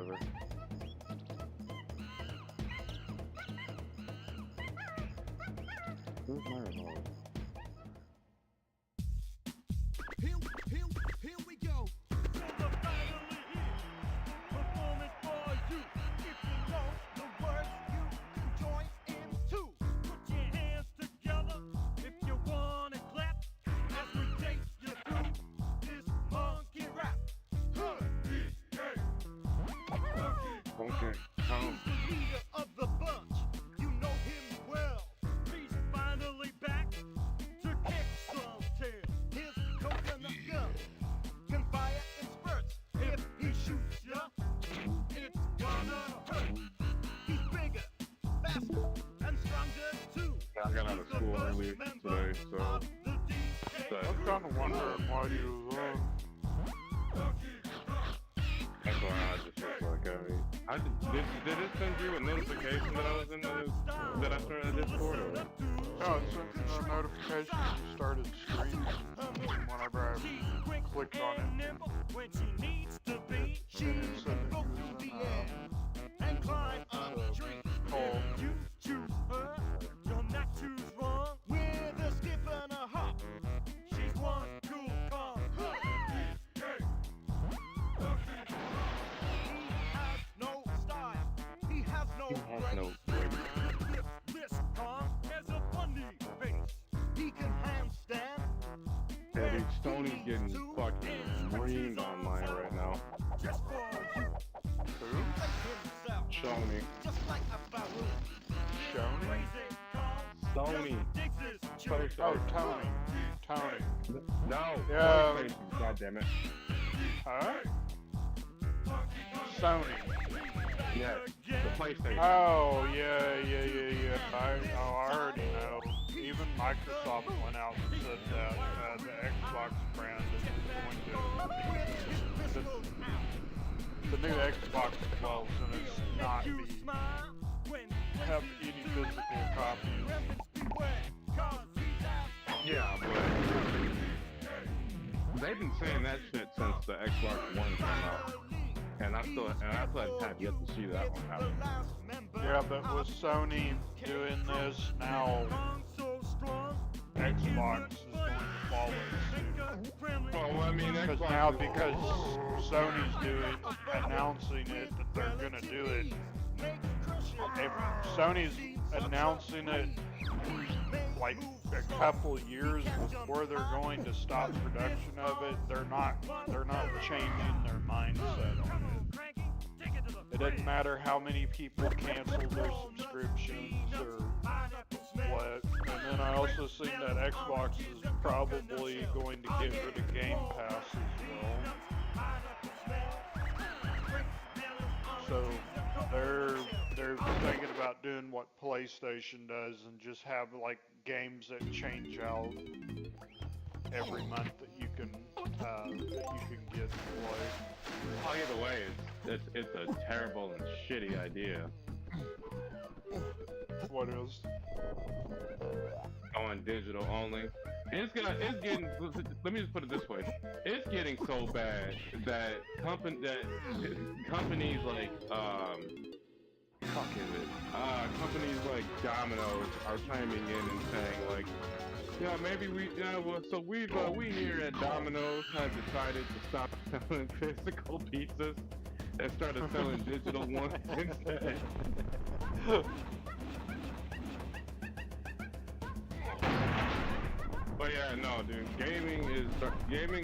whatever. Where's my remote? Here we go. Finally here, performing for you. If you know the words, you can join in too. Put your hands together if you wanna clap as we take you through this monkey rap. Okay, come. He's the leader of the bunch. You know him well. He's finally back to kick some tail. His coconut gun can fire in spurts. If he shoots ya, it's gonna hurt. He's bigger, faster, and stronger too. I got out of school early today, so I was kind of wondering why you was on. that's why I just was like, did it send you a notification that I was in that I started a Discord or? No, it sent me a notification you started streaming whenever I clicked on it. When she needs to be, she can go through the air and climb a tree. If you choose her, you'll not choose wrong. With a skip and a hop, she's one cool car. He has no grace. This car has a funny face. He can handstand. Yeah, dude, Stoney's getting fucking reamed online right now. Just for you. Who? Himself. Stoney. Just like a balloon. Stoney? Stoney. Oh, Tony. Tony. No. Yeah. PlayStation, God damn it. Huh? Sony. Yes. The PlayStation. Oh, yeah. I already know. Even Microsoft went out and said that the Xbox brand is going to... The new Xbox 12 is going to not have any physical copies. Yeah, but they've been saying that shit since the Xbox One came out, and I still have yet to see that one happen. Yeah, but with Sony doing this now, Xbox is going to follow suit. Well, I mean, Because Xbox now, is- because Sony's announcing it, that they're gonna do it. If Sony's announcing it like a couple years before they're going to stop production of it, they're not changing their mindset on it. It doesn't matter how many people cancel their subscriptions or what. And then I also seen that Xbox is probably going to get rid of Game Pass as well. So they're thinking about doing what PlayStation does and just have like games that change out every month that you can get to play. Oh, either way, it's a terrible and shitty idea. What is? Going digital only. It's getting. Let me just put it this way: it's getting so bad that companies like companies like Domino's are chiming in and saying like, yeah, maybe we here at Domino's have decided to stop selling physical pizzas and started selling digital ones instead. But yeah, no, dude. Gaming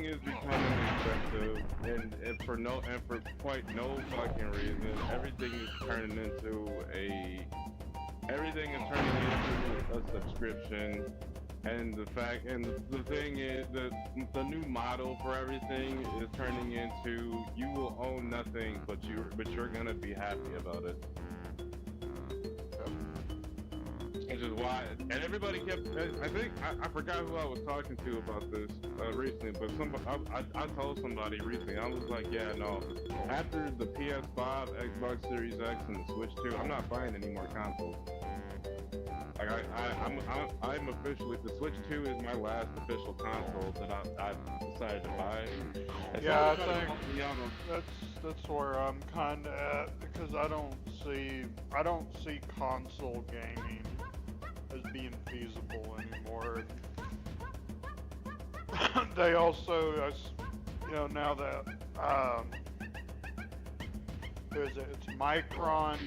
is becoming expensive, and for quite no fucking reason. Everything is turning into a subscription, and the thing is the new model for everything is turning into you will own nothing, but you're gonna be happy about it. Which is why, and everybody kept. I think I forgot who I was talking to about this recently, but I told somebody recently. I was like, yeah, no. After the PS5, Xbox Series X, and the Switch 2, I'm not buying any more consoles. Like I'm officially, the Switch 2 is my last official console that I've decided to buy. And Yeah, I so I'm think kinda bumping out that's where I'm kind of at, because I don't see console gaming as being feasible anymore. They also, you know, now that who is it? It's Micron.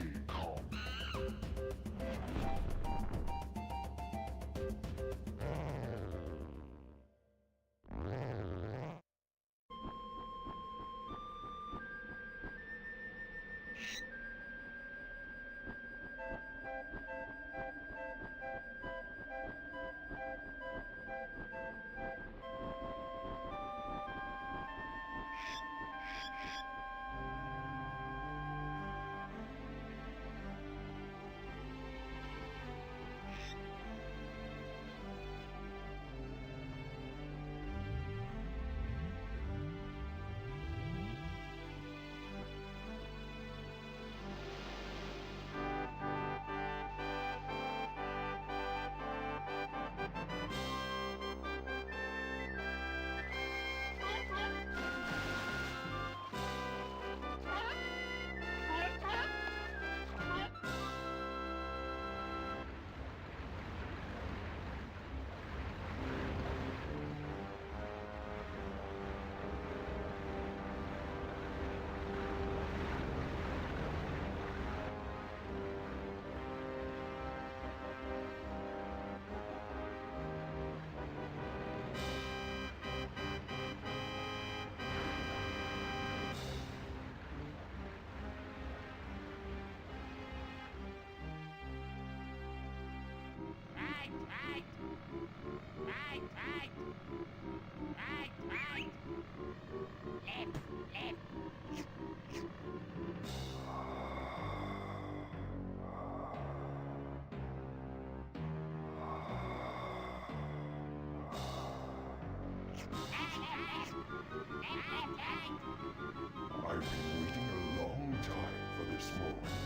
I've been waiting a long time for this moment.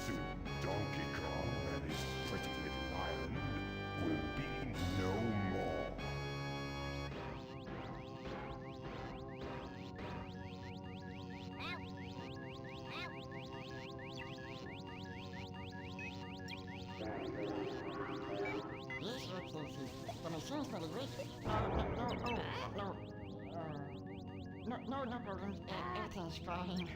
Soon Donkey Kong and his pretty little island will be no more. Yes, Excellency. The machine's pretty weak. No problems. Everything's fine.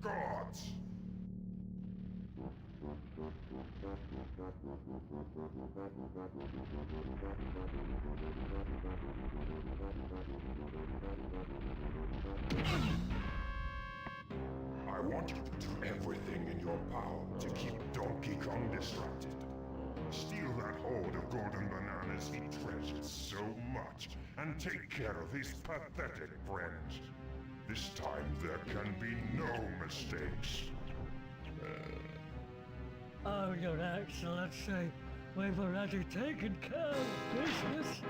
Gods! I want you to do everything in your power to keep Donkey Kong distracted. Steal that horde of golden bananas he treasures so much, and take care of his pathetic friends. This time there can be no mistakes. Oh, Your Excellency, we've already taken care of business.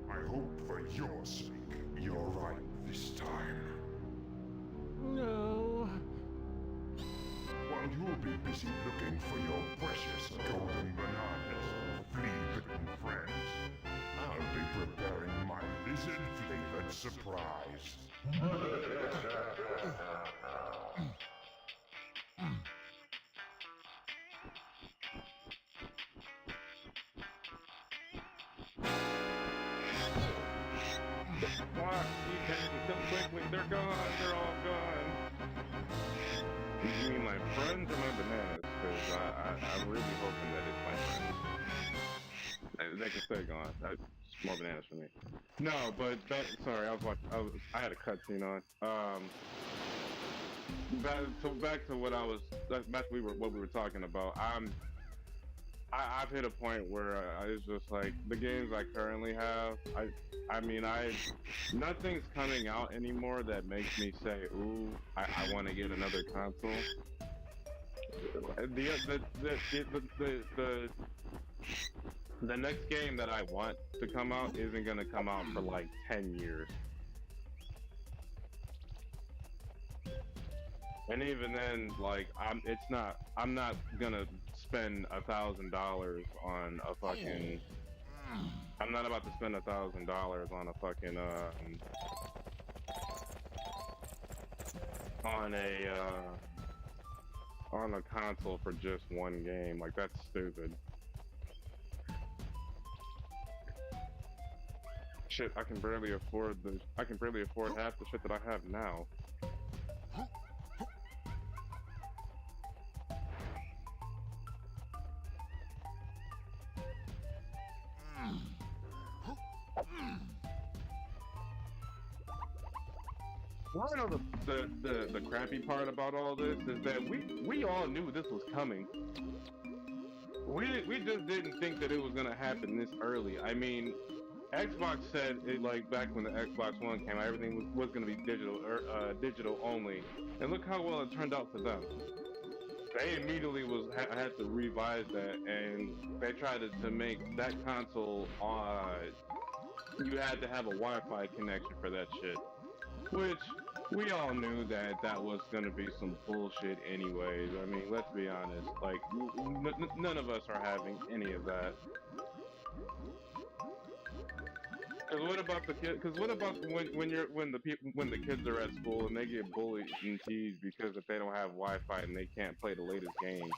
I hope for your sake. You're right this time. No. While you'll be busy looking for your precious golden bananas, flea-bitten friends, I'll be preparing my lizard-flavored surprise. Why? You can't so quickly. They're gone. They're all gone. You mean my friends or my bananas? Because I'm really hoping that it's my friends. They can stay gone. That's more bananas for me. No, but sorry, I had a cutscene on. Back to what what we were talking about. I've hit a point where it's just like the games I currently have. Nothing's coming out anymore that makes me say, "Ooh, I want to get another console." The next game that I want to come out isn't gonna come out for like 10 years. And even then, like, I'm not gonna spend $1,000 on a fucking. I'm not about to spend $1,000 on a fucking on a console for just one game. Like, that's stupid. Shit, I can barely afford half the shit that I have now. I know the crappy part about all this is that we all knew this was coming. We just didn't think that it was gonna happen this early. I mean, Xbox said it, like, back when the Xbox One came out, everything was gonna be digital only, and look how well it turned out for them. They immediately had to revise that, and they tried to make that console you had to have a Wi-Fi connection for that shit, which we all knew that was gonna be some bullshit anyways. I mean, let's be honest, like, none of us are having any of that. Cause what about the kid? Cause what about when the kids are at school and they get bullied and teased because if they don't have Wi-Fi and they can't play the latest game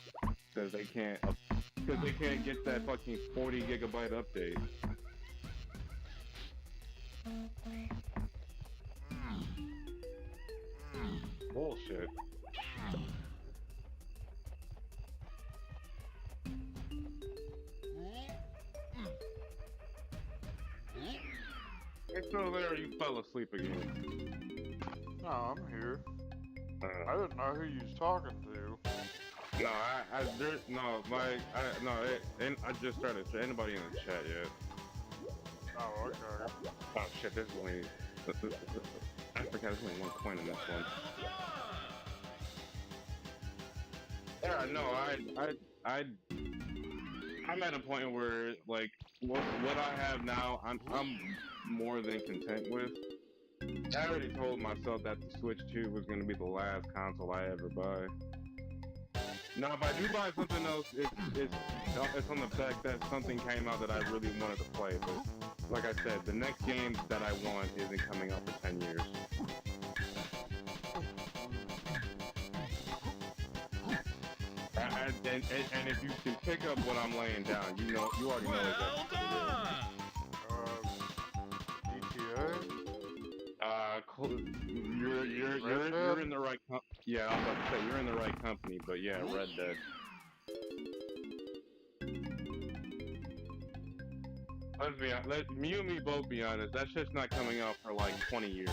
because they can't get that fucking 40 gigabyte update. Bullshit. It's still there. You fell asleep again. No, I'm here. I didn't know who you was talking to. No, I just started. Anybody in the chat yet? Oh, okay. Oh shit, there's only. I forgot there's only one coin in this one. Yeah, no, I'm at a point where, like, what I have now, I'm more than content with. I already told myself that the Switch 2 was going to be the last console I ever buy. Now, if I do buy something else, it's on the fact that something came out that I really wanted to play. But like I said, the next game that I want isn't coming out for 10 years. And if you can pick up what I'm laying down, you already know exactly what it is. You're in the right yeah, I was about to say you're in the right company, but yeah, Red Dead. Let you and me both be honest, that shit's not coming out for like 20 years.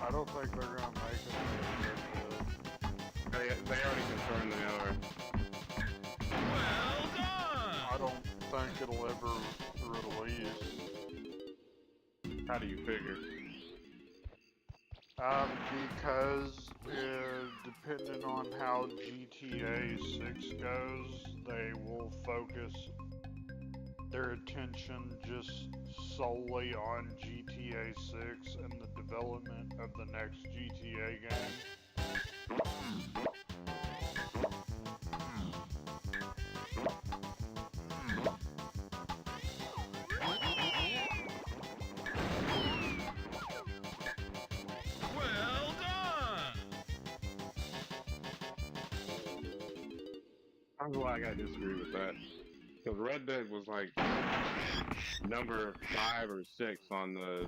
I don't think they're gonna make it. They already confirmed they are. Well done! I don't think it'll ever release. How do you figure? Because depending on how GTA 6 goes, they will focus their attention just solely on GTA 6 and the development of the next GTA game. Well done! That's why I gotta disagree with that. Because Red Dead was like number 5 or 6 on the.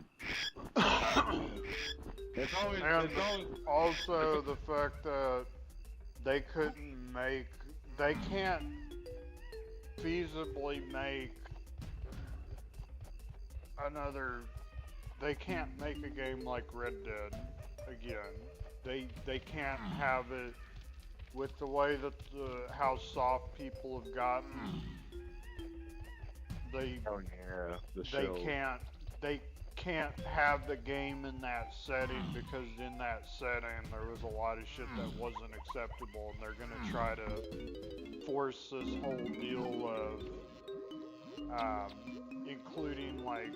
It's always. And It's always. also the fact that they can't feasibly make they can't make a game like Red Dead again. They can't have it with the way that how soft people have gotten. They Oh yeah, the they show. can't have the game in that setting because in that setting there was a lot of shit that wasn't acceptable, and they're gonna try to force this whole deal of including like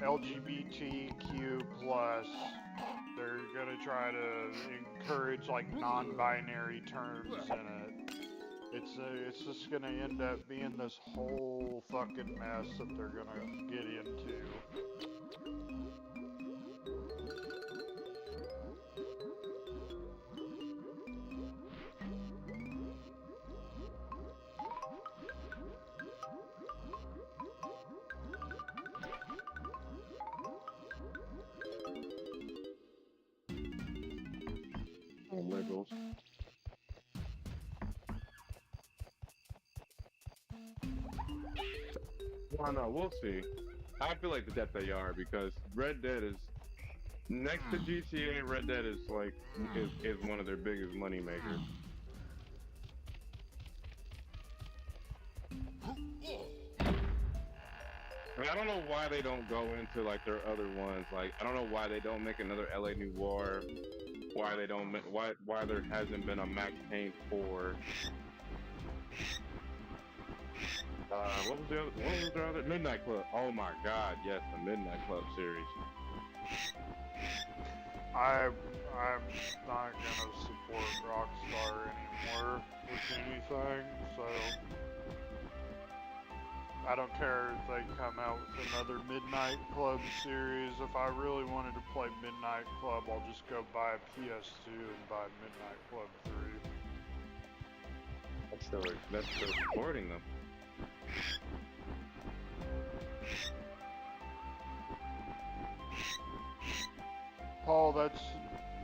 LGBTQ plus. They're gonna try to encourage like non-binary terms in it. It's just gonna end up being this whole fucking mess that they're gonna get into. Oh, liberals. Well, no, we'll see. I feel like that they are because Red Dead is next to GTA. Red Dead is like is one of their biggest money makers. I mean, I don't know why they don't go into like their other ones. Like, I don't know why they don't make another LA Noire. Why they don't? Why there hasn't been a Max Payne 4? What was the other? Midnight Club. Oh my God, yes, the Midnight Club series. I'm not gonna support Rockstar anymore with anything, so I don't care if they come out with another Midnight Club series. If I really wanted to play Midnight Club, I'll just go buy a PS2 and buy Midnight Club 3. That's still supporting them. Paul, that's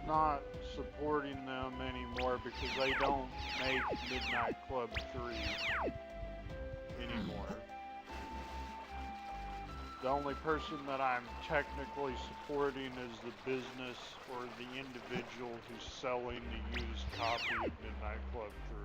not supporting them anymore because they don't make Midnight Club 3 anymore. The only person that I'm technically supporting is the business or the individual who's selling the used copy of Midnight Club 3.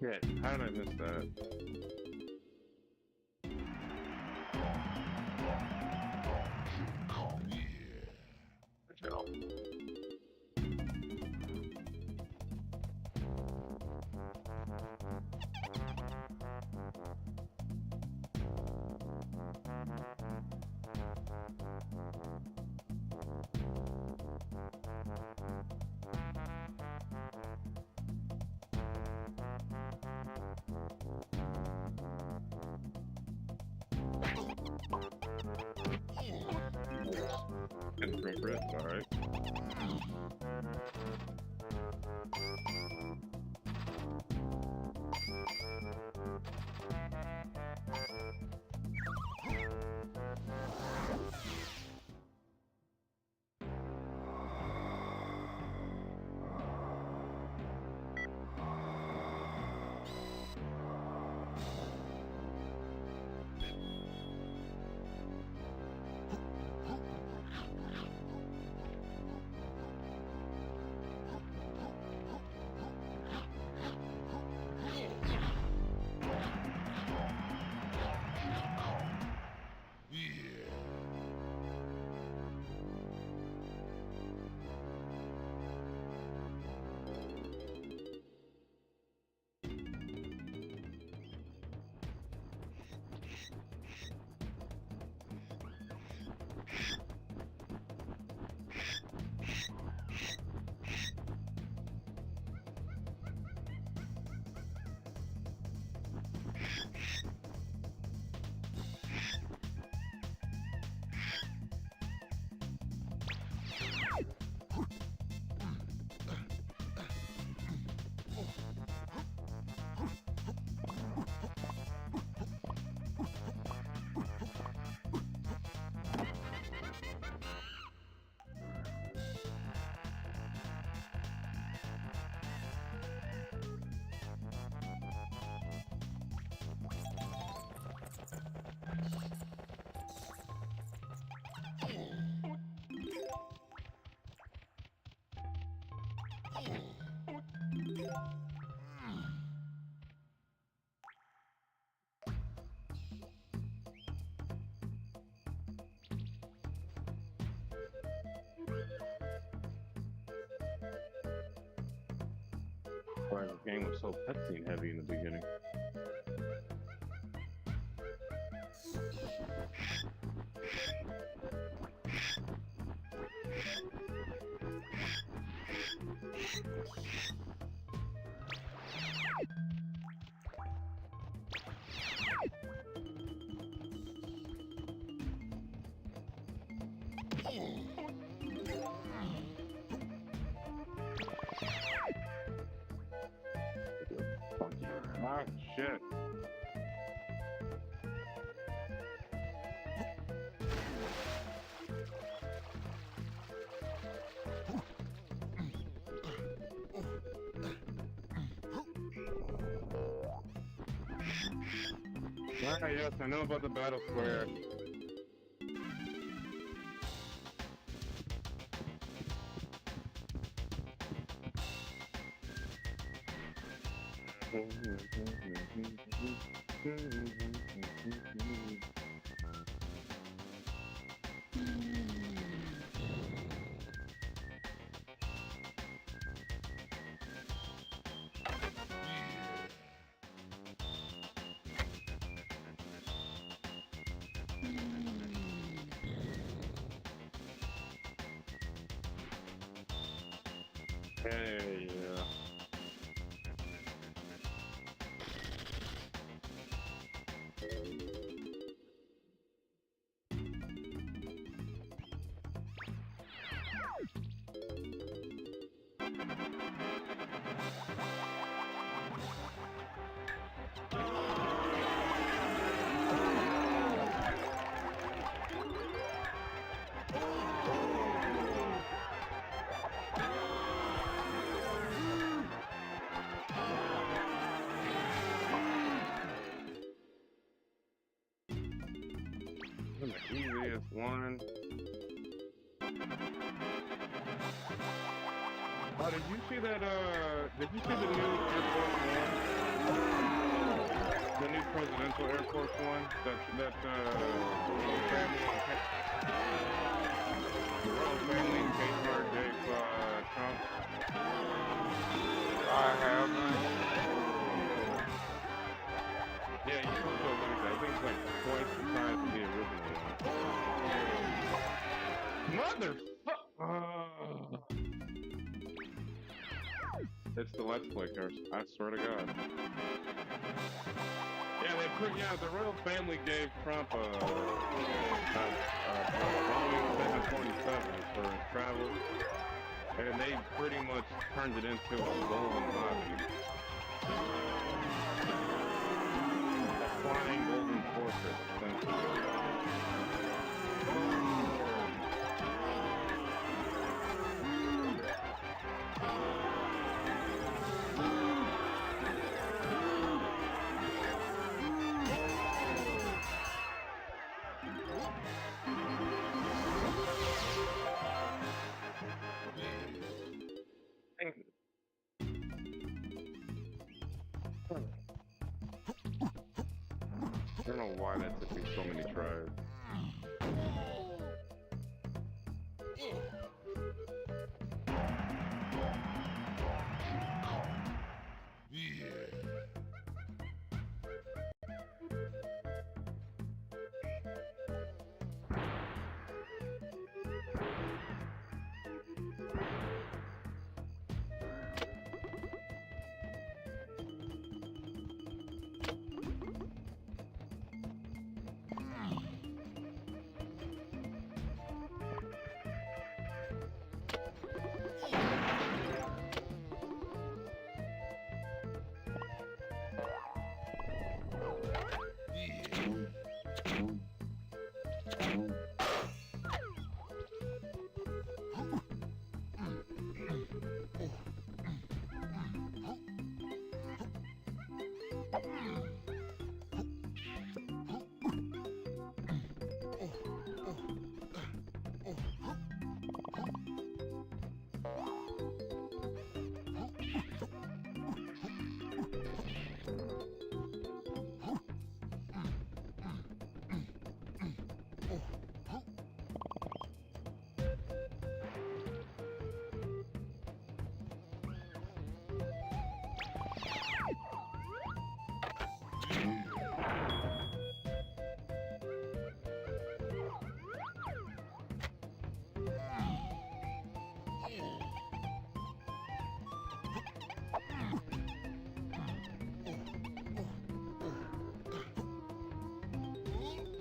Shit, how did I miss that? Inappropriate, alright. Why the game was so cutscene heavy in the beginning. Ah, shit. Ah, yes, I know about the battle square. Hey, yeah. The easiest one. Oh, did you see that, did you see the new Air Force One? The new presidential Air Force One? The royal family in case Mark gave, Trump. I haven't. Yeah, you can still look at that. I think it's like twice the size of the original one. It's the Let's Play curse. I swear to God. Yeah, the royal family gave Trump a Boeing 747 for his travel, and they pretty much turned it into a golden lobby. A flying golden fortress, essentially. I don't know why that took me so many tries.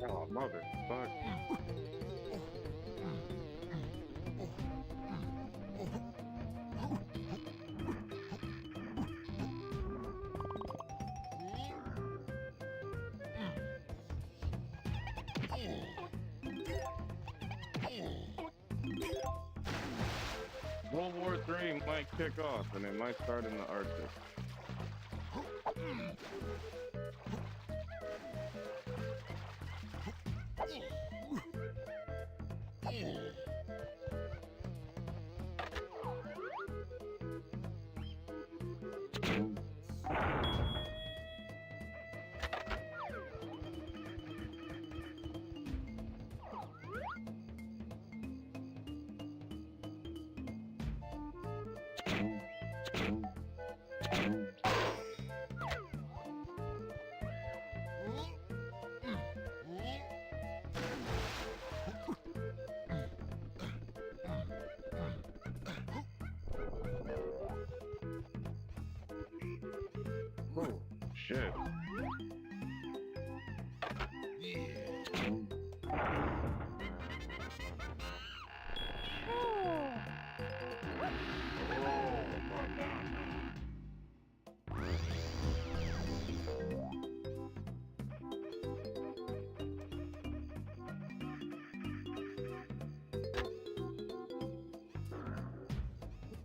Oh, motherfucker. World War III might kick off, and it might start in the Arctic. Oh, shit.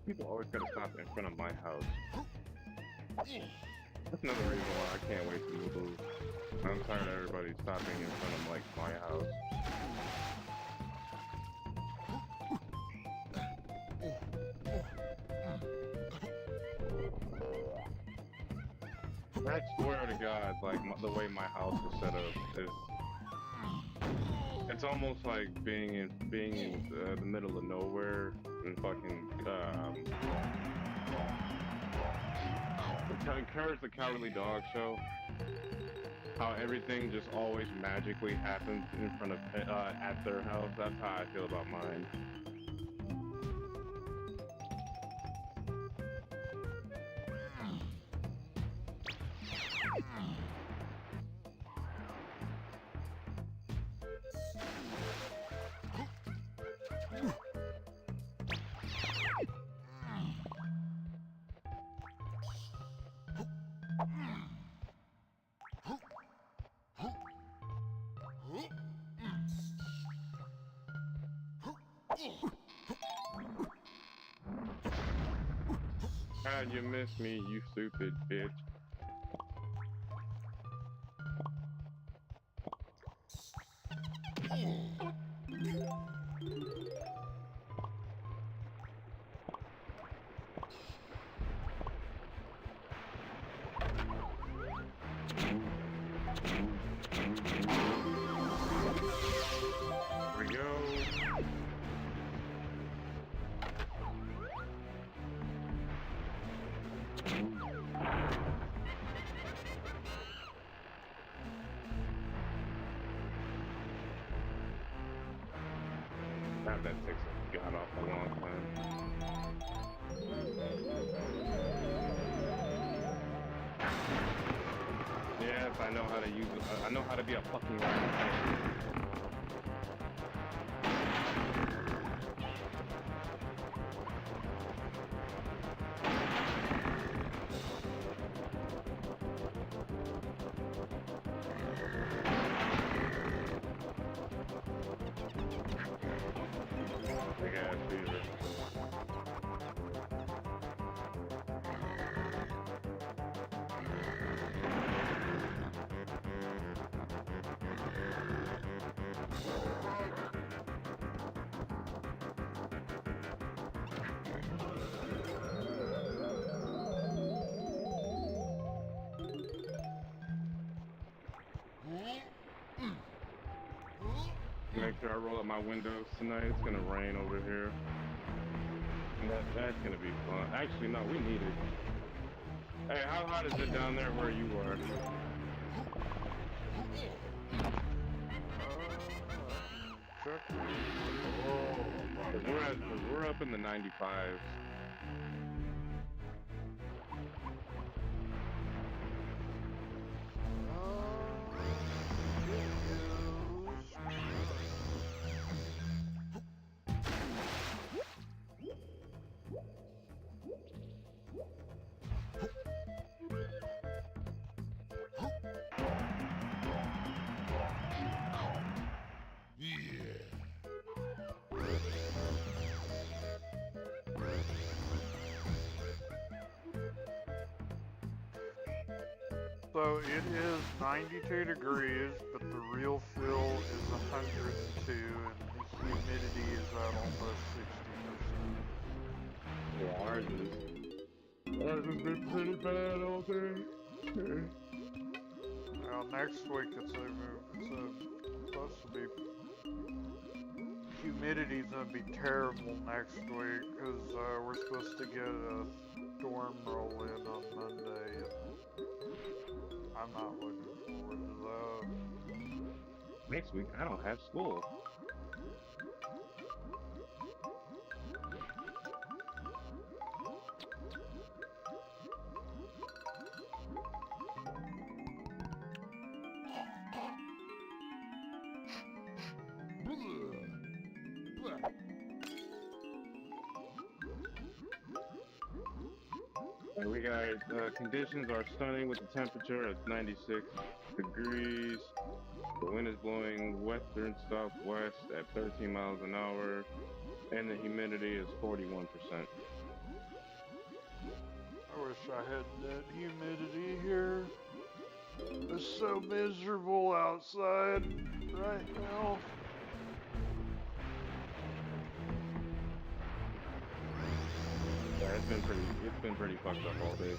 People always gotta stop in front of my house. That's another reason why I can't wait to move. I'm tired of everybody stopping in front of, like, my house. I swear to God, like the way my house is set up is, it's almost like being in the middle of nowhere and fucking Courage the Cowardly Dog show. How everything just always magically happens in front of at their house. That's how I feel about mine. God, you missed me, you stupid bitch. Here we go. God, that takes a god off a long time. Yes, I know how to use it. I know how to be a fucking rat. Big ass beaver. Make sure I roll up my windows tonight. It's gonna rain over here. And that's gonna be fun. Actually, no, we need it. Hey, how hot is it down there where you are? Cause we're up in the 95s. So it is 92 degrees, but the real feel is 102, and the humidity is at almost 60%. Yeah, ours has been pretty bad all day. Now next week it's supposed to be, humidity's gonna be terrible next week, because we're supposed to get a storm roll in on Monday. I'm not looking forward to that. Next week, I don't have school. And we got conditions are stunning with the temperature at 96 degrees. The wind is blowing western southwest at 13 miles an hour, and the humidity is 41%. I wish I had that humidity here. It's so miserable outside right now. Yeah, it's been pretty fucked up all day.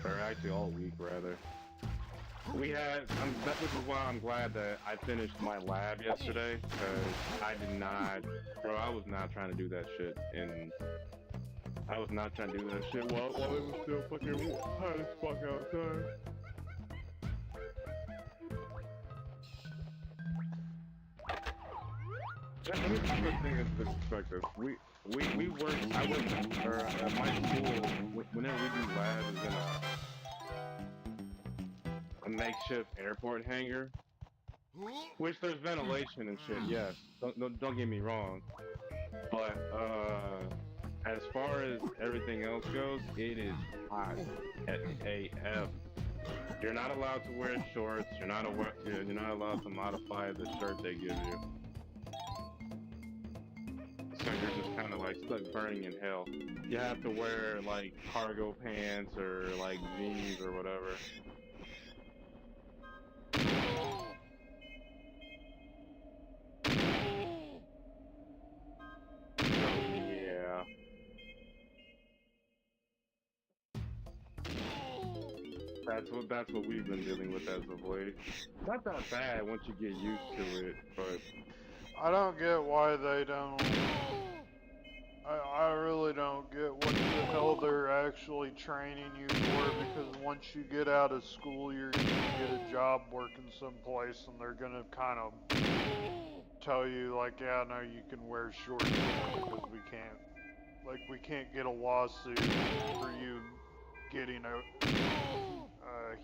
or actually all week rather. We had, this is why I'm glad that I finished my lab yesterday, because I did not, bro, I was not trying to do that shit, and I was not trying to do that shit while it was still fucking hot as fuck outside. Let me put this thing into perspective. We work, I work, or at my school, whenever we do labs is in a makeshift airport hangar, which there's ventilation and shit, yes, don't get me wrong, but, as far as everything else goes, it is hot at AF. You're not allowed to wear shorts, you're not allowed to modify the shirt they give you. So you're just kind of like stuck burning in hell. You have to wear like cargo pants or like jeans or whatever. So, yeah. That's what we've been dealing with as of late. Not that bad once you get used to it, but I don't get why they don't. I really don't get what the hell they're actually training you for, because once you get out of school, you're gonna get a job working someplace, and they're gonna kind of tell you, like, yeah, no, you can wear shorts because we can't get a lawsuit for you getting a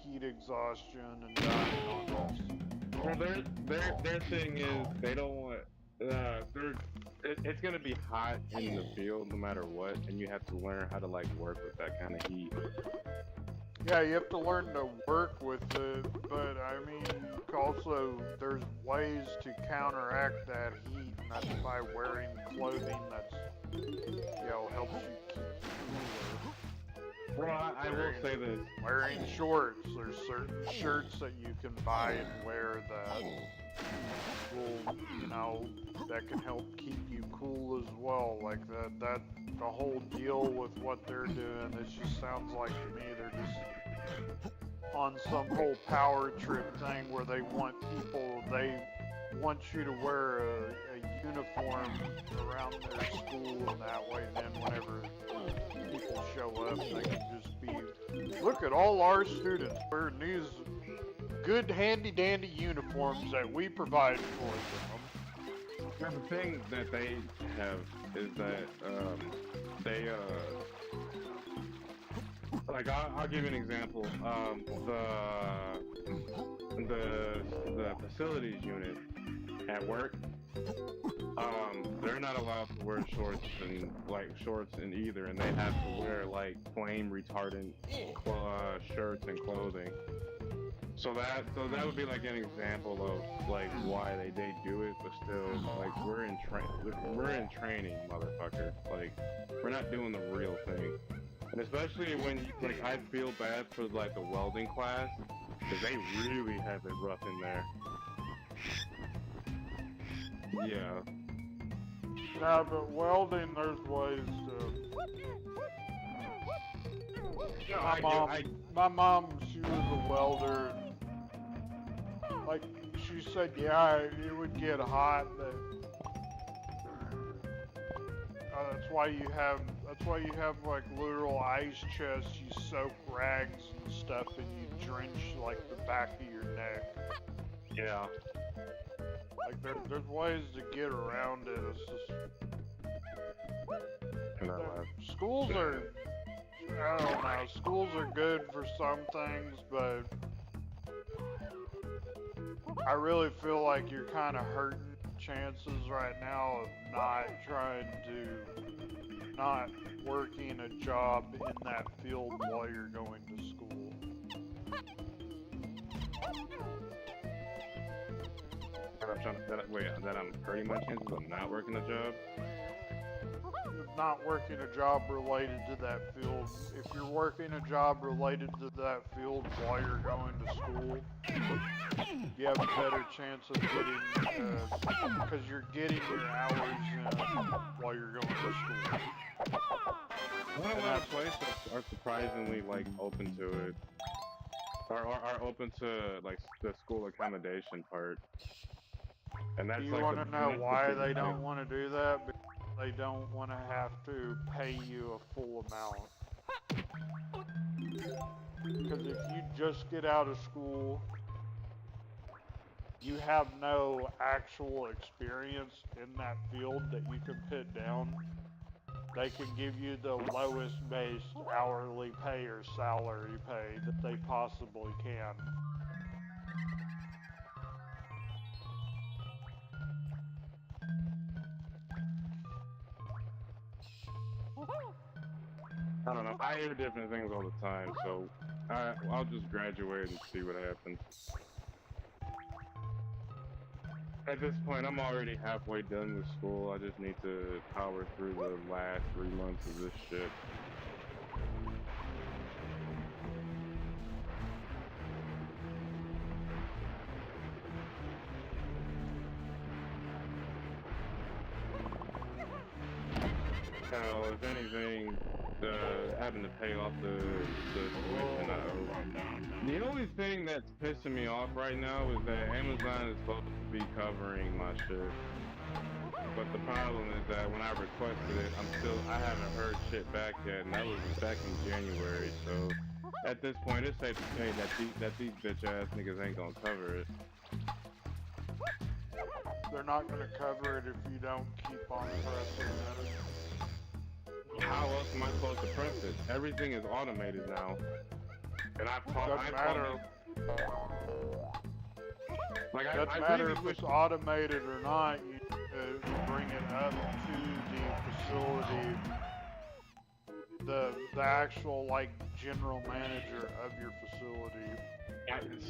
heat exhaustion and dying on us. well, their thing is they don't want. It's gonna be hot in the field no matter what, and you have to learn how to like work with that kind of heat. Yeah, you have to learn to work with it, but I mean, also there's ways to counteract that heat, and that's by wearing clothing that's, helps you keep cooler. Well, I will say this. Wearing shorts, there's certain shirts that you can buy and wear that will, that can help keep you cool as well. Like the whole deal with what they're doing, it just sounds like to me they're just on some whole power trip thing where they want you to wear a uniform around their school, and that way then whenever people show up, they can just be, look at all our students wearing these good handy dandy uniforms that we provide for them. Now, the thing that they have is that like I'll give you an example. The facilities unit at work, they're not allowed to wear shorts and either, and they have to wear like flame retardant shirts and clothing. So that would be like an example of like why they do it, but still, like we're in training, motherfucker. Like we're not doing the real thing, and especially when like I feel bad for like the welding class, because they really have it rough in there. Yeah. Nah, but welding, there's ways to. My mom, she was a welder. Like she said, yeah, it would get hot, but that's why you have like literal ice chests. You soak rags and stuff, and you drench like the back of your neck. Yeah. Like there's ways to get around it. It's just schools are. I don't know. Schools are good for some things, but I really feel like you're kind of hurting chances right now of not working a job in that field while you're going to school. That I'm hurting my chances of not working a job? Not working a job related to that field. If you're working a job related to that field while you're going to school, you have a better chance of getting, because you're getting your hours in while you're going to school. Not a lot of places are surprisingly like open to it. Are open to like the school accommodation part. And that's Do you like want to know that's the why biggest they thing. don't want to do that? Because they don't want to have to pay you a full amount. Because if you just get out of school, you have no actual experience in that field that you can put down. They can give you the lowest base hourly pay or salary pay that they possibly can. I don't know. I hear different things all the time, so I'll just graduate and see what happens. At this point, I'm already halfway done with school. I just need to power through the last 3 months of this shit. Hell, if anything, having to pay off the tuition I owe. The only thing that's pissing me off right now is that Amazon is supposed to be covering my shit. But the problem is that when I requested it, I haven't heard shit back yet, and that was back in January, so at this point it's safe to say that these bitch ass niggas ain't gonna cover it. They're not going to cover it if you don't keep on pressing it. How else am I supposed to press it? Everything is automated now. And Doesn't matter. Doesn't I matter really if wish it's automated or not. You need to bring it up to the facility, the actual like general manager of your facility.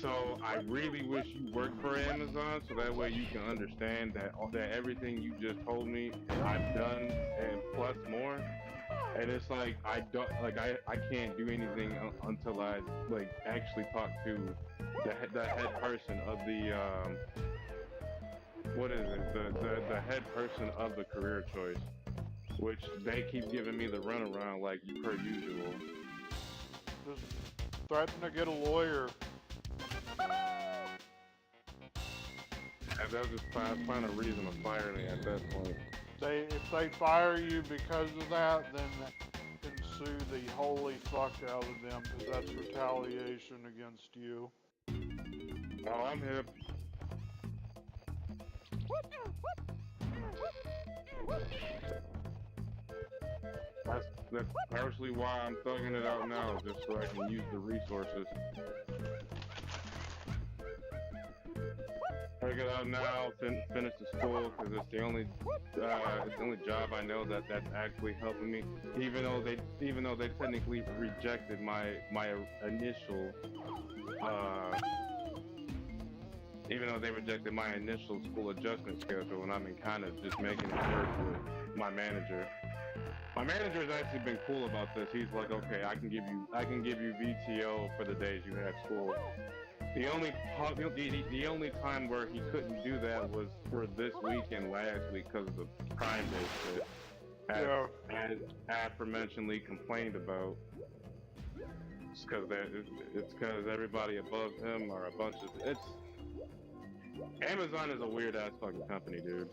So I really wish you worked for Amazon, so that way you can understand that everything you just told me I've done and plus more. And it's like I can't do anything until I like actually talk to the head person of the what is it, the head person of the career choice, which they keep giving me the runaround like per usual. Just threaten to get a lawyer. And they'll just find a reason to fire me at that point. If they fire you because of that, then they can sue the holy fuck out of them, because that's retaliation against you. Oh, I'm hip. That's partially why I'm thugging it out now, just so I can use the resources. Thug it out now, finish the school, because it's the only job I know that's actually helping me. Even though they technically rejected my initial school adjustment schedule, and I've been kind of just making it work with my manager. My manager has actually been cool about this. He's like, okay, I can give you VTO for the days you have school. The only time where he couldn't do that was for this week and last week because of the Prime Day shit. As aforementionedly complained about. It's because everybody above him are a bunch of Amazon is a weird ass fucking company, dude.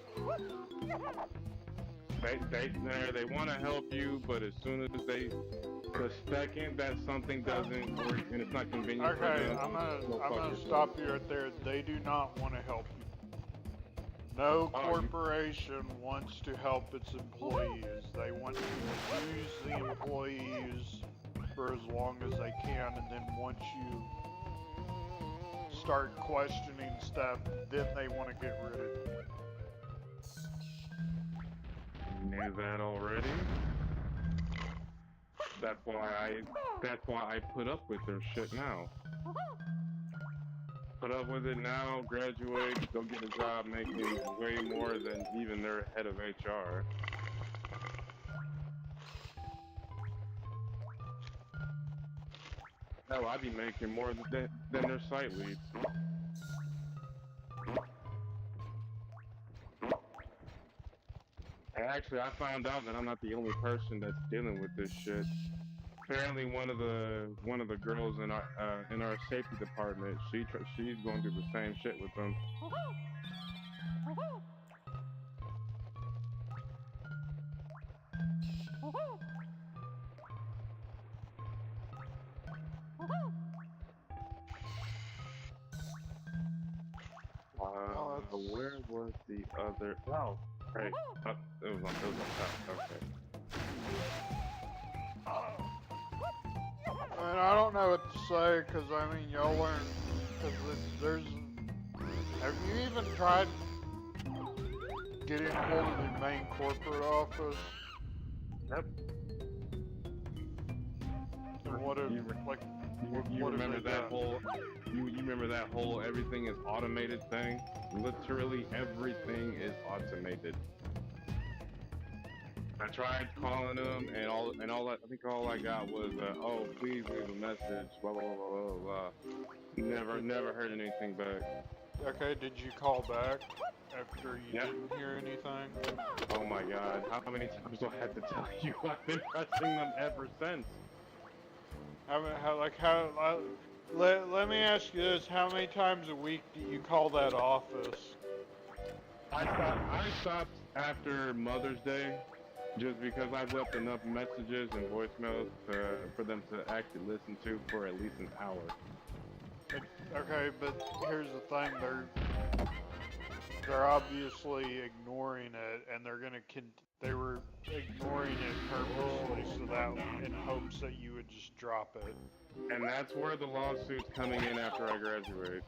They want to help you, but as soon as the second that something doesn't work and it's not convenient for them, I'm gonna stop you right there. They do not want to help you. No corporation wants to help its employees. They want to use the employees for as long as they can, and then once you start questioning stuff, then they want to get rid of you. Knew that already. That's why I put up with their shit now. Put up with it now, graduate, go get a job making way more than even their head of HR. Hell, I'd be making more than their site leads. And actually, I found out that I'm not the only person that's dealing with this shit. Apparently, one of the girls in our safety department, she's going through the same shit with them. Where was the other? Oh, right. It was on top. Okay. And I don't know what to say, because I mean, y'all learn, because there's, have you even tried getting hold of the main corporate office? Yep. And what if, like, You what have remember they that done? whole? You remember that whole everything is automated thing? Literally everything is automated. I tried calling them, and all I think all I got was, oh, please leave a message, blah blah blah blah blah. Never heard anything back. Okay, did you call back after you Yeah. didn't hear anything? Oh my God, how many times do I have to tell you? I've been pressing them ever since. Let me ask you this, how many times a week do you call that office? I stopped after Mother's Day, just because I've left enough messages and voicemails for them to actually listen to for at least an hour. Okay, but here's the thing, they're obviously ignoring it, and they were ignoring it purposely so that in hopes that you would just drop it. And that's where the lawsuit's coming in after I graduate.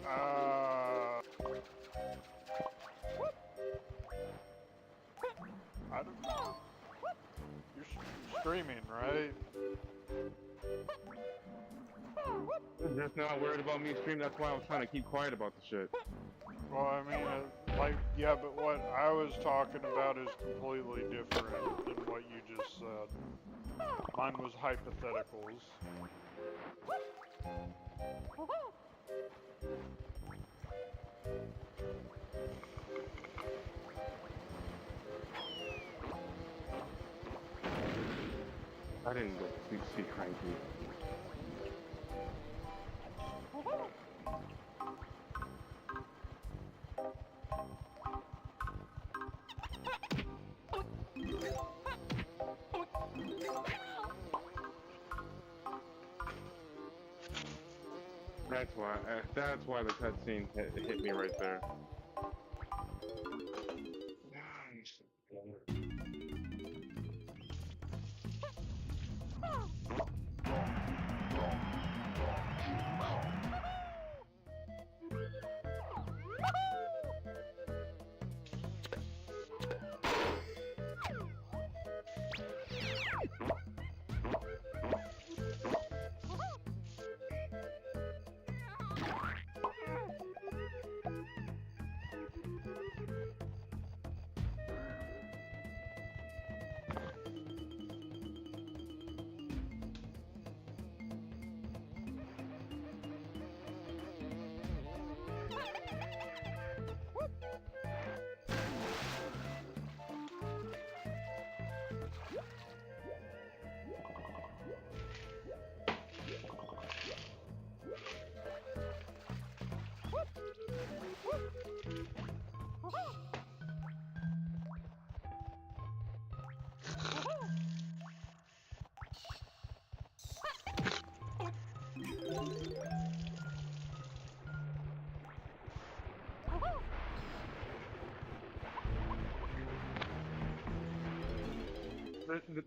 I don't know. You're streaming, right? You're just not worried about me streaming, that's why I was trying to keep quiet about the shit. Well, I mean, yeah, but what I was talking about is completely different than what you just said. Mine was hypotheticals. I didn't go see cranky. That's why the cutscene hit me right there.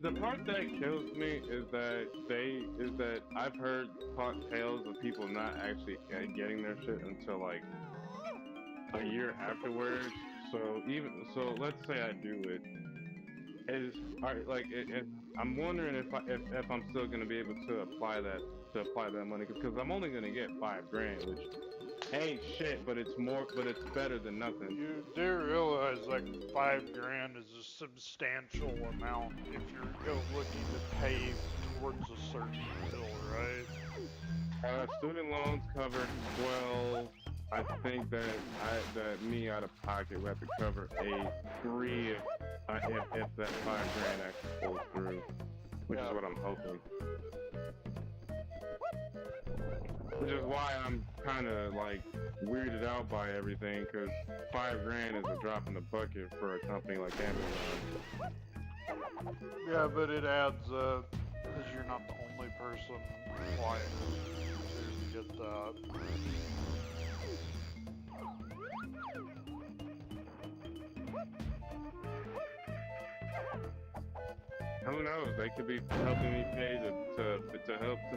The part that kills me is that I've heard tales of people not actually getting their shit until like a year afterwards. So let's say I do it. I'm wondering if I'm still gonna be able to apply that money because I'm only gonna get $5,000, which ain't shit, but it's better than nothing. You do realize like $5,000 is a substantial amount if you're looking to pay towards a certain bill, right? Student loans cover I think that me out of pocket would have to cover a 3 if that $5 grand actually goes through, which is what I'm hoping. Which is why I'm kind of like weirded out by everything, because $5 grand is a drop in the bucket for a company like Amazon. Yeah, but it adds up because you're not the only person applying to get that. Who knows? They could be helping me pay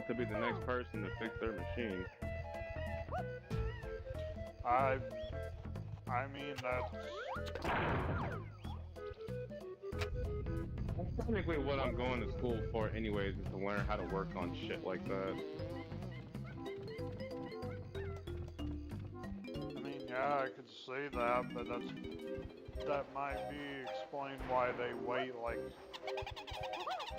to be the next person to fix their machine. I mean, that's Technically, what I'm going to school for, anyways, is to learn how to work on shit like that. I mean, yeah, I could see that, but that might be explained why they wait like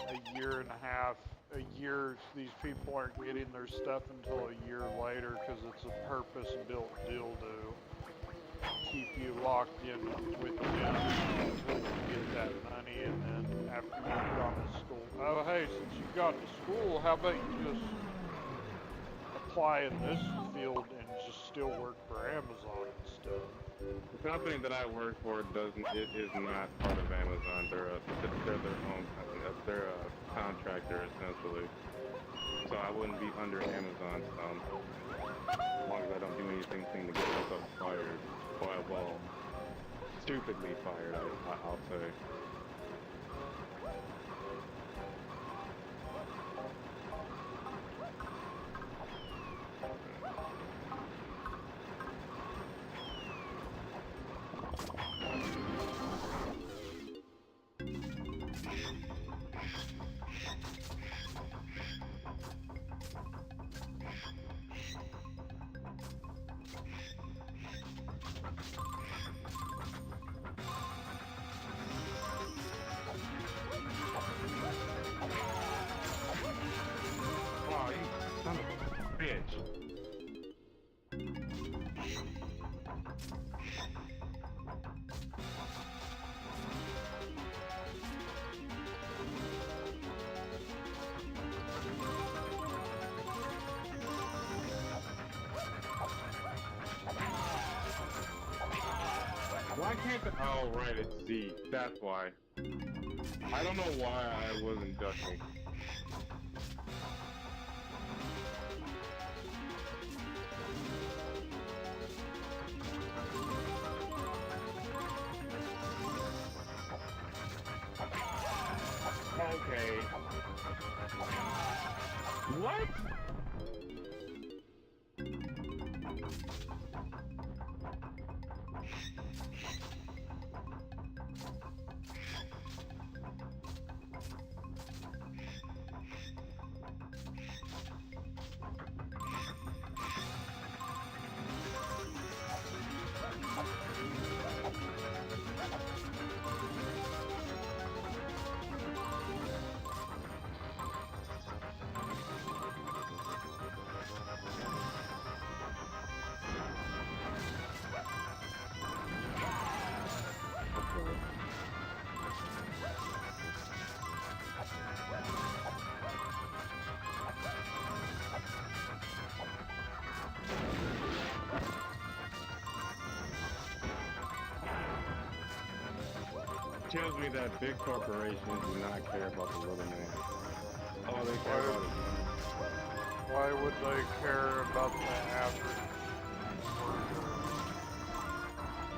a year and a half, a year. These people aren't getting their stuff until a year later because it's a purpose-built deal to keep you locked in with them until you get that money, and then after you've gone to school, oh hey, since you've gone to school, how about you just apply in this field and just still work for Amazon and stuff. The company that I work for is not part of Amazon. They're their own company. They're a contractor essentially. So I wouldn't be under Amazon's thumb as long as I don't do anything to get myself fired. Well, stupidly fired, I'll say. Why can't the... Oh, right, it's Z. That's why. I don't know why I wasn't ducking. Okay. What? Tells me that big corporations do not care about the little man. Oh, they care about it. Why would they care about the average worker?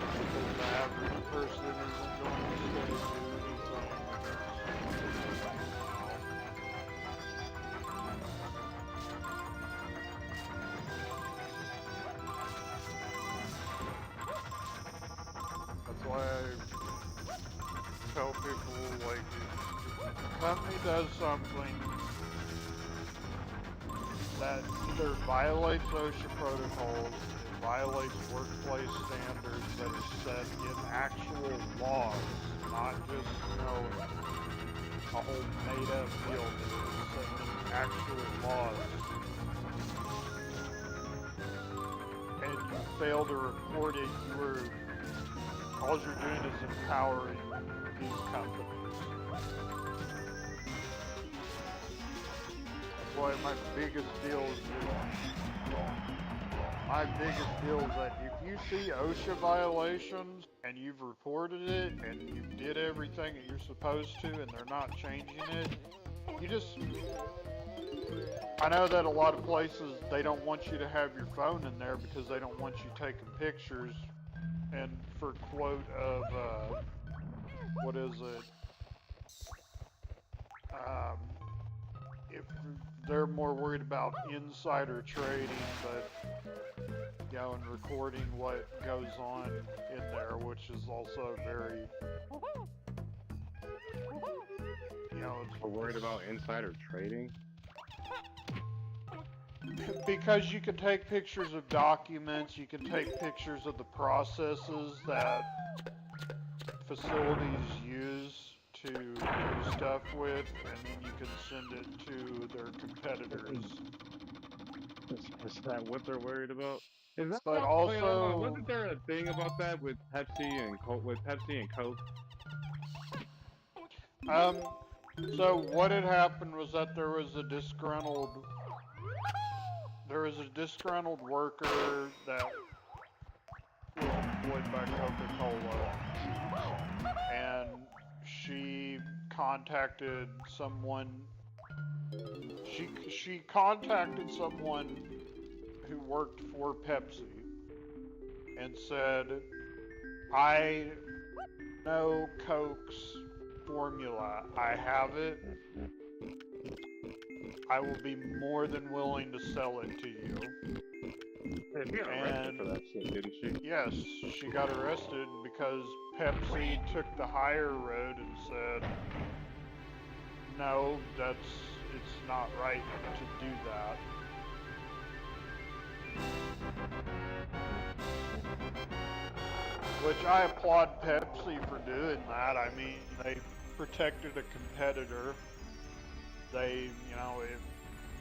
Because the average person isn't going to do anything. That's why I tell people, like, if a company does something that either violates OSHA protocols, violates workplace standards that are set in actual laws, not just, you know, a whole made-up deal, but it's set in actual laws. And and you fail to report it, all you're doing is empowering these companies. That's why my biggest deal is that if you see OSHA violations and you've reported it and you did everything that you're supposed to and they're not changing it, I know that a lot of places, they don't want you to have your phone in there because they don't want you taking pictures, and for quote of, what is it? If they're more worried about insider trading, but, you know, and recording what goes on in there, which is also very, you know, We're worried about insider trading. because you can take pictures of documents, you can take pictures of the processes that facilities use to do stuff with, and then you can send it to their competitors. Is that what they're worried about? Is that But wait, also- wasn't there a thing about that with Pepsi and Coke? So what had happened was that there was a disgruntled worker that was employed by Coca-Cola, and she contacted someone. She contacted someone who worked for Pepsi and said, "I know Coke's formula. I have it. I will be more than willing to sell it to you." Hey, she got arrested for that shit, didn't she? Yes, she got arrested because Pepsi took the higher road and said, "No, it's not right to do that." Which I applaud Pepsi for doing that. I mean, they protected a competitor. They, you know,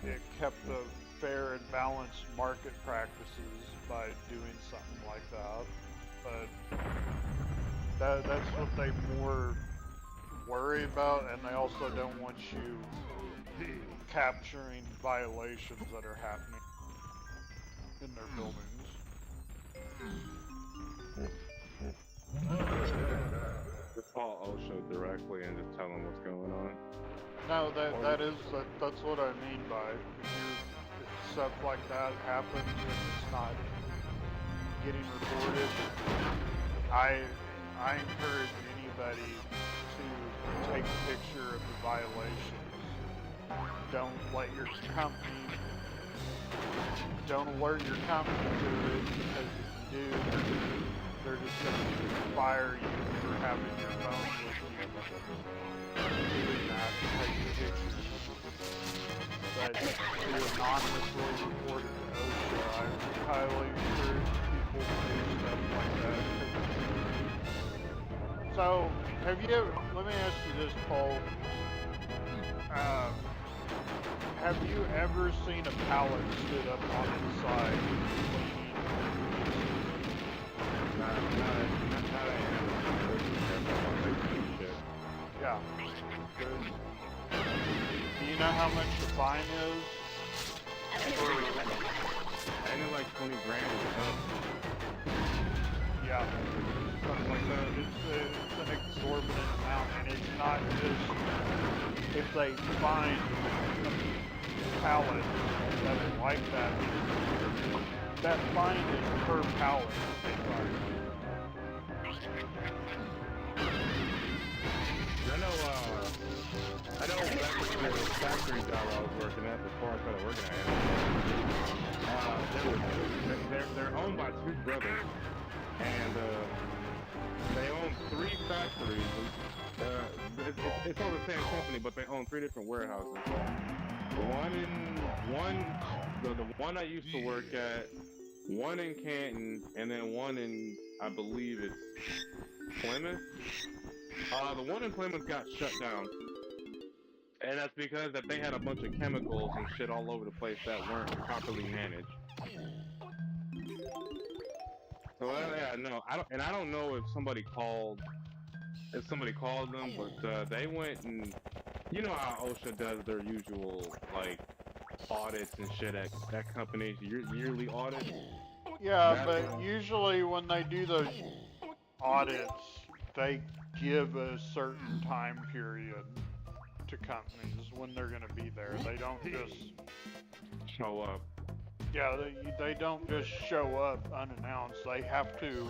it kept the fair and balanced market practices by doing something like that. But that's what they more worry about, and they also don't want you capturing violations that are happening in their buildings. Just call OSHA directly and just tell them what's going on. No, that's what I mean by if stuff like that happens and it's not getting reported. I encourage anybody to take a picture of the violations. Don't alert your company to it, because if you do, they're just going to fire you for having your phone with you. Doing that, taking pictures. But to anonymously report it to OSHA, I highly encourage people to do stuff like that. So, let me ask you this, Paul. Have you ever seen a pallet stood up on its side Yeah. Good. Do you know how much the fine is? Ain't it like 20 grand or something? Yeah. Something like that. It's an exorbitant amount, and it's not just if they find a pallet that is like that. That fine is per pallet they find. I know back at the factory job I was working at, before I started working at it, they're owned by two brothers, and they own 3 factories. It's all the same company, but they own 3 different warehouses. The one I used to work at, one in Canton, and then one in, I believe it's Plymouth. The one in Plymouth got shut down. And that's because that they had a bunch of chemicals and shit all over the place that weren't properly managed. So yeah, no, I don't know if somebody called them, but they went and you know how OSHA does their usual like audits and shit at companies, yearly audits. Yeah, That's but usually when they do those audits, they give a certain time period to companies when they're gonna be there. They don't just, show up. yeah, they don't just show up unannounced. They have to,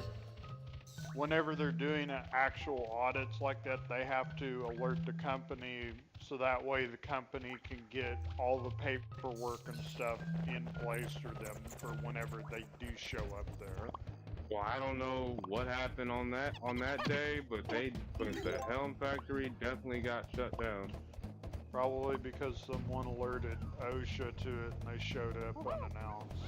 whenever they're doing actual audits like that, they have to alert the company so that way the company can get all the paperwork and stuff in place for them for whenever they do show up there. Well, I don't know what happened on that day, but the Helm factory definitely got shut down. Probably because someone alerted OSHA to it and they showed up unannounced.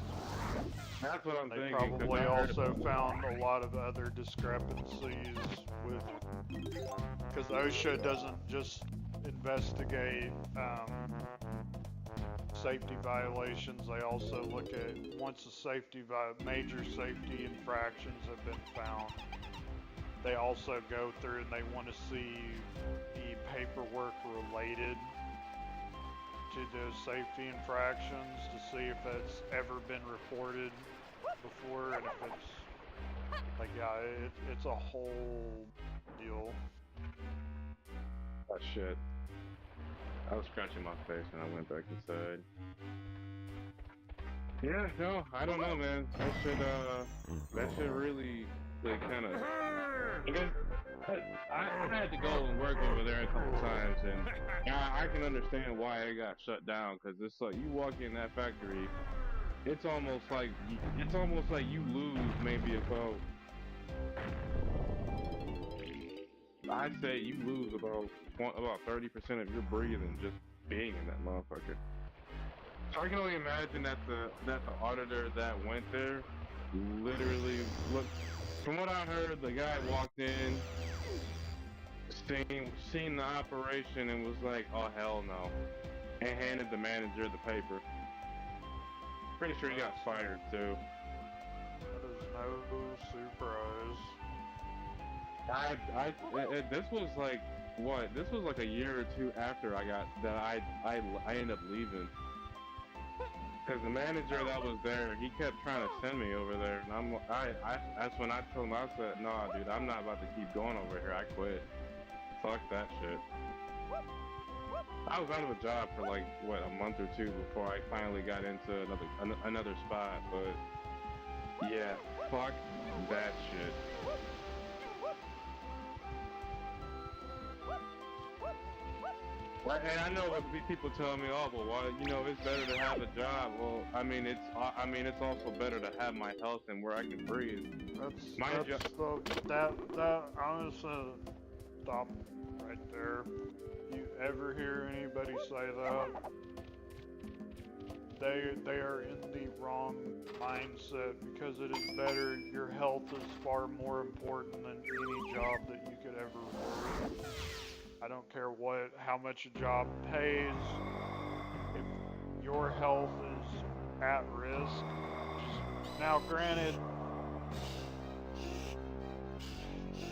That's what I'm They thinking. 'cause probably I heard also about- found a lot of other discrepancies with, because OSHA doesn't just investigate safety violations. They also look at once major safety infractions have been found. They also go through and they want to see the paperwork related to those safety infractions to see if it's ever been reported before and if it's like, yeah, it's a whole deal. Oh shit. I was scratching my face and I went back inside. Yeah, no, I don't know, man. That should really kind of. I had to go and work over there a couple times, and I can understand why it got shut down. Cause it's like you walk in that factory, it's almost like you lose maybe about. I'd say you lose about 30% of your breathing just being in that motherfucker. So I can only imagine that the auditor that went there literally looked. From what I heard, the guy walked in, seen the operation, and was like, "Oh hell no," and handed the manager the paper. Pretty sure he got fired too. That is no surprise. This was like what? This was like a year or two after I ended up leaving. Cause the manager that was there, he kept trying to send me over there, and that's when I told him, I said, "Nah, dude, I'm not about to keep going over here. I quit. Fuck that shit." I was out of a job for like what, a month or two before I finally got into another spot, but yeah, fuck that shit. Right, and I know what people tell me, "Oh, well, why, it's better to have a job." Well, I mean, it's also better to have my health and where I can breathe. That I'm just gonna stop right there. You ever hear anybody say that? They are in the wrong mindset because it is better. Your health is far more important than any job that you could ever work. I don't care how much a job pays. If your health is at risk, now granted,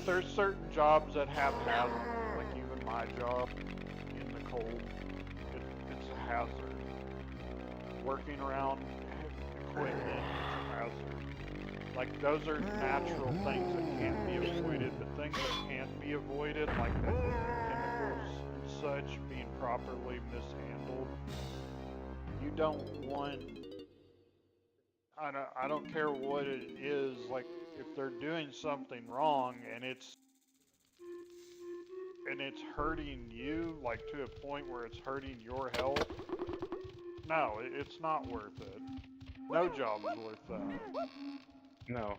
there's certain jobs that have hazards, like even my job in the cold, it's a hazard. Working around equipment is a hazard. Like those are natural things that can't be avoided, but things that can't be avoided, like the chemicals and such being properly mishandled, you don't want. I don't care what it is. Like if they're doing something wrong and it's hurting you, like to a point where it's hurting your health, no, it's not worth it. No job is worth that. No.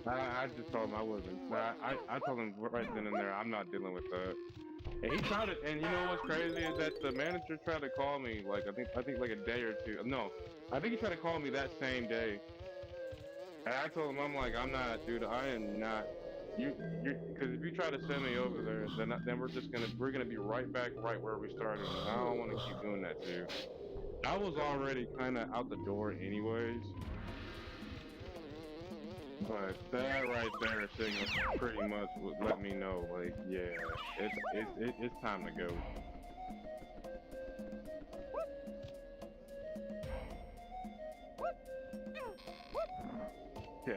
I just told him I wasn't. I told him right then and there, I'm not dealing with that. And he tried it, and you know what's crazy is that the manager tried to call me, like, I think like a day or two. No, I think he tried to call me that same day. And I told him, I'm like, I'm not, dude, I am not. Because if you try to send me over there, then we're gonna be right back right where we started. And I don't want to keep doing that to you. I was already kind of out the door anyways. But that right there signal pretty much would let me know, like, yeah, it's time to go. Yeah.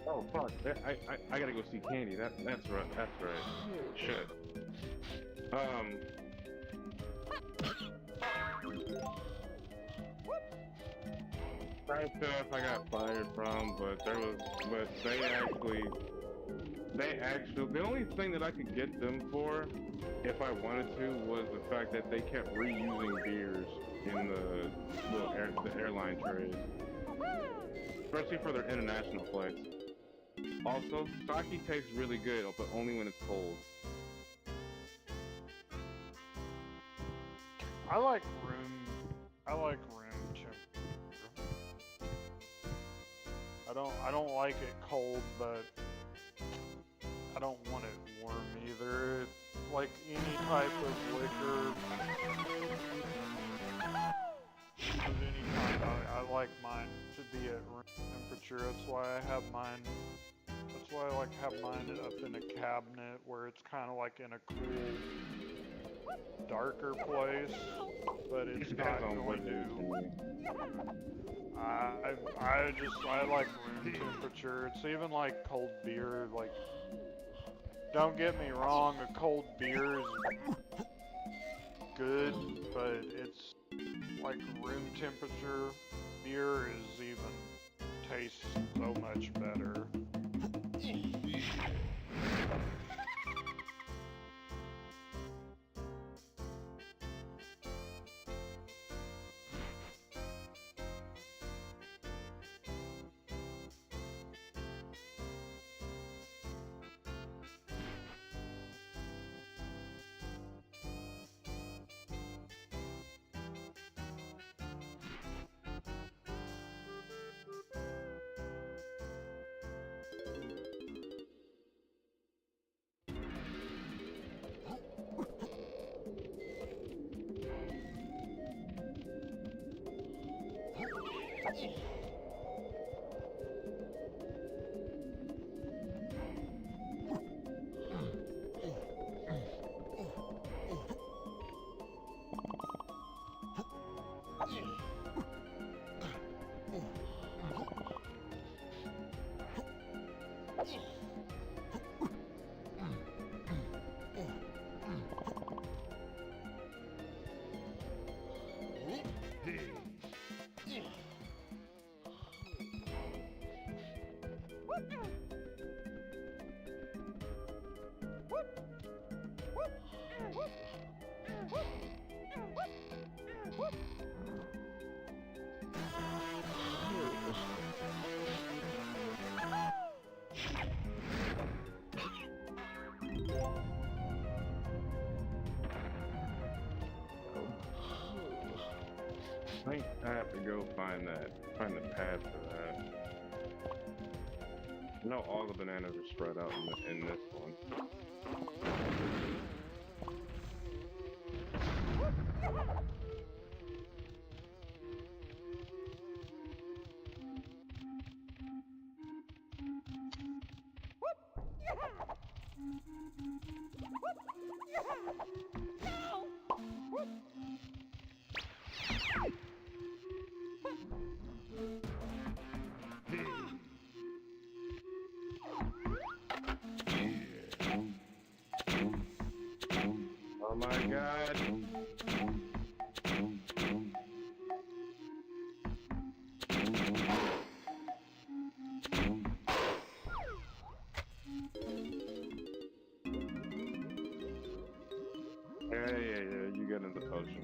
Oh fuck! I gotta go see Candy. That's right. That's right. Shit. Right stuff I got fired from, but they actually, the only thing that I could get them for, if I wanted to, was the fact that they kept reusing beers in the airline trays, especially for their international flights. Also, sake tastes really good, but only when it's cold. I like room temperature. I don't like it cold, but I don't want it warm either. Like any type of liquor of any kind, I like mine to be at room temperature. That's why I like have mine up in a cabinet where it's kind of like in a cool, darker place, but it's not going to. I like room temperature. It's even like cold beer. Like, don't get me wrong, a cold beer is good, but it's like room temperature beer is even tastes so much better. I think I have to go find the pad for that. I know all the bananas are spread out in this one. Oh my god. Yeah, you get in the potion.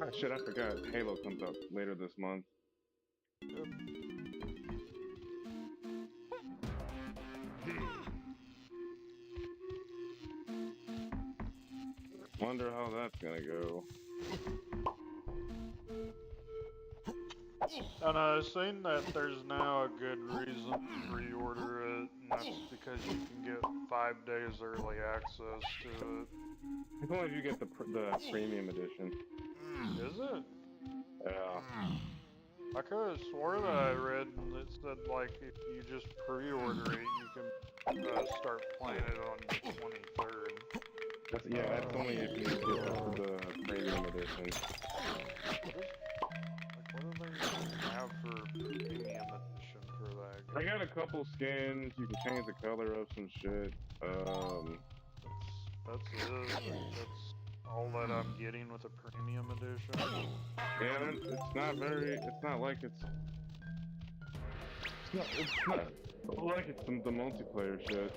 Ah, shit, I forgot. Halo comes up later this month. Wonder how that's gonna go. And I've seen that there's now a good reason to pre-order it, and that's because you can get 5 days early access to it. It's only if you get the premium edition. Is it? Yeah. I could have swore that I read that said, like, if you just pre-order it, you can start playing it on the 23rd. That's only if you get the premium edition. What do they have for premium edition for that I game? got a couple skins. You can change the color of some shit. That's it. That's all that I'm getting with the premium edition. Yeah, it's not very. It's not like it's not like it's the multiplayer shit.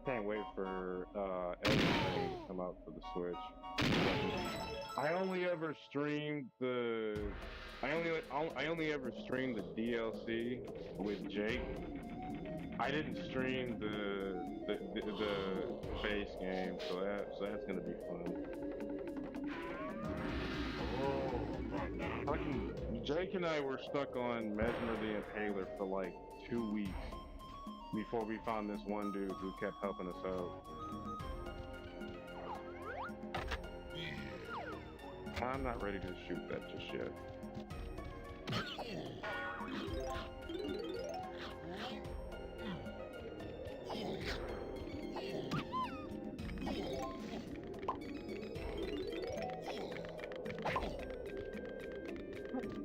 Can't wait for Elden Ring to come out for the Switch. I only ever streamed the DLC with Jake. I didn't stream the base game, so that's gonna be fun. Fucking Jake and I were stuck on Mesmer the Impaler for like 2 weeks before we found this one dude who kept helping us out. I'm not ready to shoot that just yet.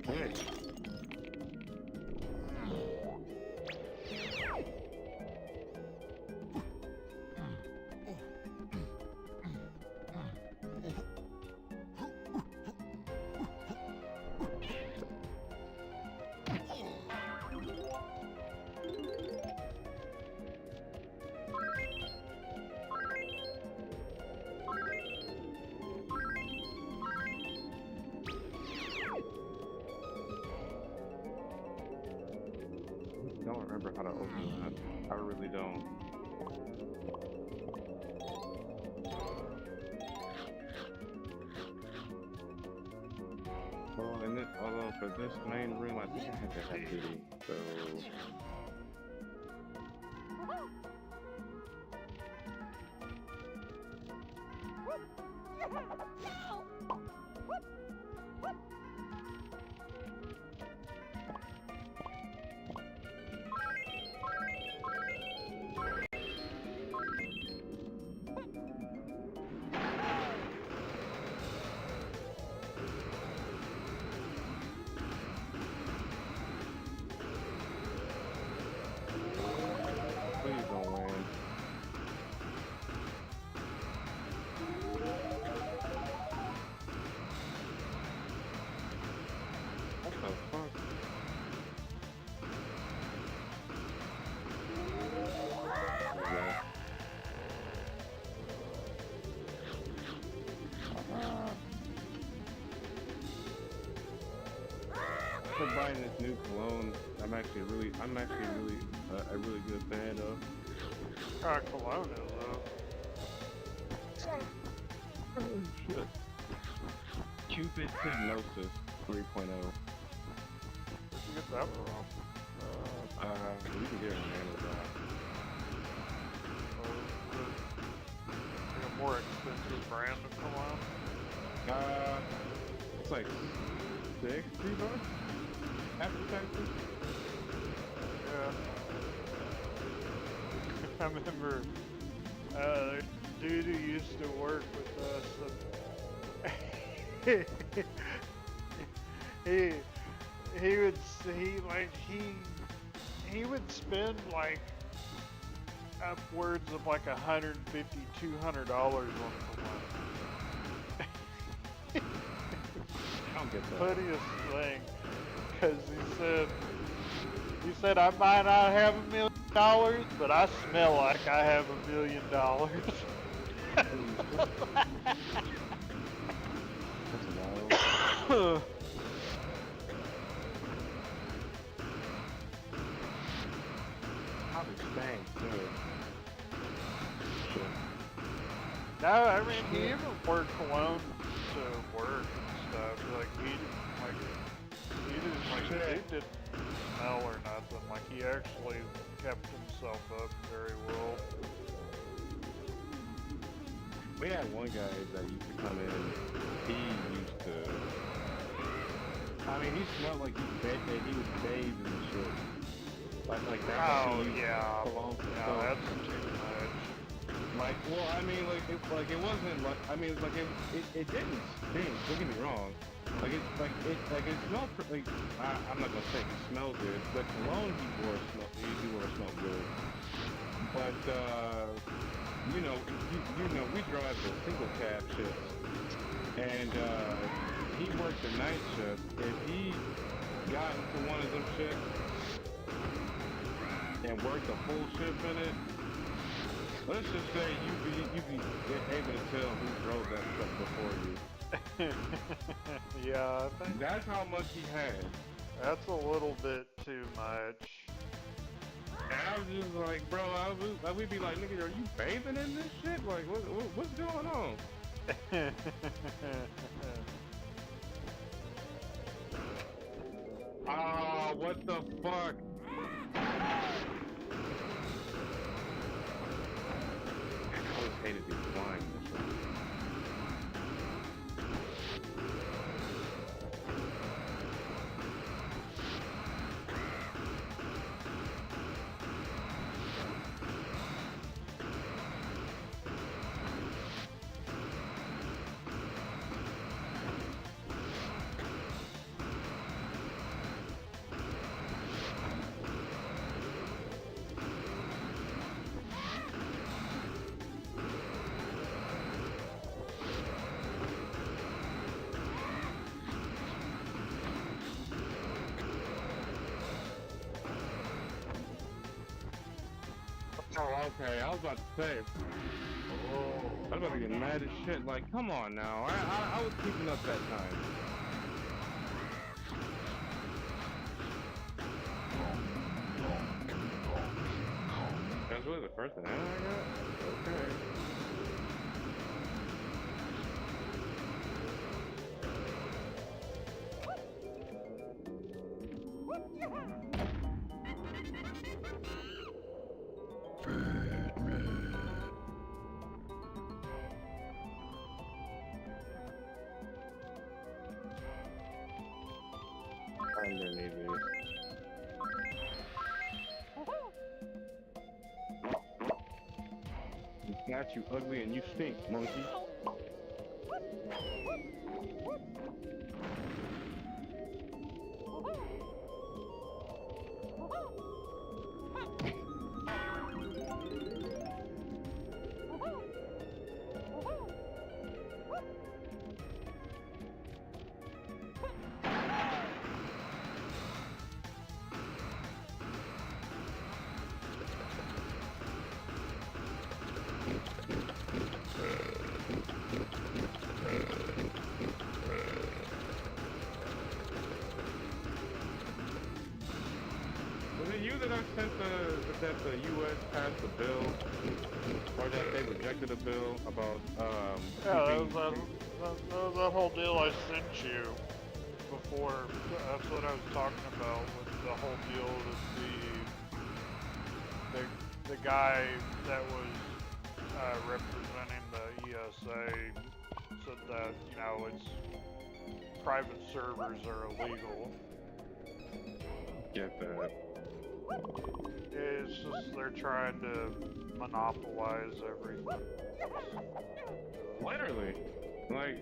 Hey. I don't remember how to open that. I really don't. Well, although for this main room, I think I have to have Diddy, so... Please don't win. What the fuck? Yeah. For buying this new cologne, I'm actually really a really good fan of. What kind of cologne is shit. Cupid Hypnosis 3.0. Where'd you get that from? You can get it on Amazon. Like a more expensive brand to come out? It's like $60 after taxes. Yeah. I remember a dude who used to work with us, and he would spend like upwards of like $150, $200 on the month. I don't get that. Funniest thing, because he said I might not have $1 million, but I smell like I have $1 million. That's wild. Probably stank too. Shit. No, I mean he even wore cologne to work and stuff. He didn't smell or nothing. Like he actually kept himself up very well. We had one guy that used to come in. He used to. I mean, he smelled like he was bathed in shit. Like that. Oh yeah, that's too much. Like, well, I mean, it wasn't like, I mean, like it didn't stink. Don't get me wrong. It smelled I'm not gonna say it smelled good, but cologne he wore smelled good. But we drive the single cab shifts, and he worked the night shift. If he got into one of them shifts and worked a full shift in it, let's just say you be able to tell who drove that truck before you. Yeah, I think That's how much he had. that's a little bit too much. And I was just like, bro, we'd be like, nigga, are you bathing in this shit? Like, what's going on? Ah, what the fuck? I always hated these flying missiles. Oh, okay. I was about to say. I was about to get mad as shit. Like, come on now. I was keeping up that time. That's really the first banana I got? Okay. Underneath it. It's not you ugly and you stink, monkey. Was it you that I sent the that the U.S. passed a bill, or that they rejected a bill about Yeah, keeping- that was that whole deal I sent you before. That's what I was talking about with the whole deal with the guy that was representing the ESA said that, you know, it's private servers are illegal. Get that. It's just they're trying to monopolize everything. Literally, like,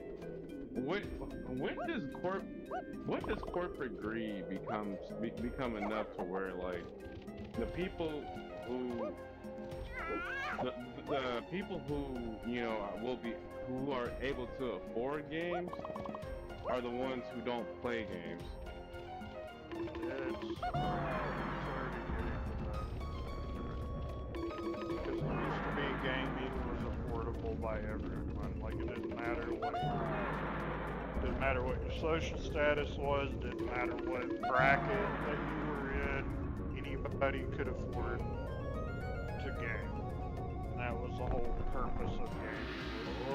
when does corporate greed become enough to where, like, the people who the people who, you know, who are able to afford games are the ones who don't play games. It's already getting to that. Because it used to be gaming was affordable by everyone. Like, it didn't matter what your social status was, didn't matter what bracket that you were in, anybody could afford to game. And that was the whole purpose of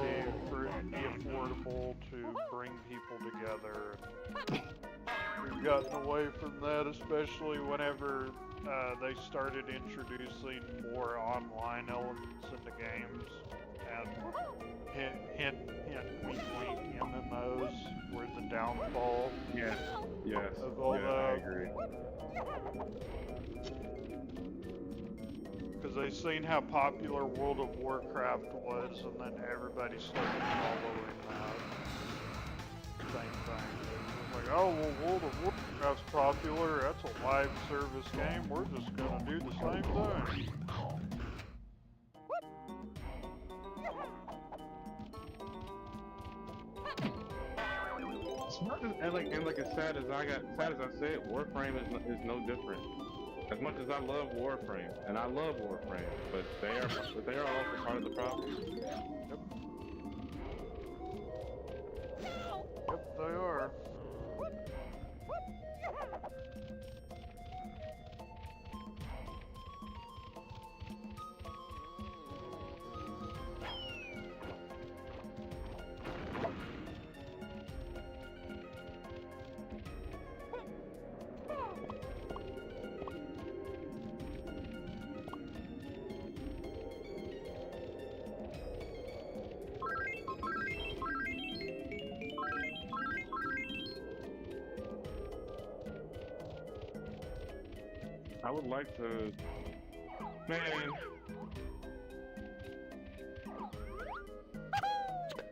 gaming, was to be affordable, to bring people together. We've gotten away from that, especially whenever they started introducing more online elements into games, and hint, wink, wink, MMOs were the downfall Yes, of all I that. agree. Because they seen how popular World of Warcraft was, and then everybody started following that. Same thing. It was like, oh, well, World of Warcraft's popular, that's a live service game, we're just gonna do the same thing. And like as sad as I said, Warframe is no different. As much as I love Warframe, and I love Warframe, but they are also part of the problem. Yep, they are. I would like to, man.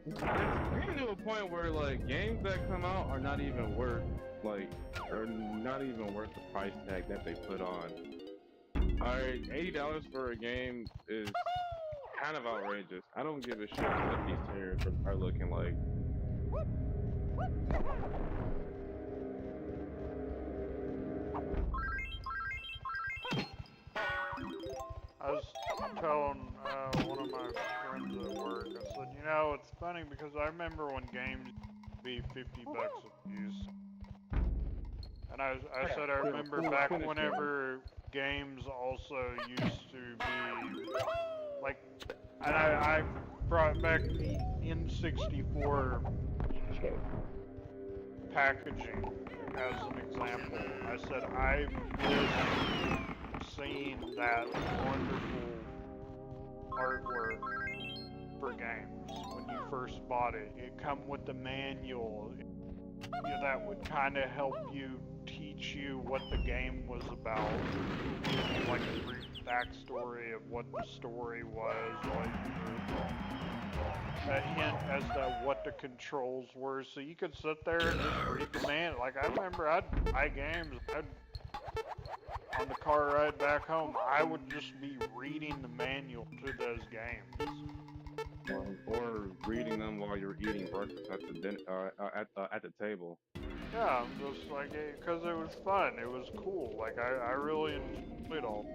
It's getting to a point where, like, games that come out are not even worth the price tag that they put on. Alright, $80 for a game is kind of outrageous. I don't give a shit what these tiers are looking like. I was telling one of my friends at work, I said, you know, it's funny because I remember when games used to be $50 a piece. And I said I remember back whenever games also used to be, like, and I brought back the N64 packaging as an example. I said, I miss seeing that wonderful artwork for games when you first bought it. It come with the manual. That would kind of help you, teach you what the game was about, like a brief backstory of what the story was, like a hint as to what the controls were, so you could sit there and just read the manual. Like, I remember I'd buy games, on the car ride back home, I would just be reading the manual to those games. Or reading them while you're eating breakfast at the table. Yeah, just like, because it was fun, it was cool, like, I really enjoyed it all.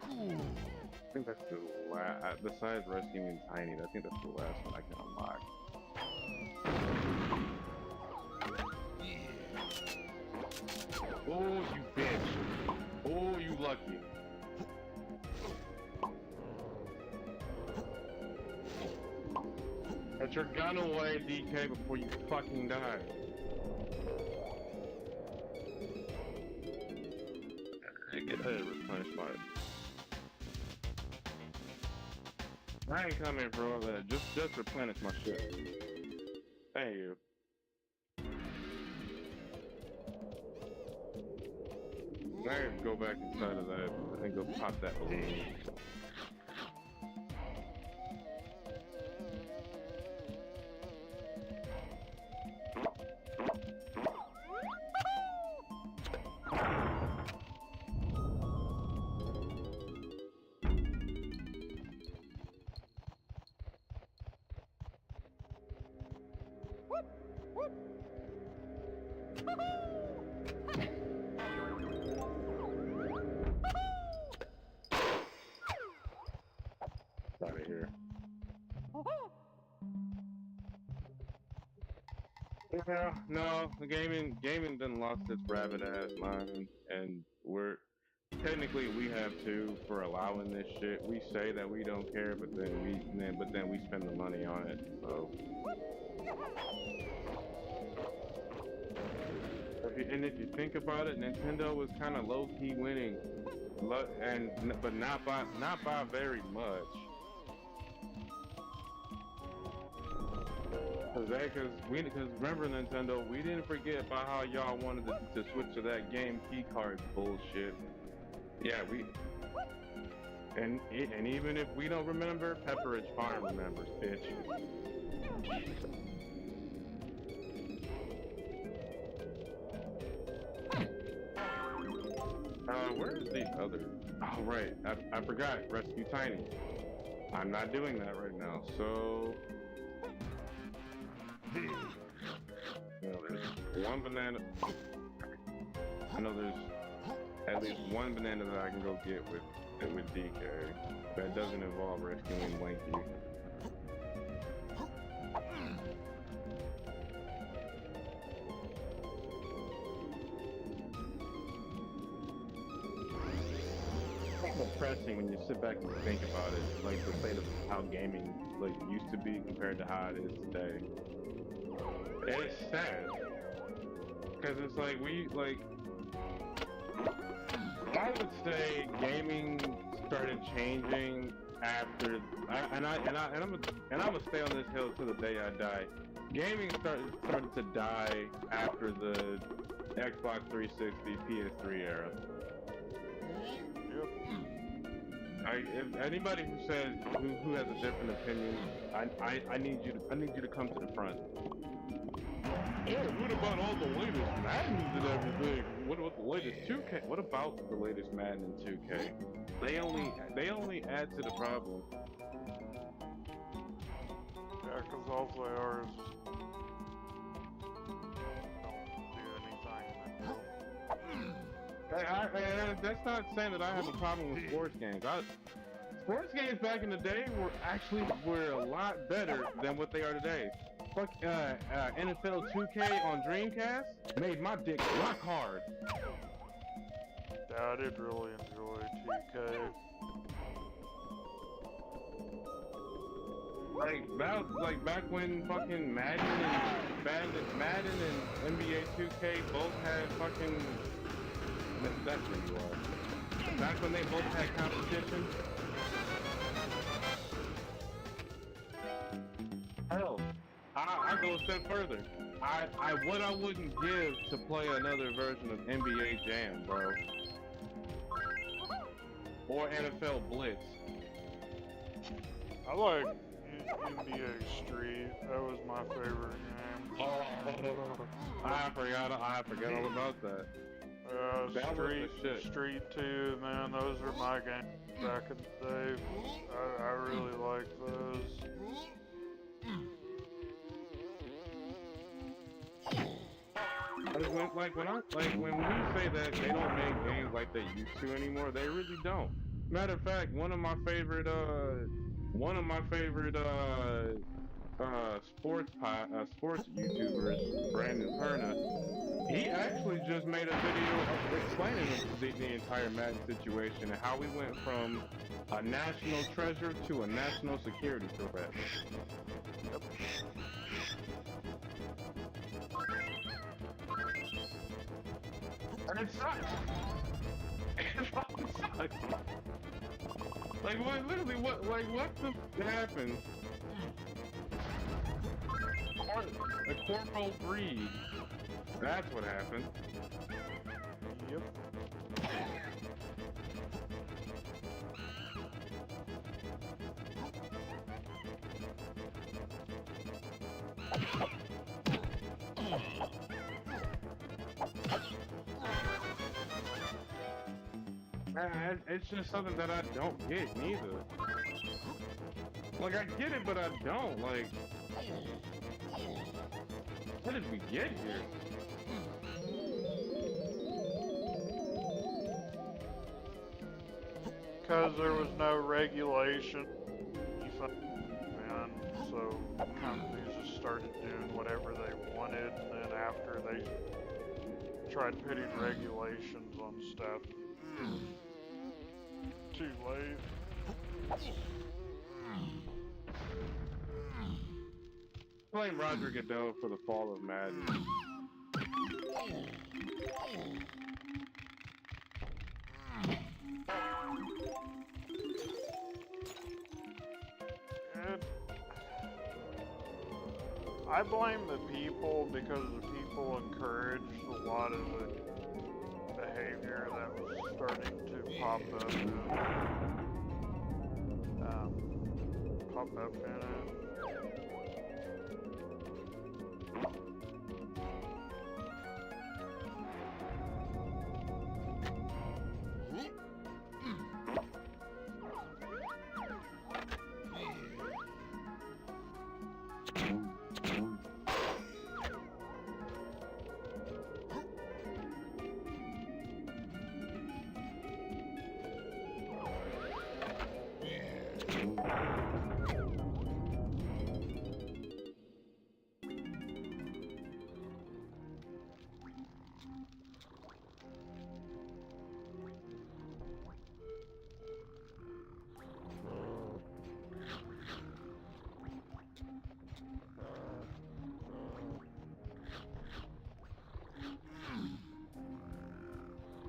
I think that's the last, besides Rescuing Tiny, I think that's the last one I can unlock. Oh, you bitch. Oh, you lucky. Get your gun away, DK, before you fucking die. Get replenished by it. I ain't coming for all that. Just replenish my shit. Thank you. I have to go back inside of that and go pop that balloon. Out of here. Yeah, no, the gaming done lost its rabbit ass mind, and we're technically we have too for allowing this shit. We say that we don't care, but then we spend the money on it. So, if you think about it, Nintendo was kind of low key winning, but not by very much. Because remember Nintendo, we didn't forget about how y'all wanted to switch to that game key card bullshit. Yeah, and even if we don't remember, Pepperidge Farm remembers, bitch. Where's the other? Oh right, I forgot. Rescue Tiny. I'm not doing that right now, so. There's one banana. I know there's at least one banana that I can go get with DK. That doesn't involve rescuing Lanky. It's depressing when you sit back and think about it, like the state of how gaming like used to be compared to how it is today. It's sad, because it's like I would say gaming started changing after, I'm gonna stay on this hill till the day I die. Gaming started to die after the Xbox 360, PS3 era. If anybody who says who has a different opinion, I need you to come to the front. Oh, what about all the latest Maddens and everything? What about the latest 2K? What about the latest Madden and 2K? They only add to the problem. Yeah, because all they are is don't do anything. That's not saying that I have a problem with sports games. Sports games back in the day were a lot better than what they are today. Fuck, NFL 2K on Dreamcast made my dick rock hard. Yeah, I did really enjoy 2K. Like back when fucking Madden and NBA 2K both had fucking. That's where you are. Back when they both had competition. Hell, I go a step further. What I wouldn't give to play another version of NBA Jam, bro. Or NFL Blitz. I like NBA Street. That was my favorite game. Oh, I forgot all about that. That was the shit. Street 2, man, those are my games back in the day. I really like those. When we say that they don't make games like they used to anymore, they really don't. Matter of fact, one of my favorite sports YouTubers, Brandon Perna, he actually just made a video explaining the entire Madden situation and how we went from a national treasure to a national security threat. And it sucks. It fucking sucks. Like what? Literally, what the happened? A corporal breed. That's what happened. Yep. Man, it's just something that I don't get neither. Like I get it, but I don't. Like, how did we get here? Because there was no regulation, man, so companies just started doing whatever they wanted, and then after they tried putting regulations on stuff, too late. Blame Roger Goodell for the fall of Madden. I blame the people because the people encouraged a lot of the behavior that was starting to pop up in it.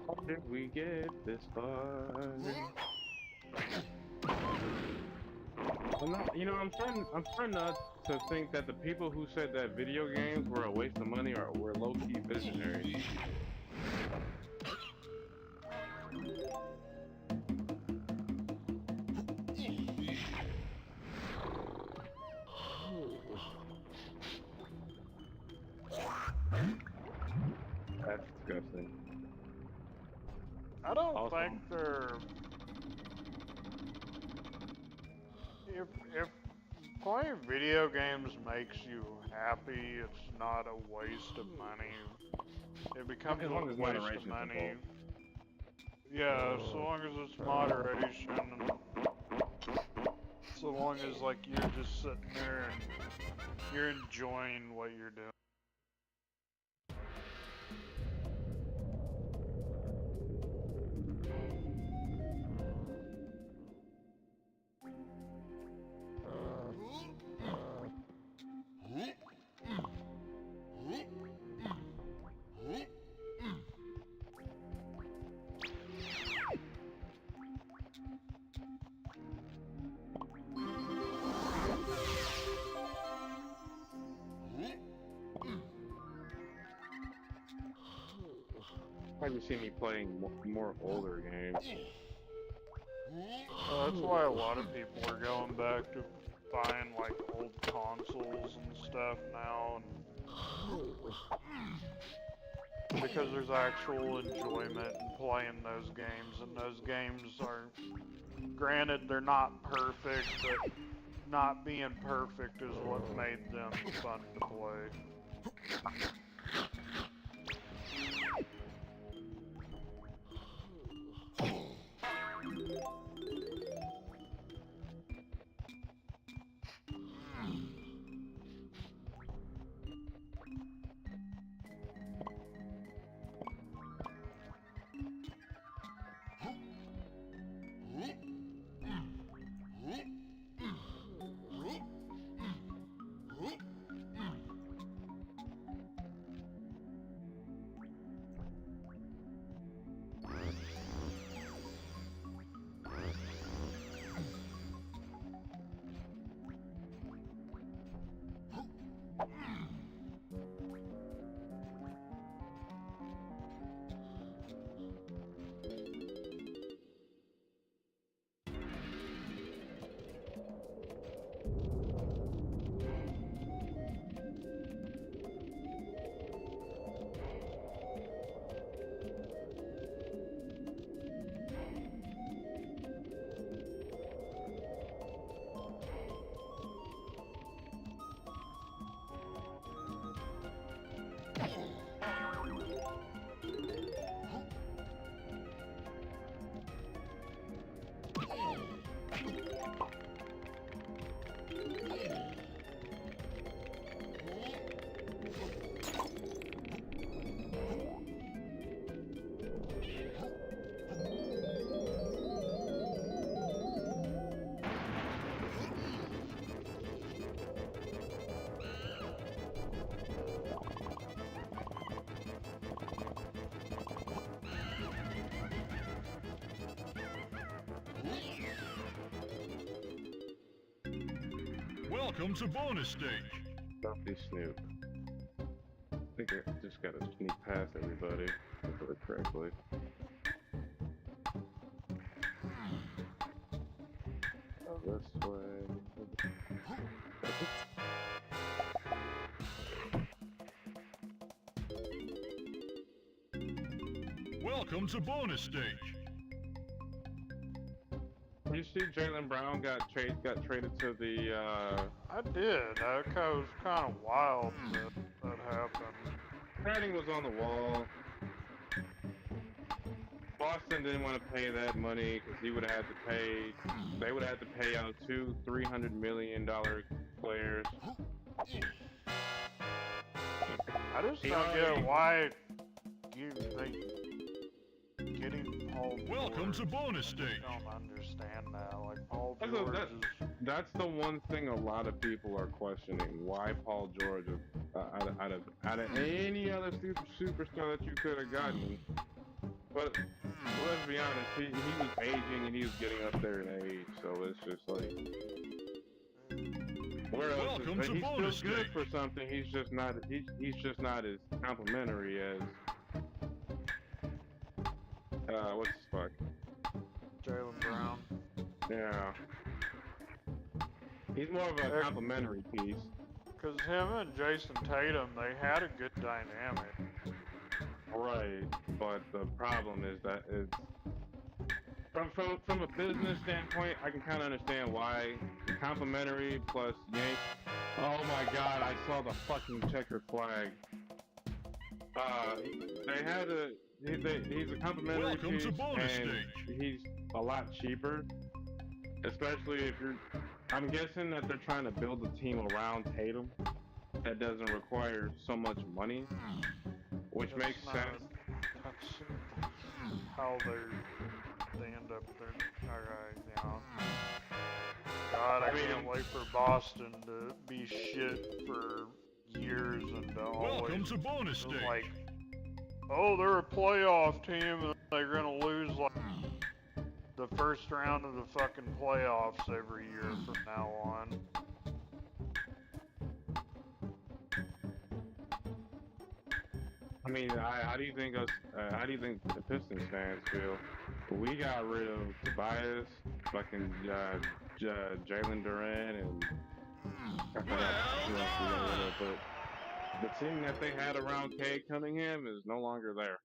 How did we get this far? I'm not, I'm starting not to think that the people who said that video games were a waste of money were low-key visionaries. That's disgusting. I don't Awesome. think they're. If playing video games makes you happy, it's not a waste of money. It becomes As long as a waste of moderation's money. involved. Yeah, so long as it's moderation, and so long as like you're just sitting there and you're enjoying what you're doing. I just see me playing more older games. That's why a lot of people are going back to buying like old consoles and stuff now, and because there's actual enjoyment in playing those games, and those games are, granted, they're not perfect, but not being perfect is what made them fun to play. Welcome to bonus stage. Stuffy Snoop. I think I just gotta sneak past everybody, if I do it correctly. This way. Welcome to bonus stage. You see, Jaylen Brown got traded to the. I did. That was kind of wild that happened. Writing was on the wall. Boston didn't want to pay that money because he would have had to pay. They would have to pay out $200-300 million players. I just He don't already- get why you think getting Paul Welcome George, to bonus I stage. just don't understand that. Like Paul That's a- George that- is. That's the one thing a lot of people are questioning. Why Paul George, out of any other superstar that you could have gotten. But let's be honest, he was aging and he was getting up there in age, so it's just like. Where else Welcome is, to he's bonus still good stage. for something. He's just not as complimentary as what's his fuck? Jaylen Brown. Yeah. He's more of a complimentary piece. Because him and Jason Tatum, they had a good dynamic. Right, but the problem is that it's from a business standpoint, I can kind of understand why complimentary plus yank. Oh my God, I saw the fucking checkered flag. They had a he's a complimentary Welcome piece, to bonus and stage. he's a lot cheaper, especially if you're. I'm guessing that they're trying to build a team around Tatum that doesn't require so much money. Which That's makes not- sense. That's how they end up there. Alright, yeah. God, I can't wait for Boston to be shit for years and to Welcome always to bonus just stage. like, oh, they're a playoff team and they're gonna lose like the first round of the fucking playoffs every year from now on. I mean, how do you think the Pistons fans feel? We got rid of Tobias, fucking Jalen Duran, and I forgot who else we got rid of, but the team that they had around Cade Cunningham is no longer there.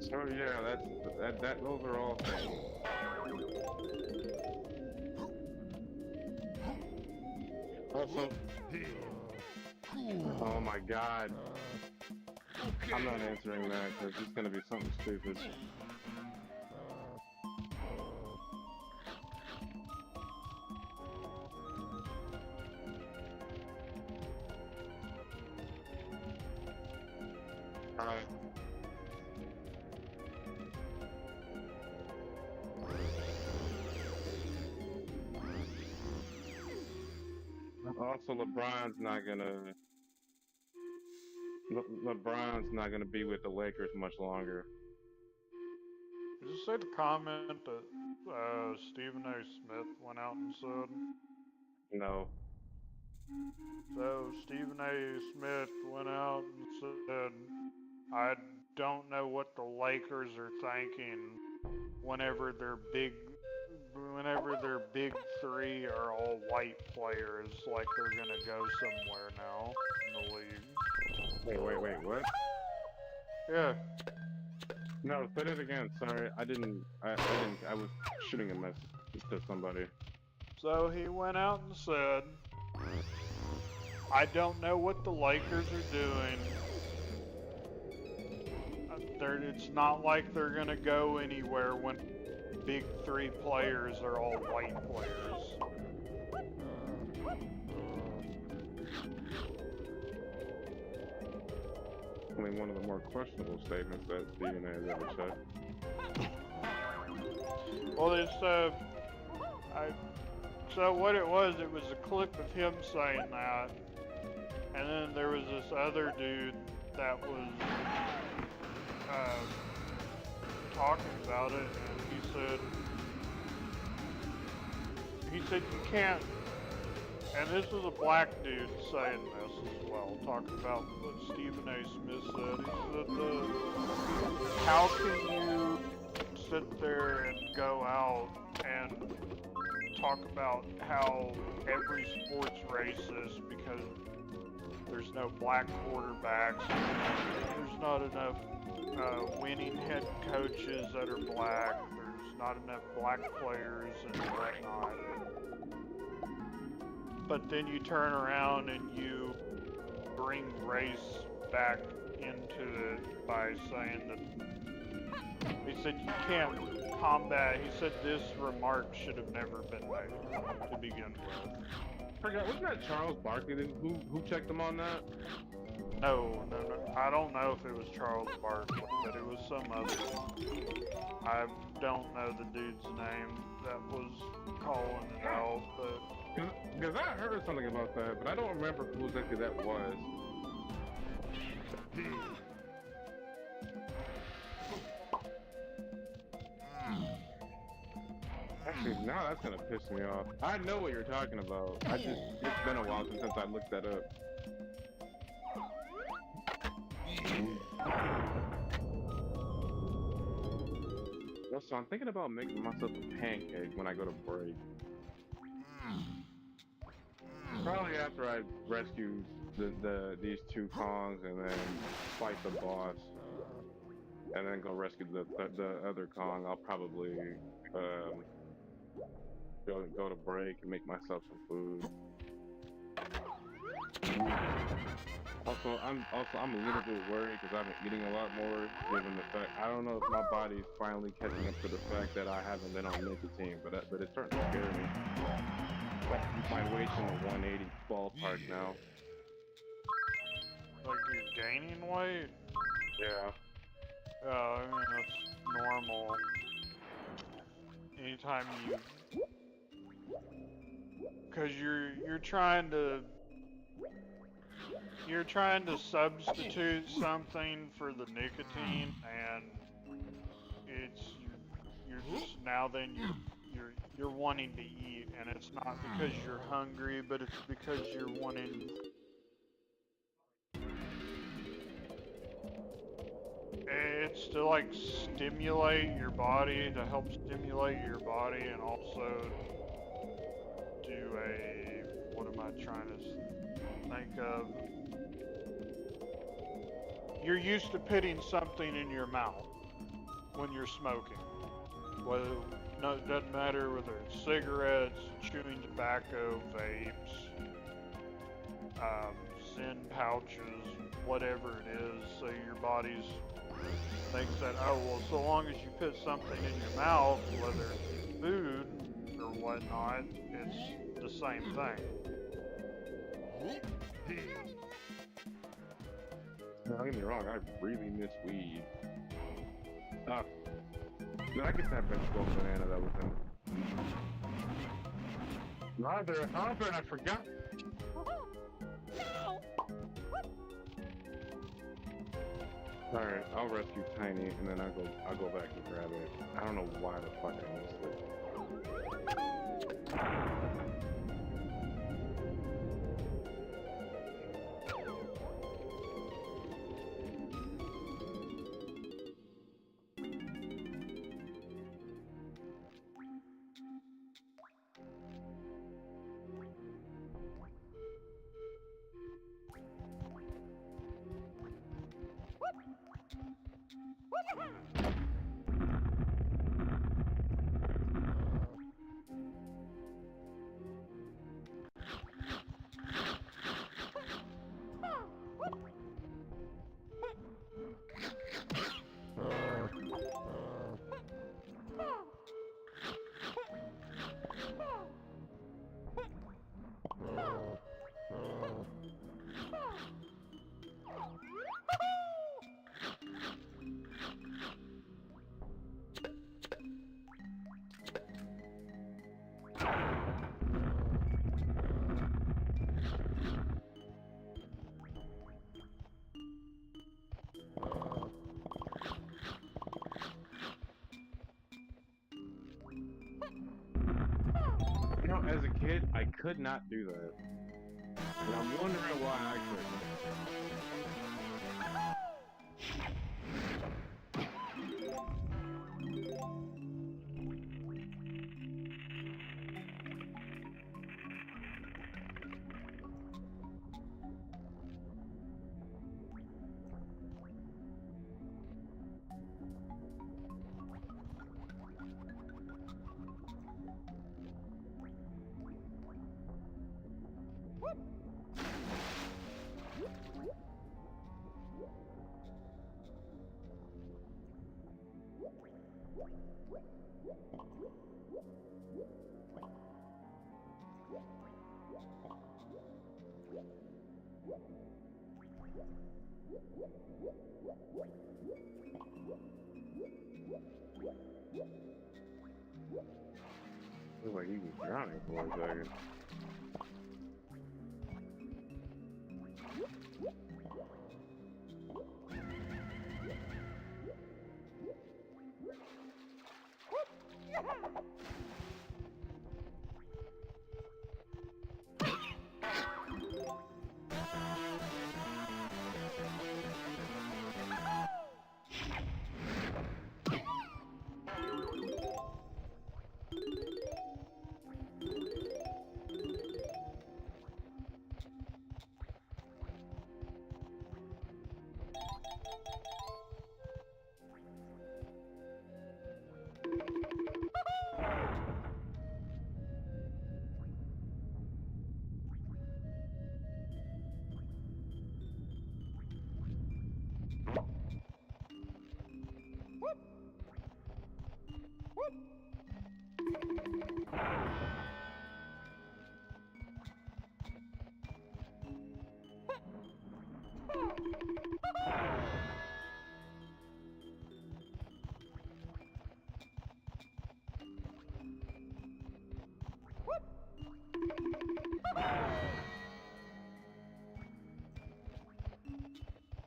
So yeah, those are all things. Also, oh my God, I'm not answering that because it's gonna be something stupid. Alright. Also, LeBron's not gonna be with the Lakers much longer. Did you say the comment that Stephen A. Smith went out and said? No. So Stephen A. Smith went out and said, I don't know what the Lakers are thinking whenever their big three are all white players, like they're gonna go somewhere now in the league. Wait, what? Yeah. No, say it again. Sorry, I was shooting a message to somebody. So he went out and said, I don't know what the Lakers are doing. It's not like they're gonna go anywhere when big three players are all white players. definitely one of the more questionable statements that Stephen has ever said. Well, it's so what it was a clip of him saying that, and then there was this other dude that was talking about it, and he said you can't, and this was a black dude saying this as well, talking about what Stephen A. Smith said. He said, how can you sit there and go out and talk about how every sport's racist because there's no black quarterbacks, there's not enough winning head coaches that are black, there's not enough black players and whatnot. But then you turn around and you bring race back into it by saying that he said you can't combat. He said this remark should have never been made to begin with. Forgot, wasn't that Charles Barkley who checked him on that? No. I don't know if it was Charles Barkley, but it was some other. I don't know the dude's name that was calling it out, but Because I heard something about that, but I don't remember who exactly that was. Actually, now that's gonna piss me off. I know what you're talking about. It's been a while since I looked that up. So I'm thinking about making myself a pancake when I go to break. Probably after I rescue these two Kongs and then fight the boss, and then go rescue the other Kong. I'll probably go to break and make myself some food. Also, I'm a little bit worried because I've been eating a lot more, given the fact I don't know if my body's finally catching up to the fact that I haven't been on nicotine, but it's starting to scare me. My weight's in the 180 ballpark now. like you're gaining weight. Yeah. I mean that's normal. Anytime because you're trying to substitute something for the nicotine, and you're just now then you're wanting to eat, and it's not because you're hungry, but it's because you're wanting. It's to like stimulate your body, to help stimulate your body, and also do what am I trying to think of? You're used to putting something in your mouth when you're smoking. No, it doesn't matter whether it's cigarettes, chewing tobacco, vapes, Zyn pouches, whatever it is. So your body's thinks that, oh well, so long as you put something in your mouth, whether it's food or whatnot, it's the same thing. Don't get me wrong, I really miss weed. No, I get that vegetable banana that was in. Neither, and I forgot. Alright, I'll rescue Tiny and then I'll go back and grab it. I don't know why the fuck I missed it. I could not do that. And I'm wondering why I couldn't. Looked like he was drowning for a second.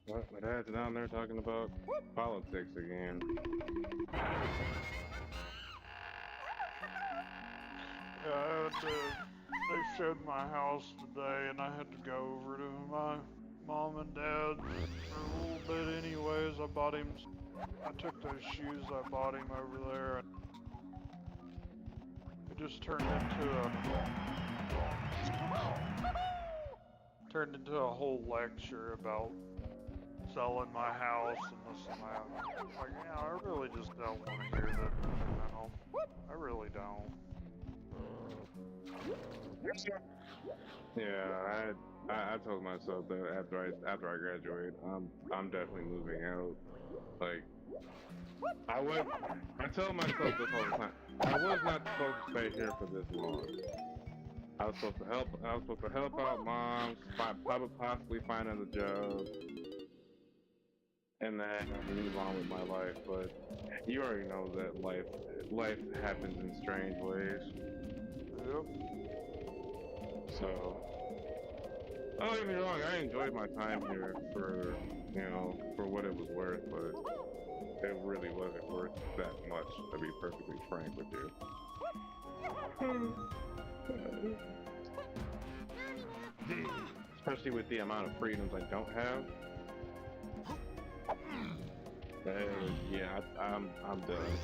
What? My dad's down there talking about politics again. Yeah, they showed my house today, and I had to go over to my mom and dad for a little bit anyways. I took those shoes I bought him over there, and it just turned into a whole lecture about selling my house and this and that. Like, yeah, I really just don't want to hear that. No, I really don't. Yeah, I told myself that after I graduate, I'm definitely moving out. Like, I tell myself this all the time. I was not supposed to stay here for this long. I was supposed to help out moms, possibly find another job, and then move on with my life. But you already know that life happens in strange ways. Yep. So, don't get me wrong, I enjoyed my time here for what it was worth, but it really wasn't worth that much, to be perfectly frank with you. Especially with the amount of freedoms I don't have. Yeah, I'm done.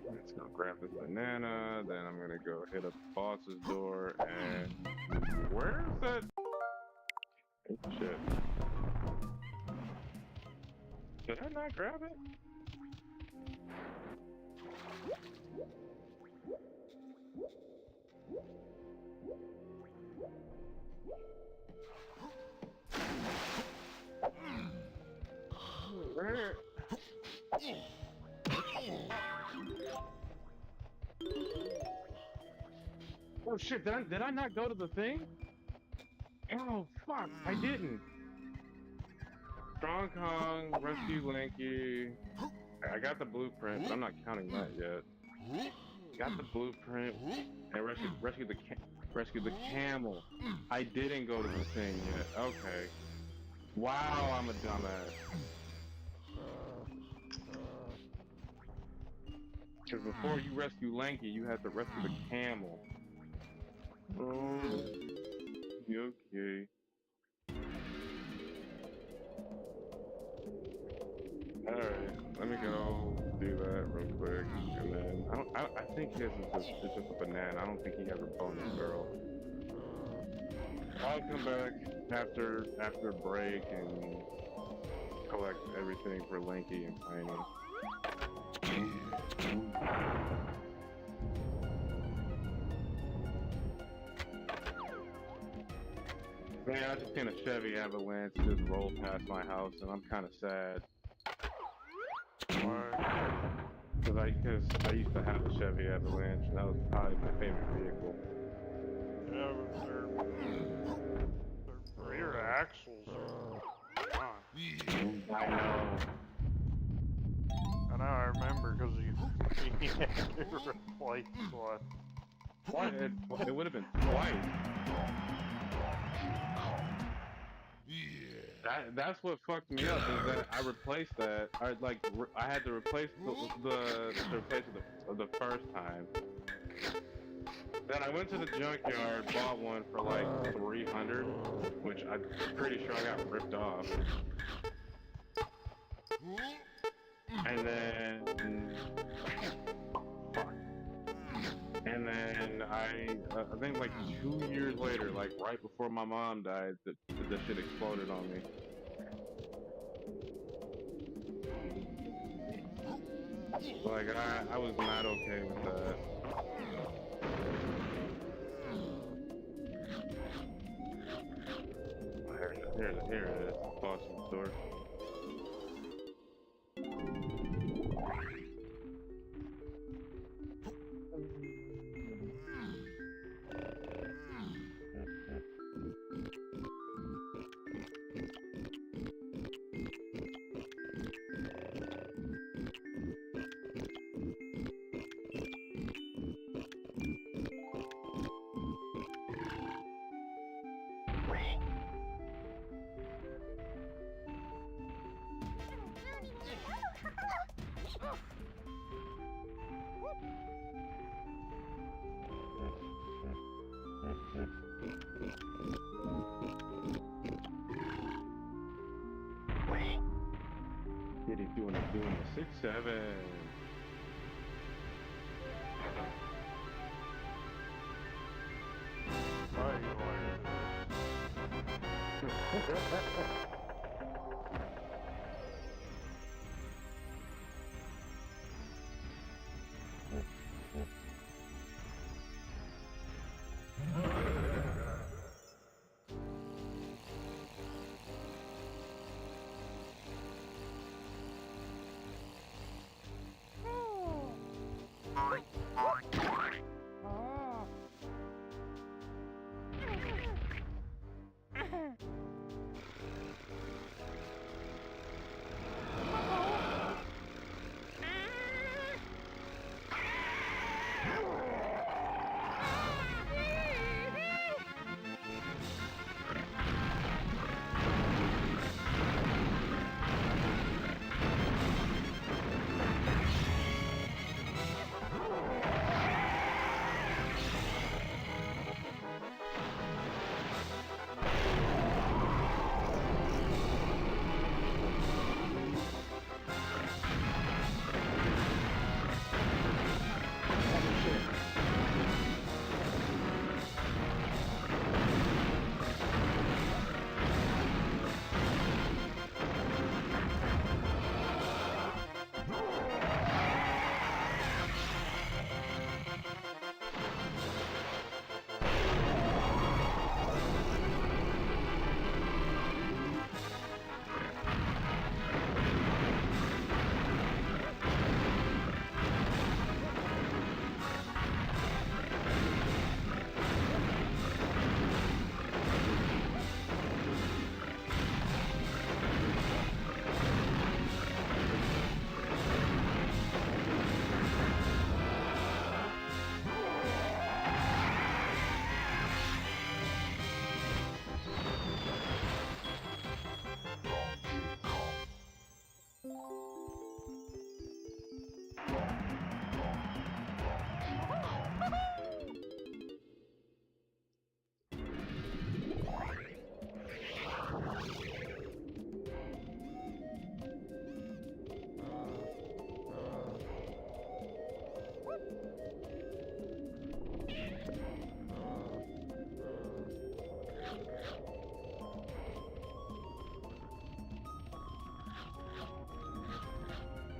Let's go grab this banana, then I'm gonna go hit up the boss's door, and where's that? Oh, shit. Did I not grab it? Where? Oh shit, did I not go to the thing? Oh fuck, I didn't. Strong Kong, rescue Lanky. I got the blueprint, but I'm not counting that yet. Got the blueprint and rescue the camel. I didn't go to the thing yet. Okay. Wow, I'm a dumbass. Because before you rescue Lanky, you have to rescue the camel. Oh, okay. Alright, let me go do that real quick, and then I think his is just a banana. I don't think he has a bonus barrel. I'll come back after a break and collect everything for Lanky and Tiny. Man, I just seen a Chevy Avalanche just roll past my house, and I'm kind of sad. Because I used to have a Chevy Avalanche, and that was probably my favorite vehicle. Yeah, their rear axles are gone. I know. I remember because he had to replace one. What? It would have been twice. That's what fucked me up, is that I replaced that. I had to replace the first time. Then I went to the junkyard, bought one for like 300, which I'm pretty sure I got ripped off. And then, and then I think like 2 years later, like right before my mom died, the shit exploded on me. Like I was not okay with that. Here it is, Boston store. Did he doing a 6-7?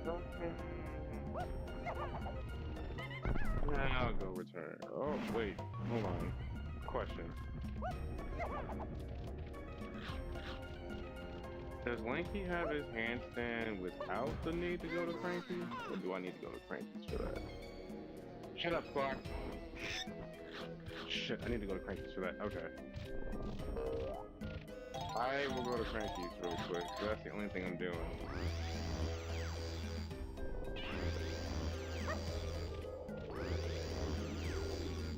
Okay. Nah, I'll go return. Oh, wait. Hold on. Question. Does Lanky have his handstand without the need to go to Cranky? Or do I need to go to Cranky's for that? Shut up, Clark. Shit, I need to go to Cranky's for that. Okay. I will go to Cranky's real quick. That's the only thing I'm doing.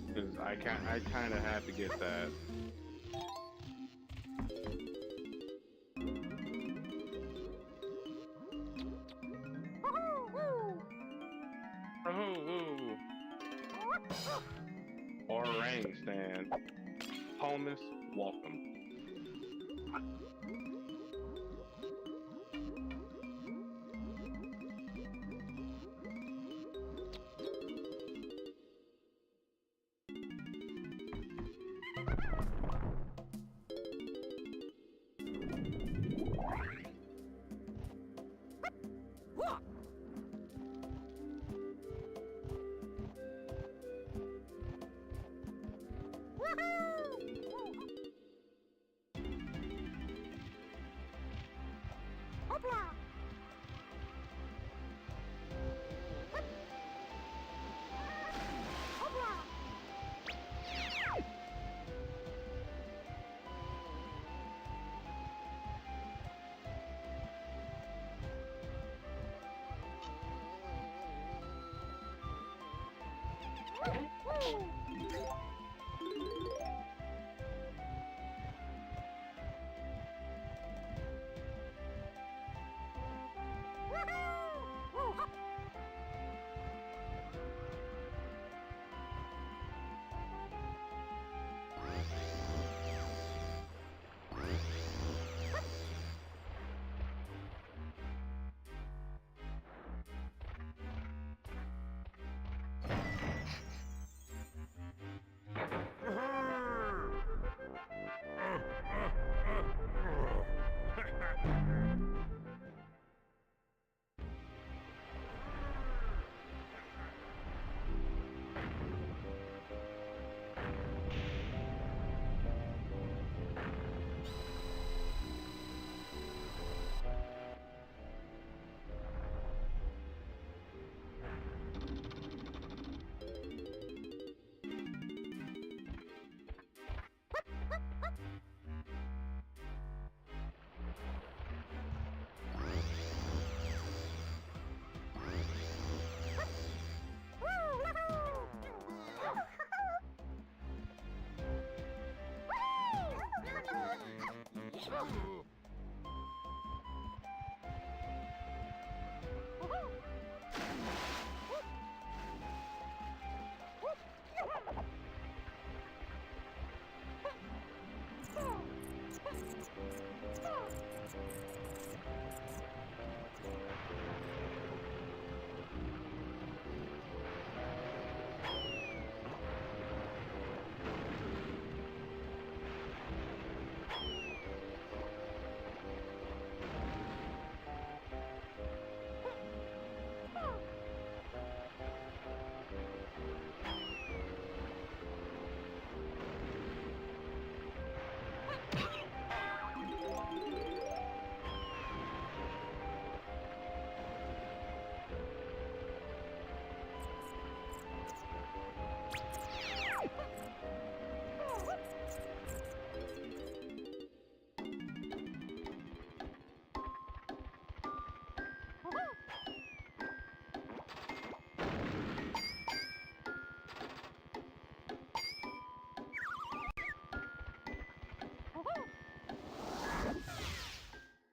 Because I kind of have to get that. Orang stand. Holmes, welcome.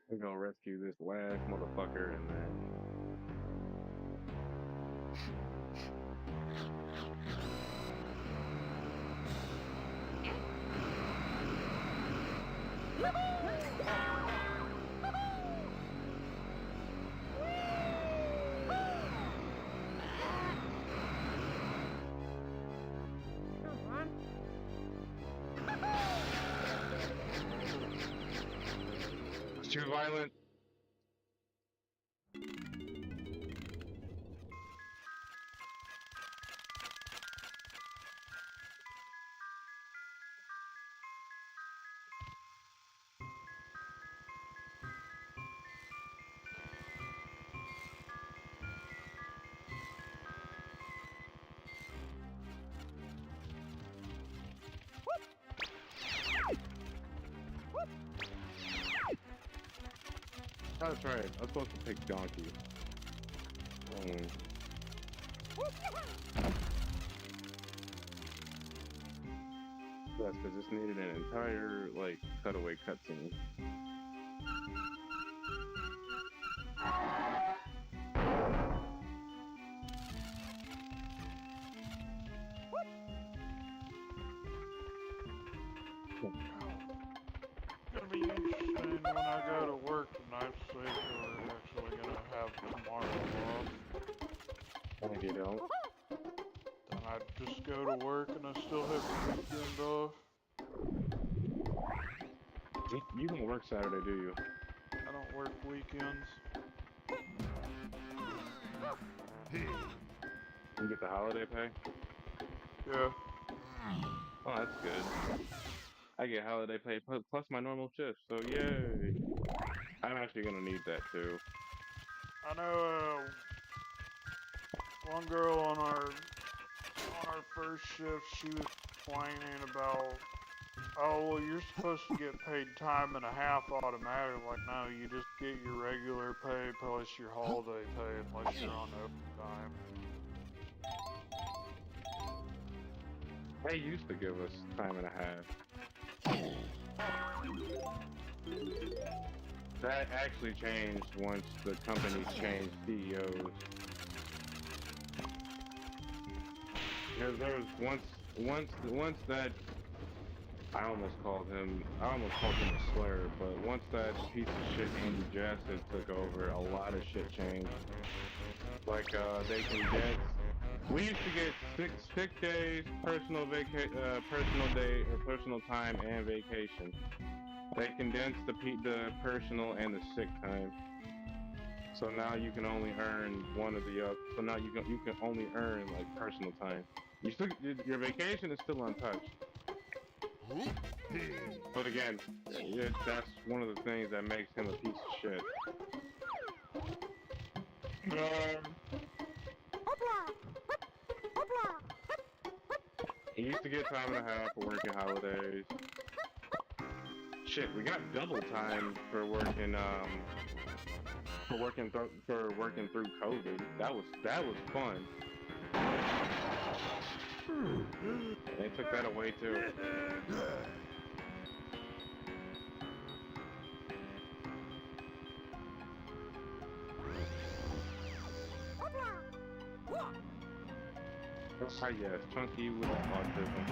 We're gonna rescue this last motherfucker and then. It's too violent. Oh, that's right. I was supposed to pick donkey. Yes, because this needed an entire, like, cutaway cutscene. Gonna be interesting when I go to work tonight to see if we're actually gonna have tomorrow off. If you don't. Then I just go to work and I still have the weekend off. You don't work Saturday, do you? I don't work weekends. You get the holiday pay? Yeah. Oh, that's good. I get holiday pay plus my normal shift, so yay! I'm actually gonna need that too. I know one girl on our first shift, she was complaining about, oh, well, you're supposed to get paid time and a half automatic. Like, no, you just get your regular pay plus your holiday pay unless you're on overtime. They used to give us time and a half. That actually changed once the companies changed CEOs. Because there was once that I almost called him a slur, but once that piece of shit Andy Jassy took over, a lot of shit changed. Like they condensed. We used to get sick days, personal day or personal time, and vacation. They condensed the personal and the sick time. So now you can only earn one or the other. So now you can only earn like personal time. Your vacation is still untouched. But again, that's one of the things that makes him a piece of shit. He used to get time and a half for working holidays. Shit, we got double time for working through COVID. That was fun. They took that away too. Ah, yes, Chunky with autism.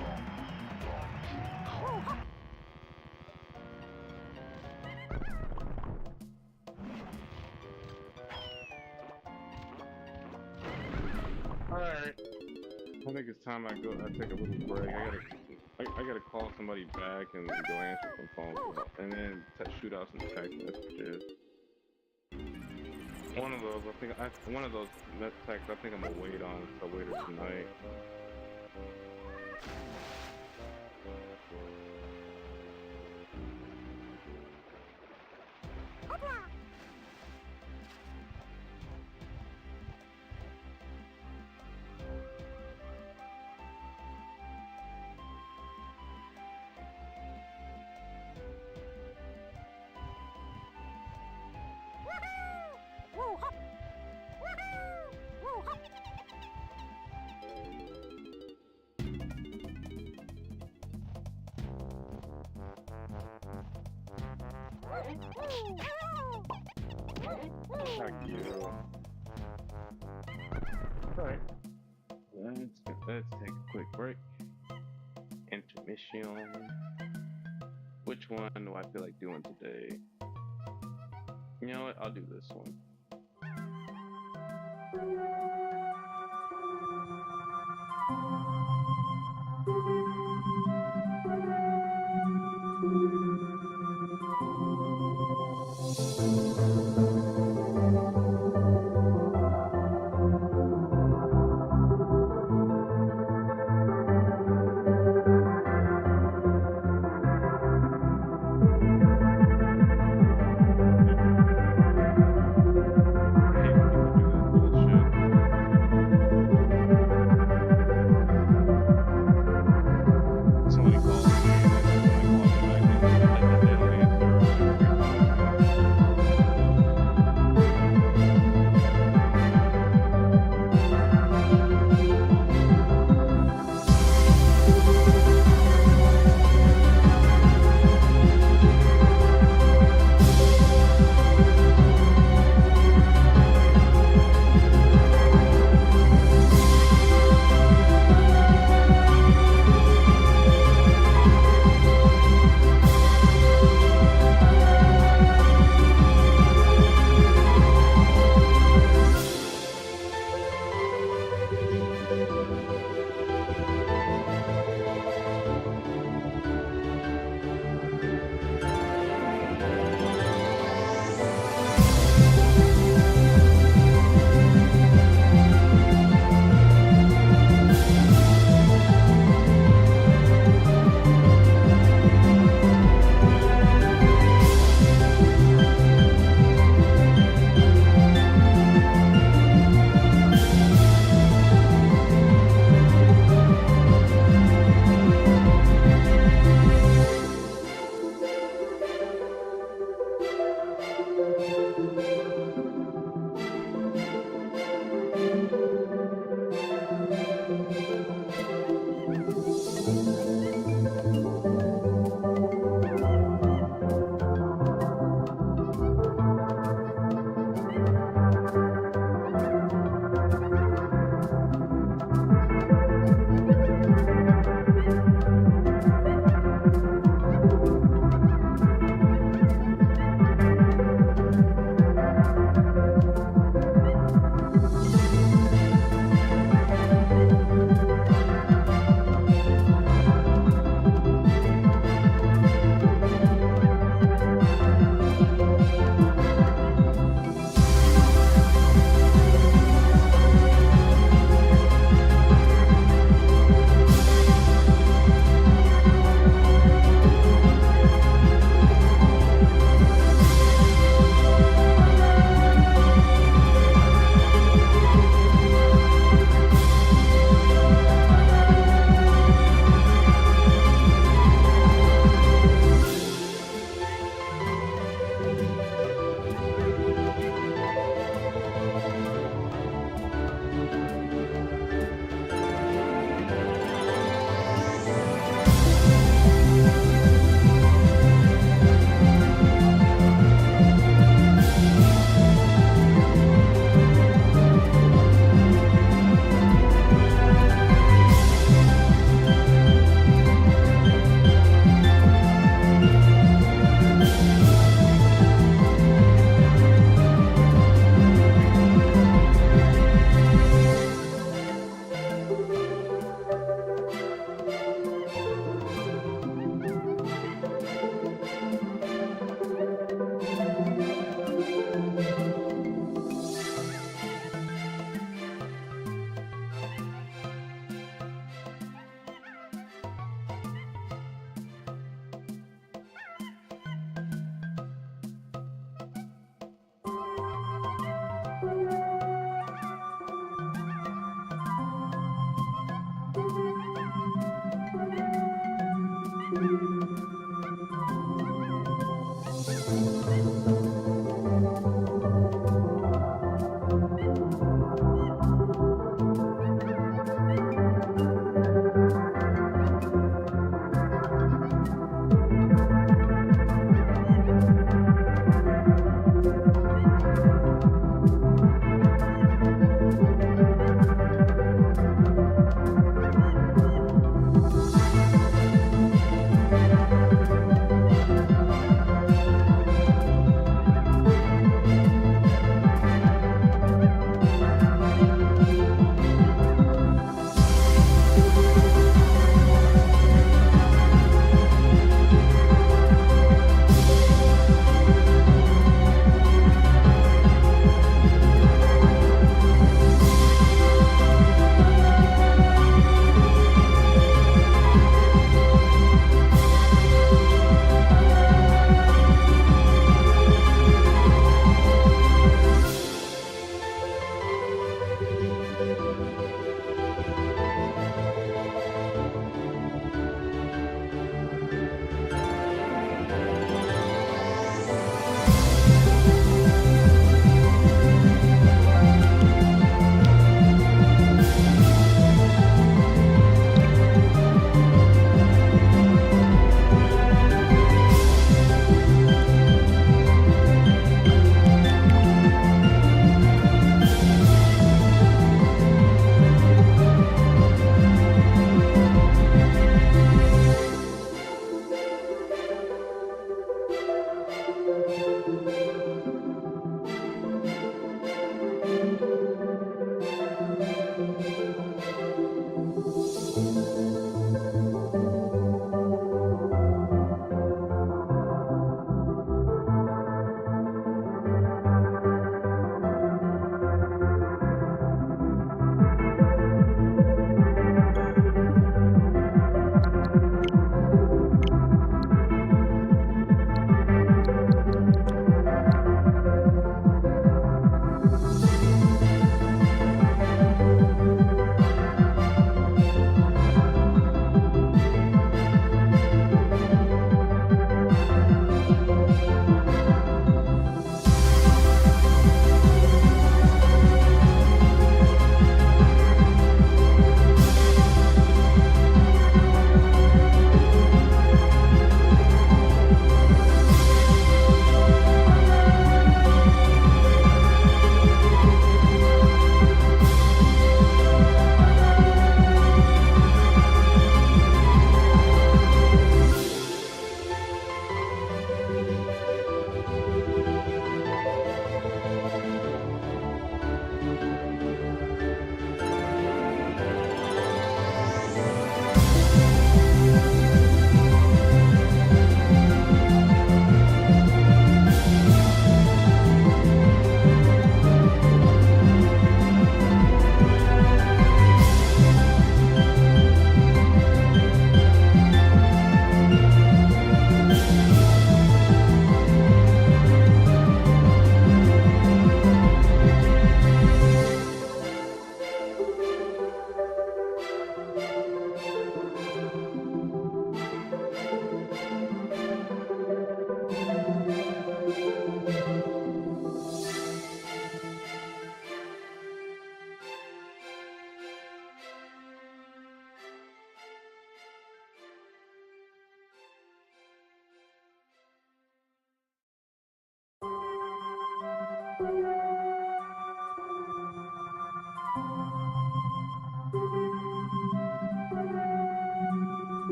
Alright. I think it's time I take a little break. I gotta call somebody back and go answer some phone calls, and then shoot out some text messages. One of those texts I think I'm gonna wait on until later tonight. Fuck you. Alright. Let's take a quick break. Intermission. Which one do I feel like doing today? You know what? I'll do this one. I hate when people do this bullshit.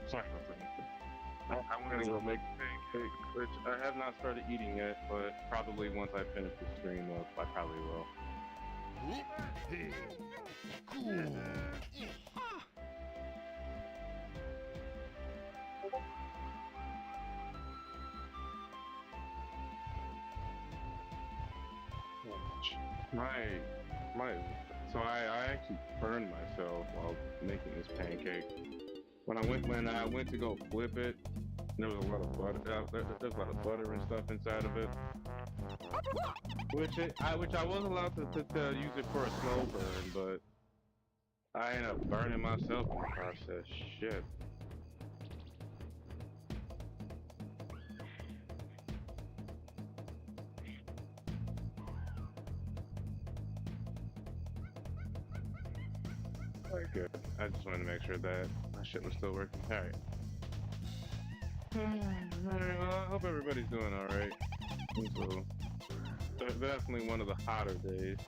Sorry for I'm gonna go make pancakes, which I have not started eating yet, but probably once I finish the stream up, I probably will. So I actually burned myself while making this pancake. When I went to go flip it, there was a lot of butter. There's a lot of butter and stuff inside of it, which I was allowed to use it for a slow burn, but I ended up burning myself in the process. Shit. Very good. I just wanted to make sure that my shit was still working. Alright. Alright, well, I hope everybody's doing alright. So, definitely one of the hotter days.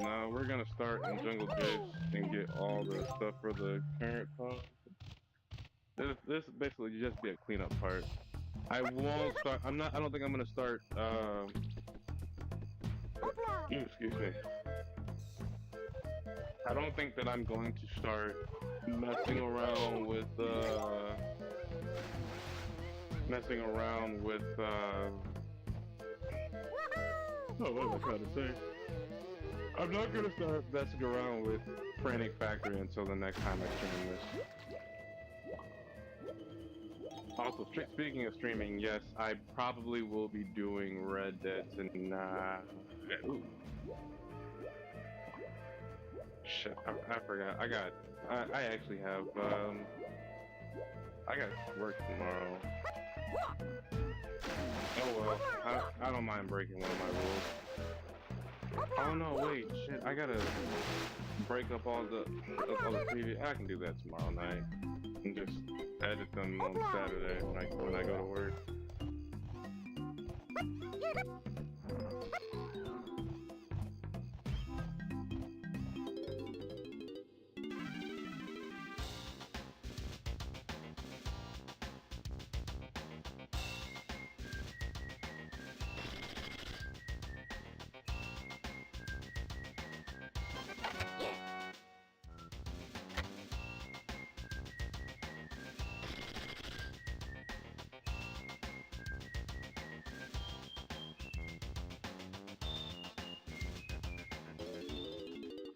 Now we're gonna start in Jungle Gyps and get all the stuff for the current pump. This basically just be a cleanup part. I won't start. I don't think I'm gonna start. Excuse me. I don't think that I'm going to start messing around with. Oh, what was I trying to say? I'm not gonna start messing around with Frantic Factory until the next time I stream this. Also, speaking of streaming, yes, I probably will be doing Red Dead tonight. Ooh. Shit, I forgot. I actually have, I got work tomorrow. Oh well, I don't mind breaking one of my rules. Oh no, wait, shit, I gotta break up all the previous. I can do that tomorrow night. And just edit them on Saturday when I go to work.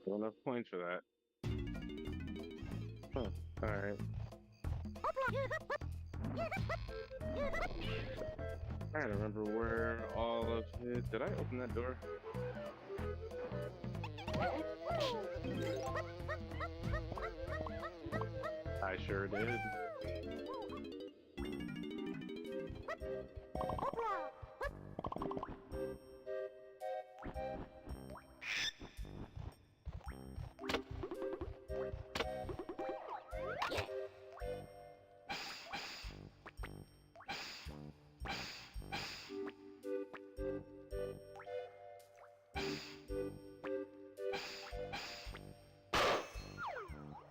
Enough points for that. Huh. Alright. I gotta remember where all of it. Did I open that door? I sure did.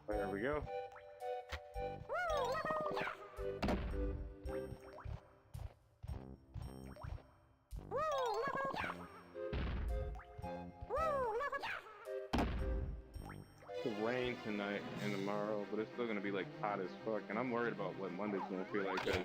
There we go. It's rain tonight and tomorrow, but it's still gonna be like hot as fuck, and I'm worried about what Monday's gonna feel like. Cause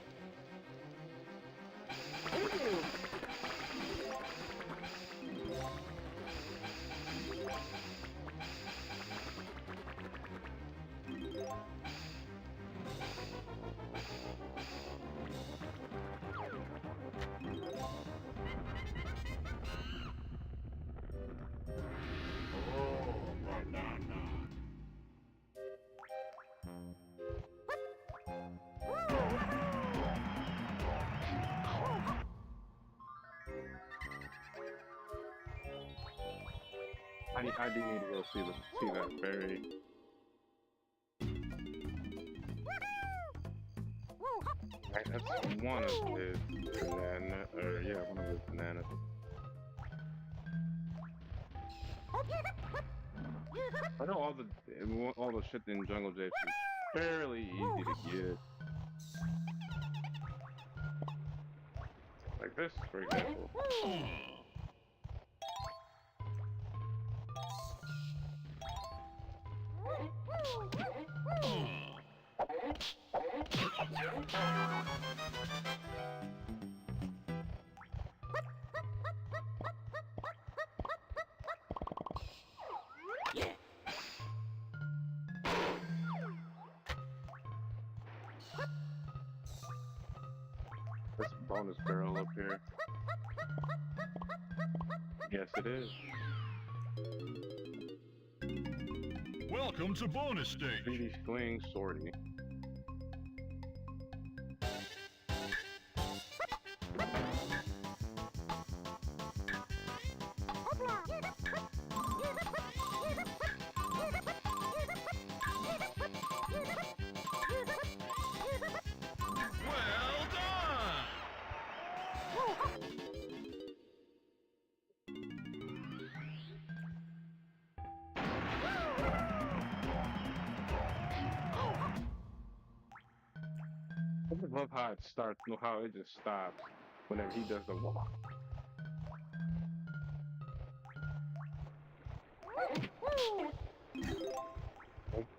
I do need to go see that berry. Right, that's one of his banana, or yeah, one of his bananas. I know all the shit in Jungle Japes is fairly easy to get. Like this, for example. This bonus barrel up here. Yes, it is. Welcome to bonus stage. 3D swing sortie. Well done! I just love how it starts, how it just stops whenever he does the walk.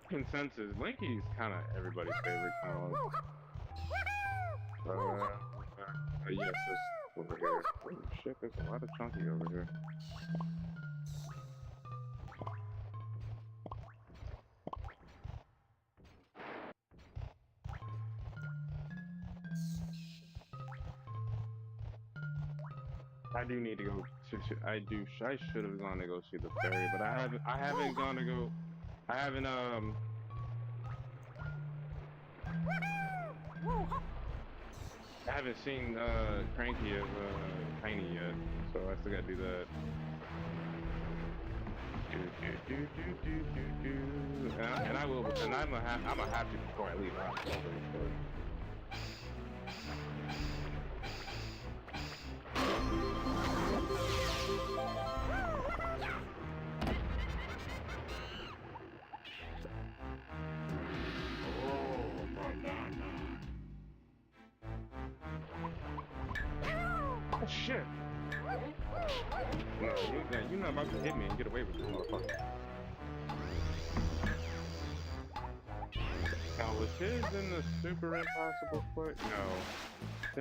Consensus, Linky's kind of everybody's favorite clown. Yes, this over here. Oh shit, there's a lot of chunky over here. I do need to go. I should have gone to go see the ferry, but I haven't gone to go. I haven't I haven't seen Cranky as Tiny yet, so I still gotta do that. And I will, and I'm gonna have to before I leave out. Oh shit! No, you're not about to hit me and get away with this motherfucker. Now, was his in the super impossible fight? No.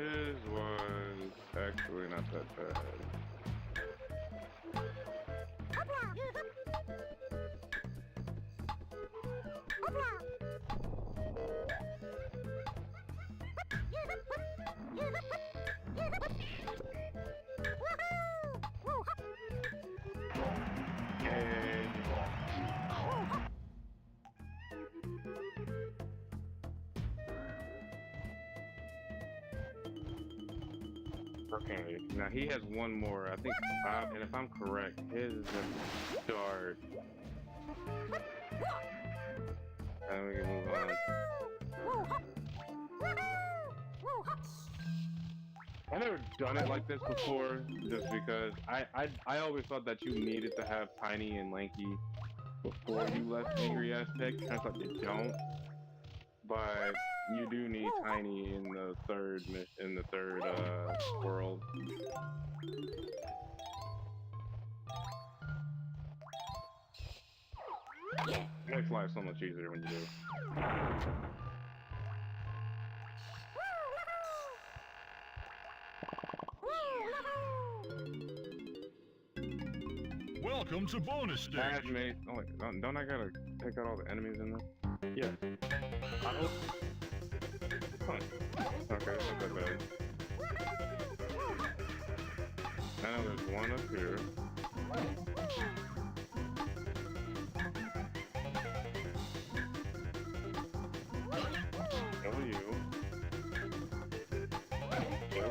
His was actually not that bad. Okay, now he has one more. I think, and if I'm correct, his is a start. And we can move on. I've never done it like this before, just because I always thought that you needed to have Tiny and Lanky before you left Angry Aztec. Turns out you don't, but you do need Tiny in the third world. It makes life so much easier when you do. Welcome to bonus stage. Add me. Oh wait, don't I gotta take out all the enemies in there? Yes. I hope. Fine. Okay, that's not that bad. I know there's one up here. Kill you. Kill you. Kill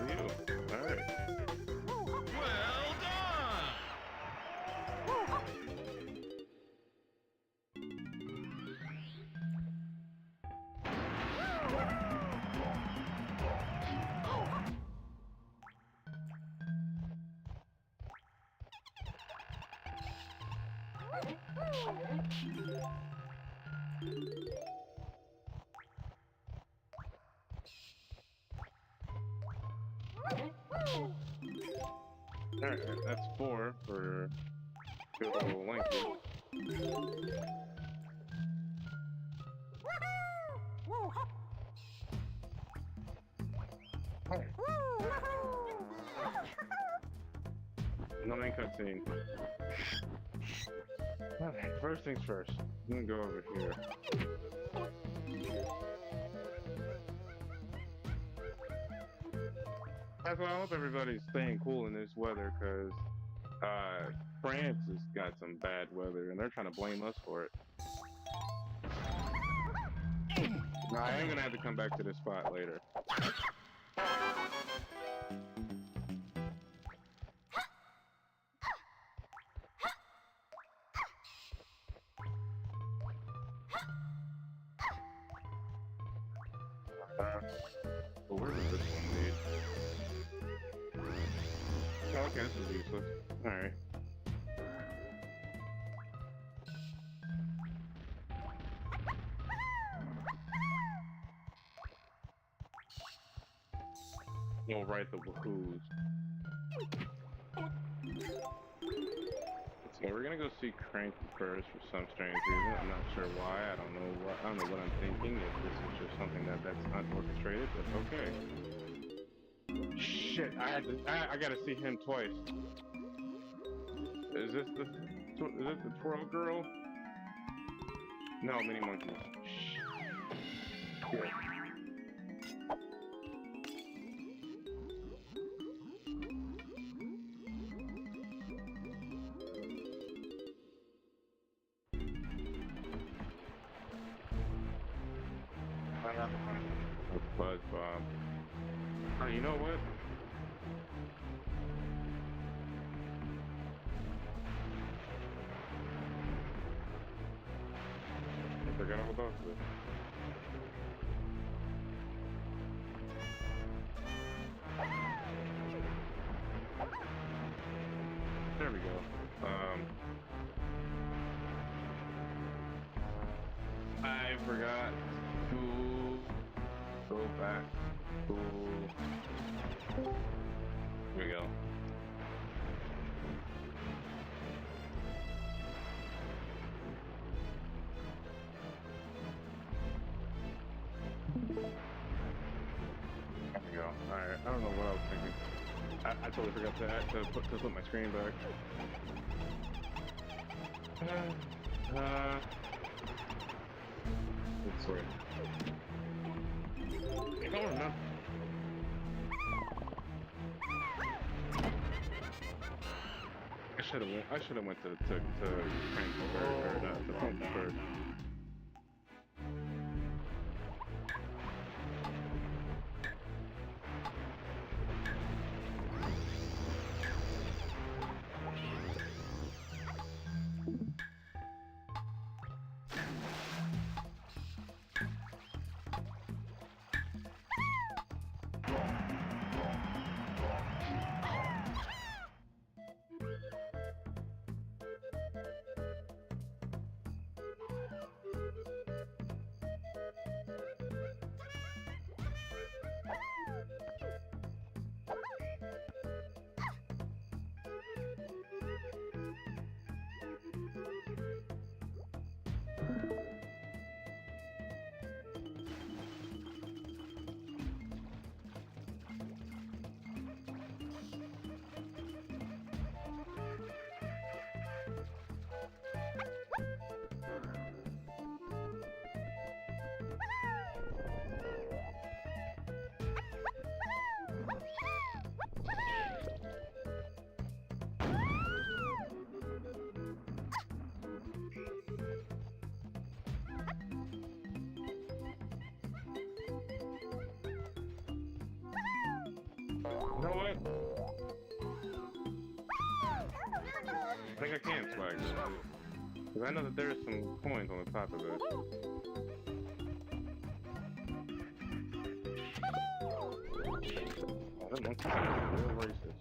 you. Alright. Well done! Alright, that's 4 for good old Lanky. No main cutscene. Okay, first things first. I'm gonna go over here. That's why I hope everybody's staying cool in this weather, cause France has got some bad weather, and they're trying to blame us for it. Now, I am gonna have to come back to this spot later. But where does this one lead? Oh, okay, this is useless. Alright. We'll write the whoos. So we're gonna go see Cranky first for some strange reason. I'm not sure why. I don't know what I'm thinking. If this is just something that's unorchestrated, but okay. Shit! I gotta see him twice. Is this the twirl girl? No, mini monkeys. Shit. Buzz Bob. Oh, you know what? I forgot all about this. There we go. I forgot to go back to. Here we go. There we go. Alright, I don't know what I was thinking. I totally forgot to put my screen back. This way. I don't remember. I should have went to Cranky first, or to Funky first. You know what? I think I can swag this. Because I know that there's some coins on the top of it. Oh, that monkey's real racist.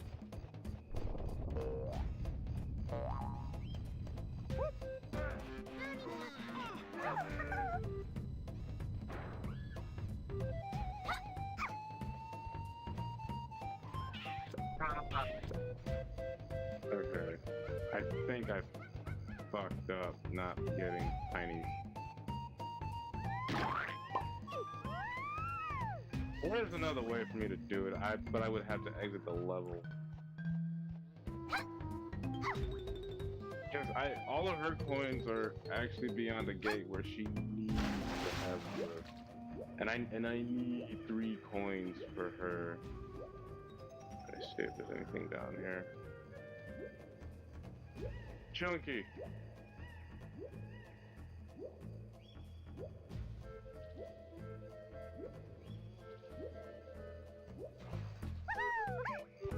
Okay. I think I fucked up not getting tiny. There's another way for me to do it, but I would have to exit the level. Because all of her coins are actually beyond the gate where she needs to have the, and I need 3 coins for her. Let's see if there's anything down here. Chunky.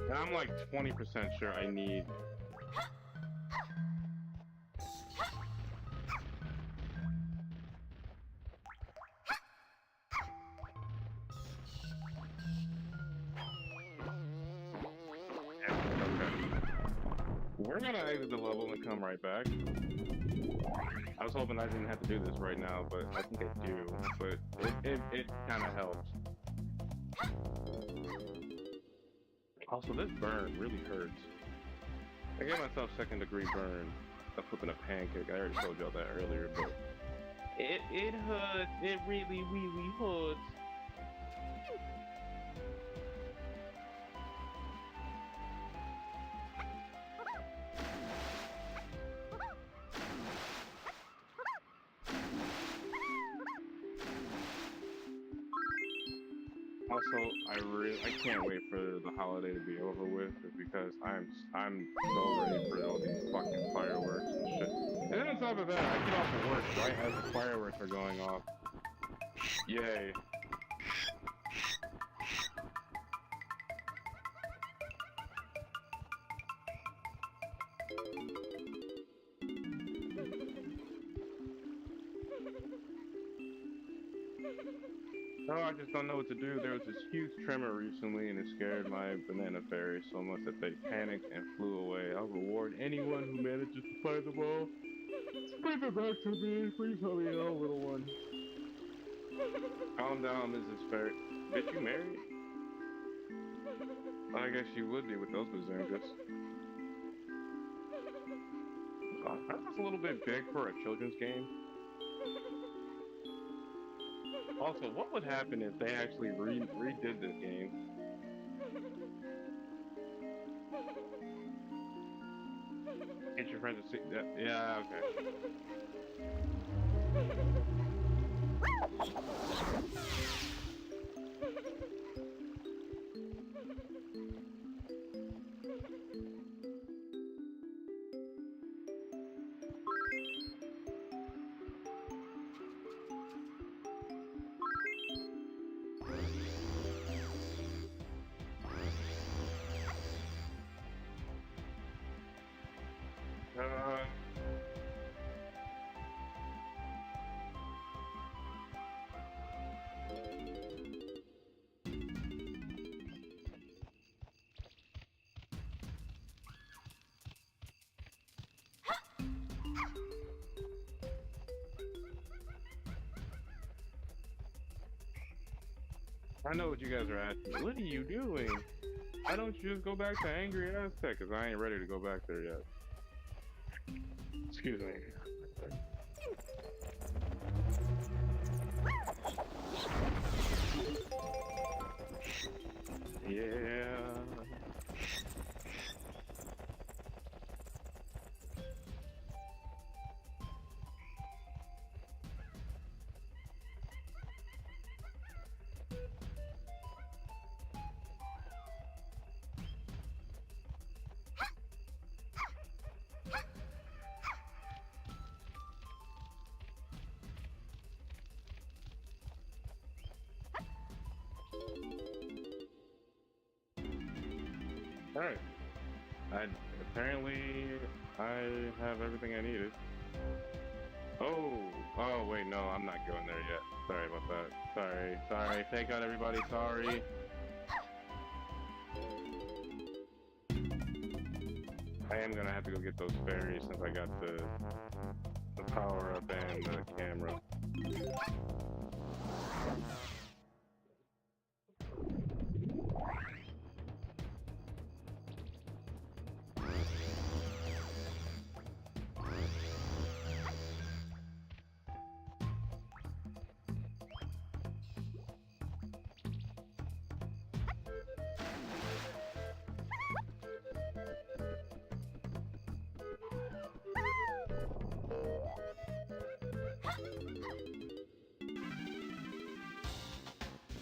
And I'm like 20% sure I need. We're gonna exit the level and come right back. I was hoping I didn't have to do this right now, but I think I do. But it kind of helps. Also, this burn really hurts. I gave myself 2nd degree burn of flipping a pancake. I already told y'all that earlier, but it hurts. It really hurts. Also, I can't wait for the holiday to be over with because I'm so ready for all these fucking fireworks and shit. And then on top of that, I get off at work right as the fireworks are going off. Yay. No, I just don't know what to do. There was this huge tremor recently and it scared my banana fairy so much that they panicked and flew away. I'll reward anyone who manages to find the ball. Bring it back to me. Please help me out, little one. Calm down, Mrs. Fairy. Did you marry? I guess you would be with those bazookas. That was a little bit big for a children's game. Also, what would happen if they actually redid this game? Get your friends to see that. Yeah, okay. I know what you guys are asking. What are you doing? Why don't you just go back to Angry Aztec? Because I ain't ready to go back there yet. Excuse me. Yeah. Alright. Apparently I have everything I needed. Oh, wait, no, I'm not going there yet. Sorry about that. Sorry. Take out everybody, sorry. I am gonna have to go get those fairies since I got the power up and the camera.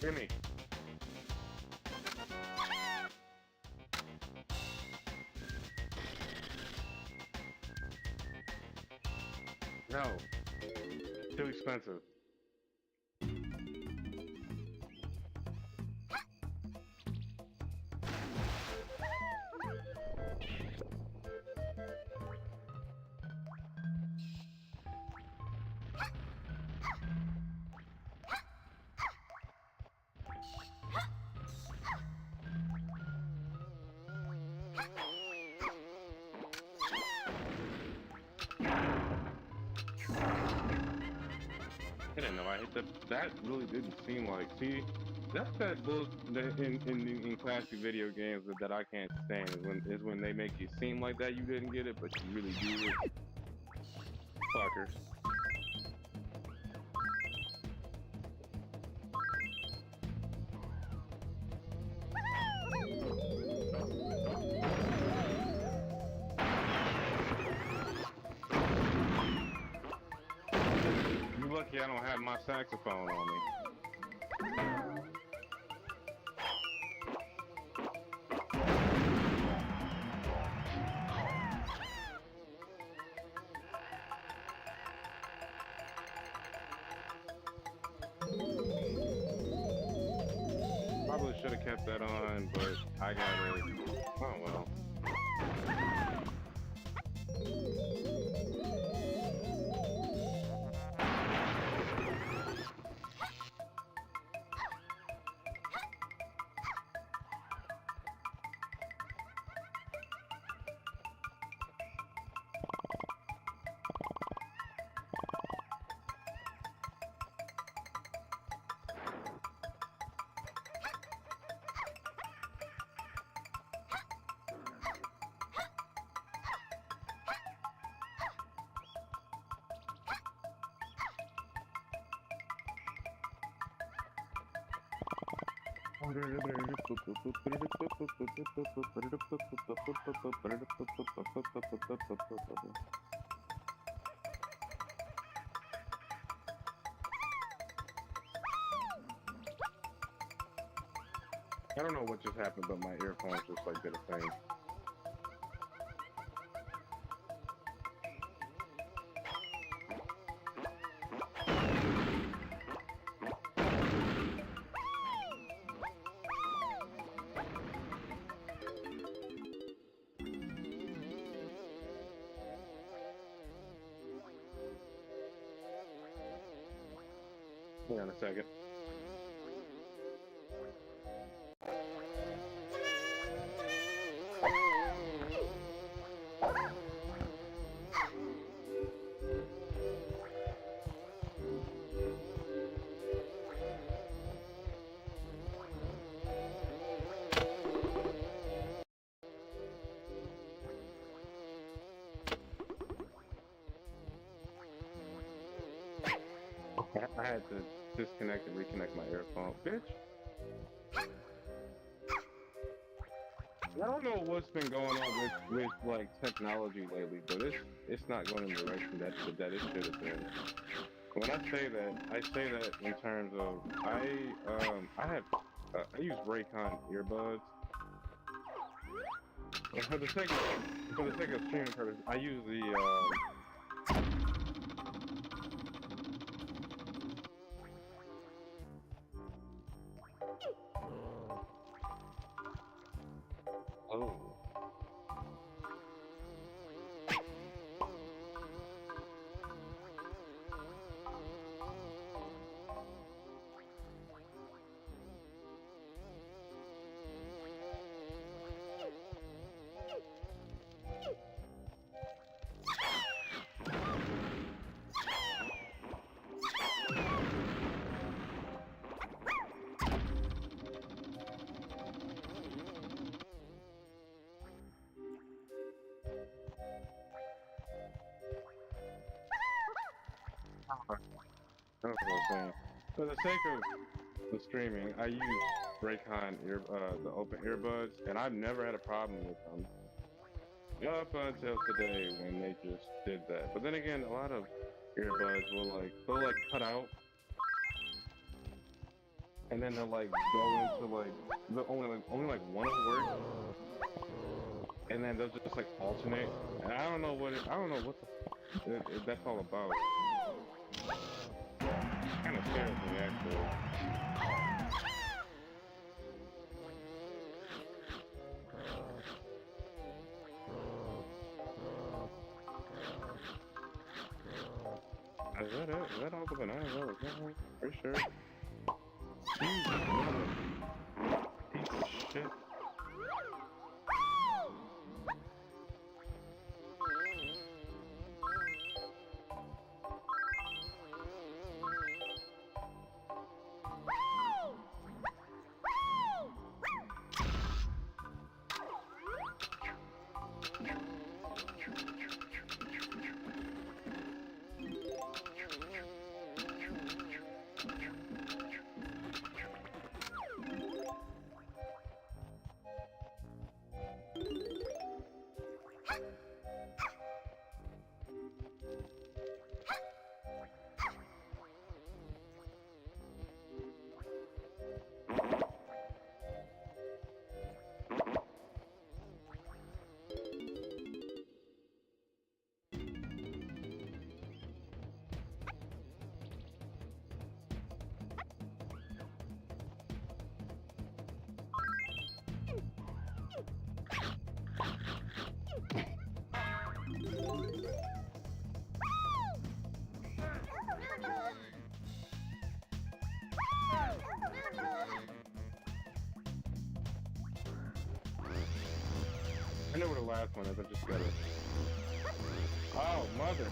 Gimme. No. Too expensive. I didn't know I hit the. That really didn't seem like. See, that's that bull that in classic video games that I can't stand is when they make you seem like that you didn't get it, but you really do it. Fuckers. You lucky I don't have my saxophone on me. Probably should have kept that on, but I got it. Oh well. I don't know what just happened, but my earphones just like did a thing. Hang on a second. I had to disconnect and reconnect my earphone. Bitch. I don't know what's been going on with like technology lately, but it's not going in the direction that it should have been. When I say that in terms of I use Raycon earbuds. And for the sake of streaming purpose, I use the oh. That's what I'm saying. For the sake of the streaming, I use Raycon the open earbuds, and I've never had a problem with them. Up until today when they just did that. But then again, a lot of earbuds will like cut out. and then they'll like go into like the only like one will work, and then they'll just like alternate. And I don't know what that's all about. Kind of scares me actually. Is that it? Is that all the bananas? Oh, is that right? For sure. Shit. I know where the last one is, I just got it. Oh, mother.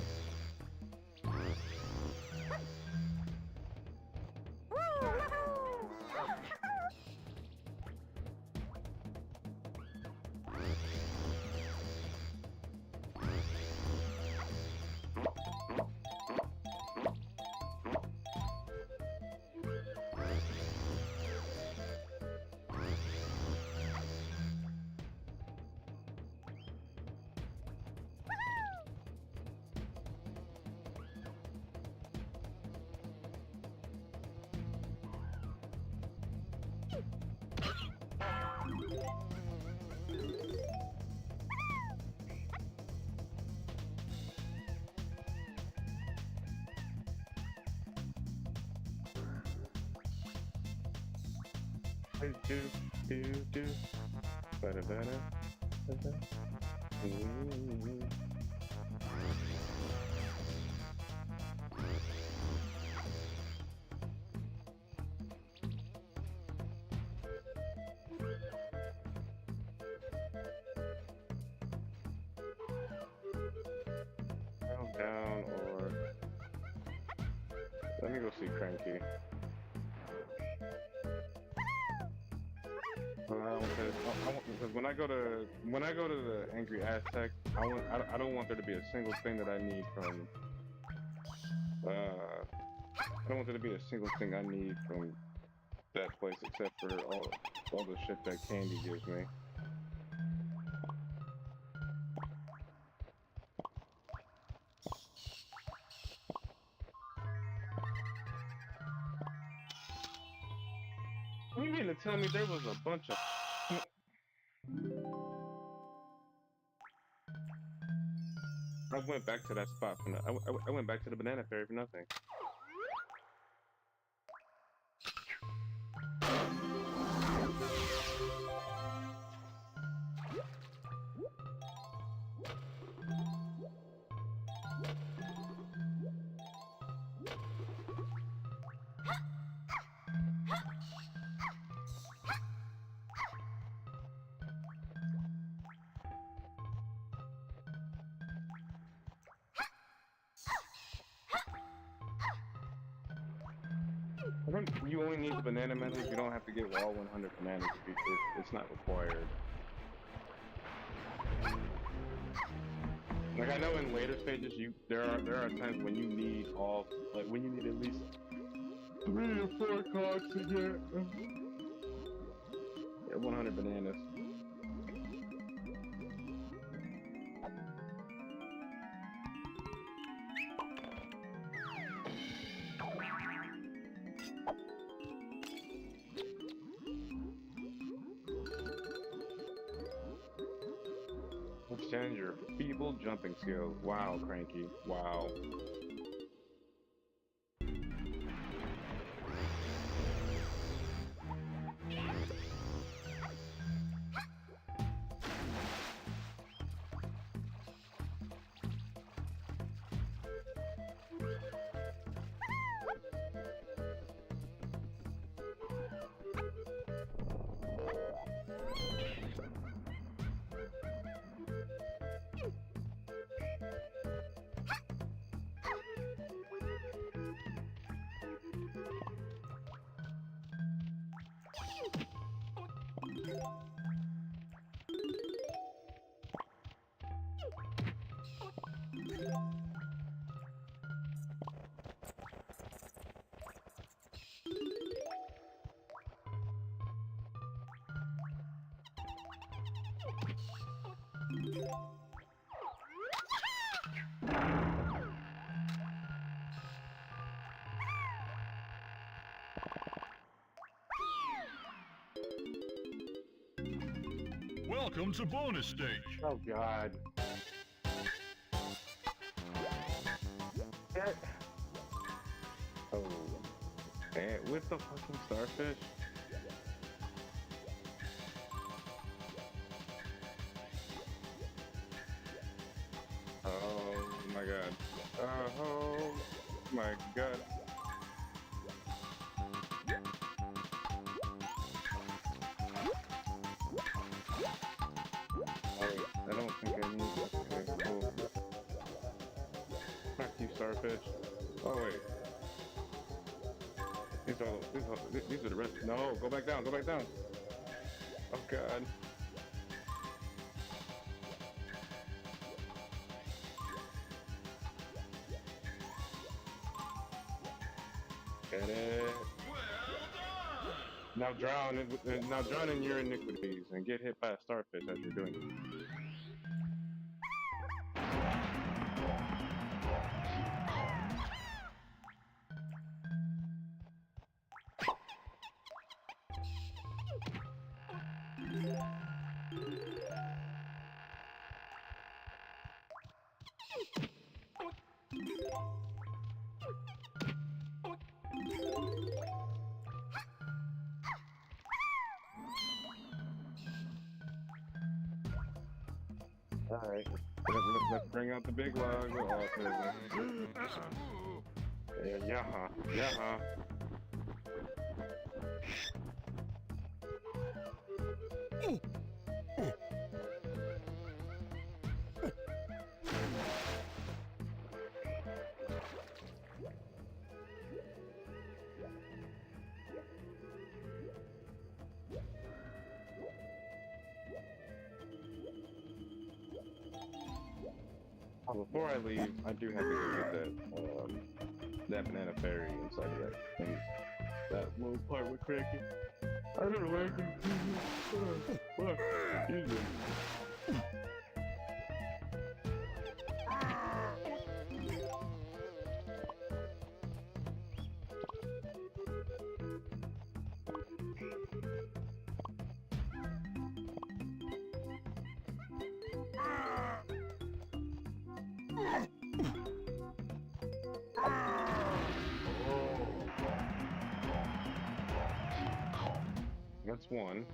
Do. Better. Down or let me go see Cranky. Because when I go to the Angry Aztec, I don't want there to be a single thing that I need from. I don't want there to be a single thing I need from that place except for all the shit that Candy gives me. You mean to tell me there was a bunch of... I went back to that spot for I went back to the banana fairy for nothing. I think you only need the banana medal. You don't have to get all 100 bananas. It's not required. Like I know in later stages, there are times when you need when you need at least 3 or 4 cogs to get 100 bananas. understand your feeble jumping skills. Wow, Cranky. Wow. Welcome to bonus stage. Oh God. That... Oh. And with the fucking starfish? Oh my God. Oh my God. I don't think I need that. Okay, cool. Fuck you, starfish. Oh wait. These are the rest. No, go back down. Go back down. Oh God. Get it. Now drown in your iniquities and get hit by a starfish as you're doing it. Alright, let's bring out the big log with autism. Yeah. Before I leave, I do have to go get that banana fairy inside that thing. That little part with Cranky. I don't like it. Fuck. Excuse me. That's one.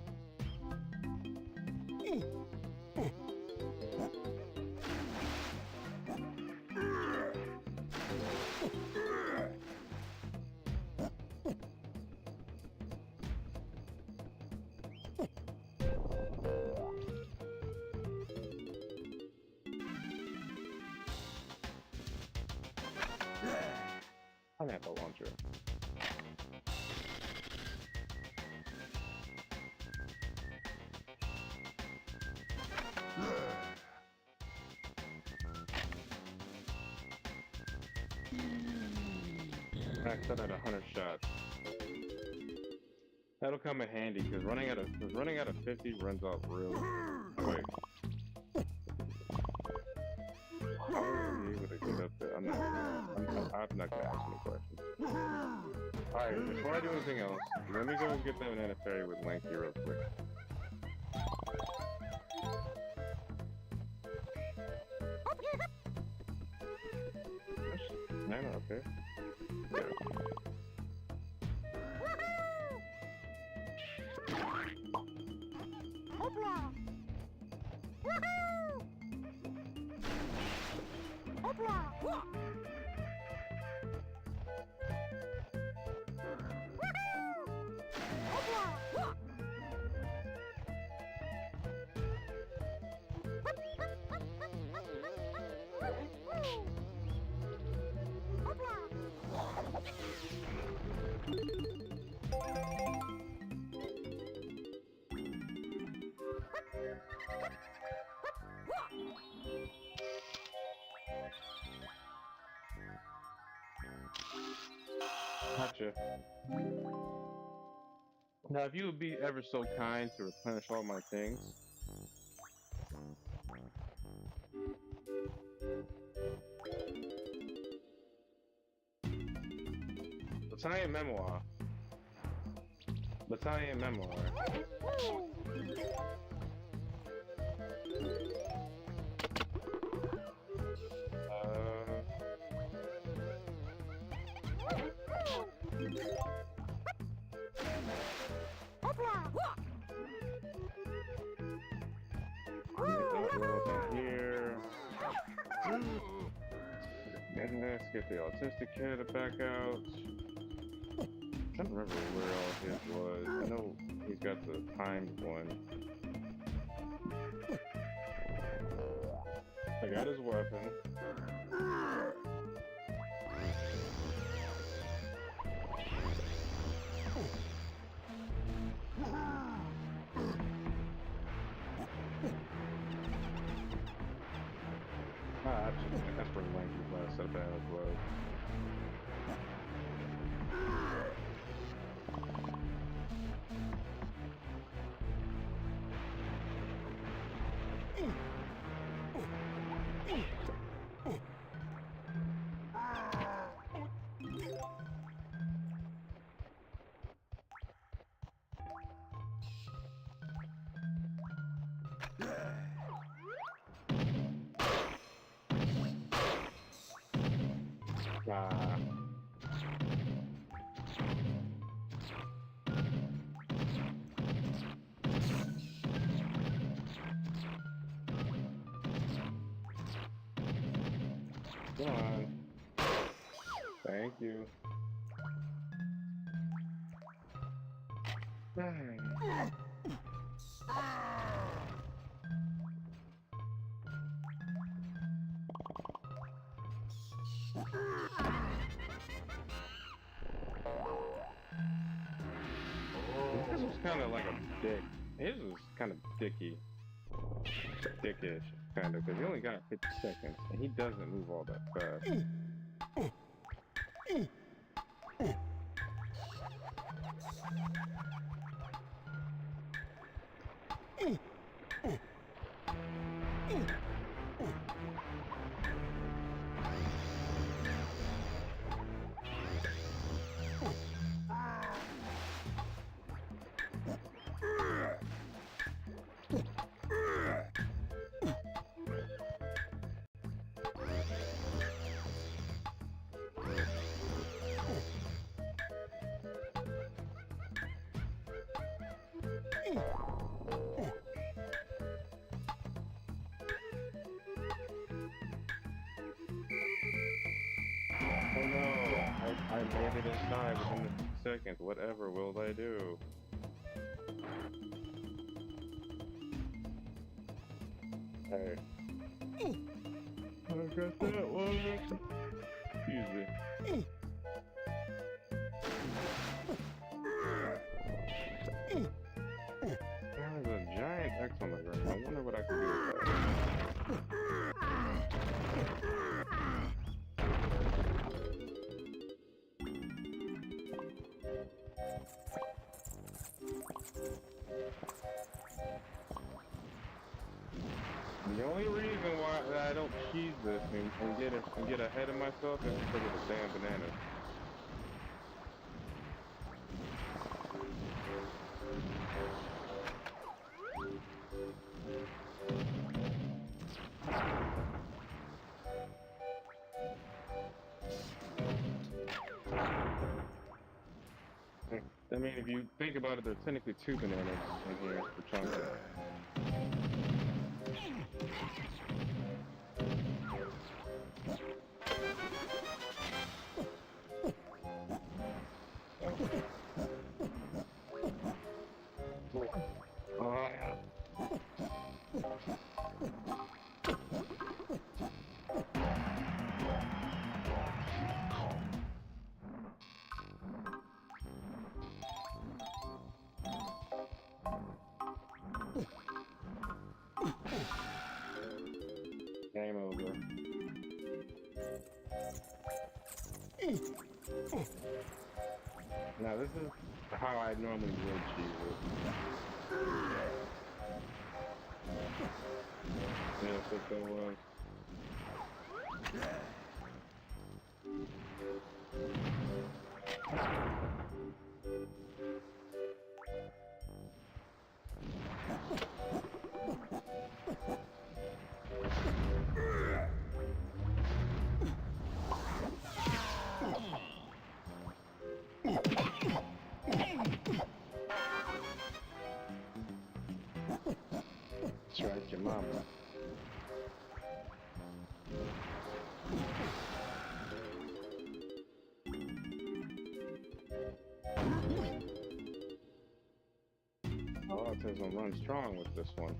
Pineapple launcher. Max out at 100 shots. That'll come in handy because running out of 50 runs out real quick. How are you able to get up there? I'm not gonna ask any questions. Alright, before I do anything else, let me go get that banana fairy with Lanky real quick. Banana, okay. Yeah. Hopla! Woohoo! Hopla! Woohoo! Hopla! Gotcha. Now, if you would be ever so kind to replenish all my things. Battalion Memoir. Battalion Memoir. Here. Let's get the autistic kid back out. I don't remember where all his was. I know he's got the timed one. I got his weapon. That's pretty lanky class setup as well. Come on. Thank you. This was kind of like a dick. His was kind of dicky. Dickish, kind of, because he only got 50 seconds, and he doesn't move all that fast. Oh no, I made it inside within the seconds. Whatever will they do? Hey. I got that one. Excuse me. There's a giant X on the ground. I wonder what I can do with that. The only reason why I don't cheese this and get ahead of myself is because of the damn bananas. I mean, if you think about it, there's technically 2 bananas in here for chunks. Oh, yeah. Game over. Now this is how I normally would cheese it. Yes, if there was. That's right, your mama. Autism runs strong with this one.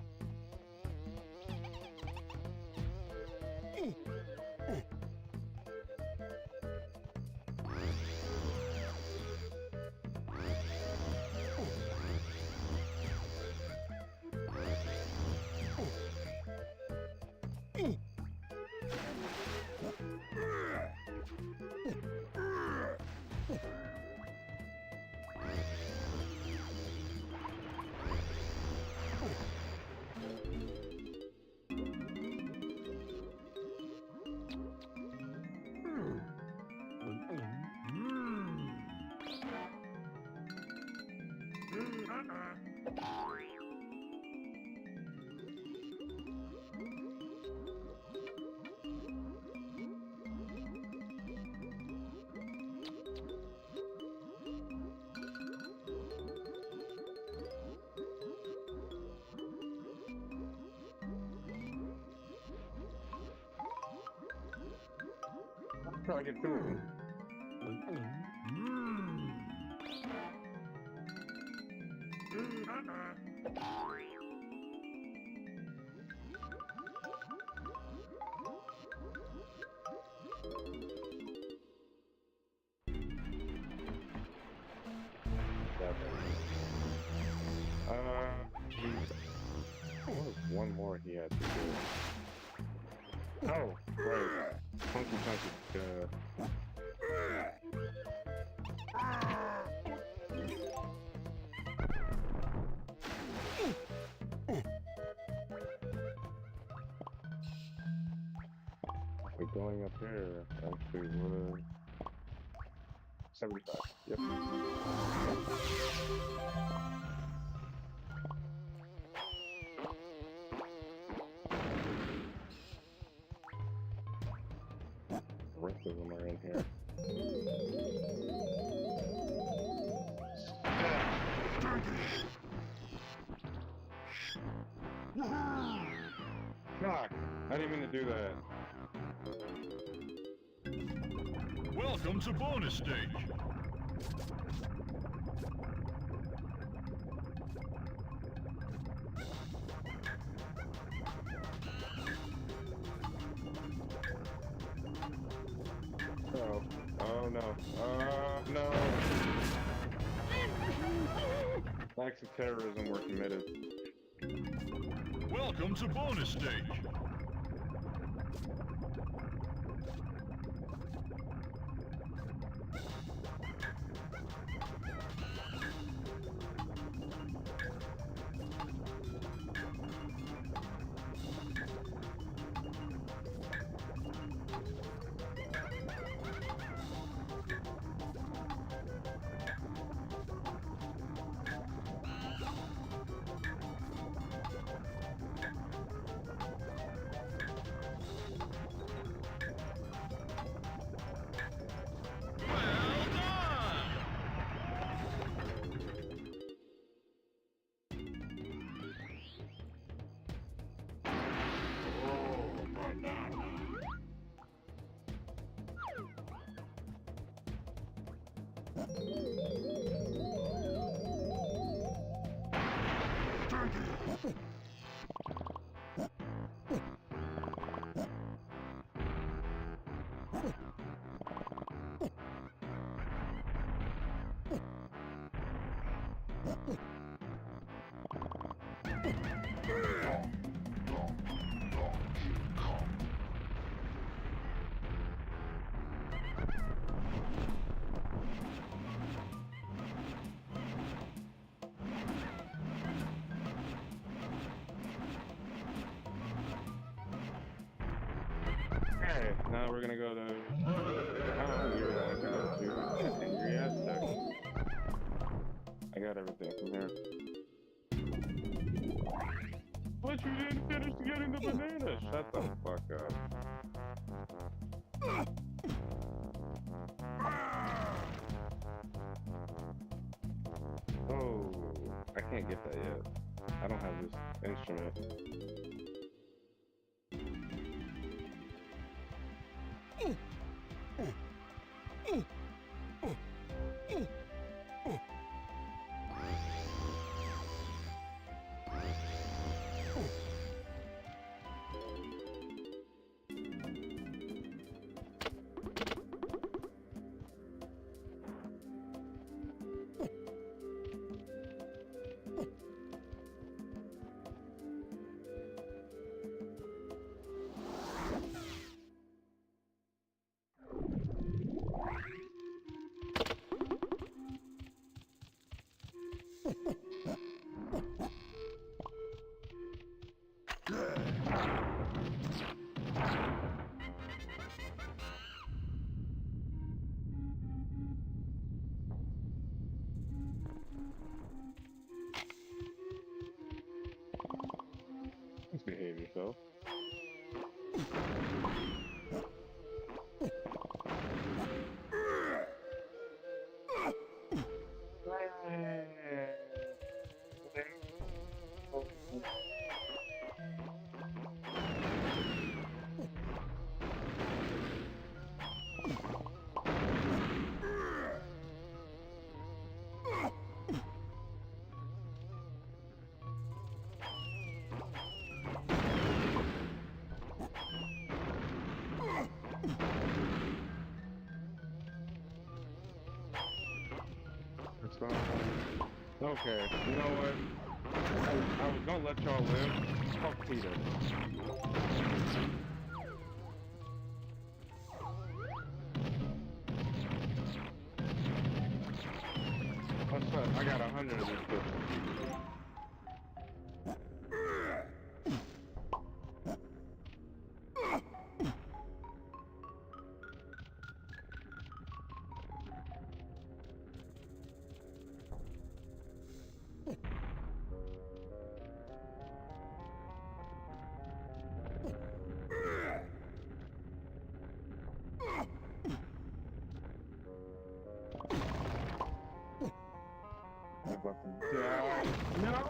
Try to get through them. One more he had to do. Oh, right. Funky Chunky. We're going up here. Actually, we're 75. Yep. The rest of them are in here. Fuck! I didn't mean to do that. Welcome to bonus stage. Oh. Oh no. No. Acts of terrorism were committed. Welcome to bonus stage. Okay, now we're gonna go to. Oh, you're going to go to Angry Aztec. I got everything from here. But you didn't finish getting the banana. Shut the fuck up. Oh, I can't get that yet. I don't have this instrument. Behave yourself. Okay, you know what? I was gonna let y'all live. Fuck Peter. What's up? I got 100 of these bitches. No!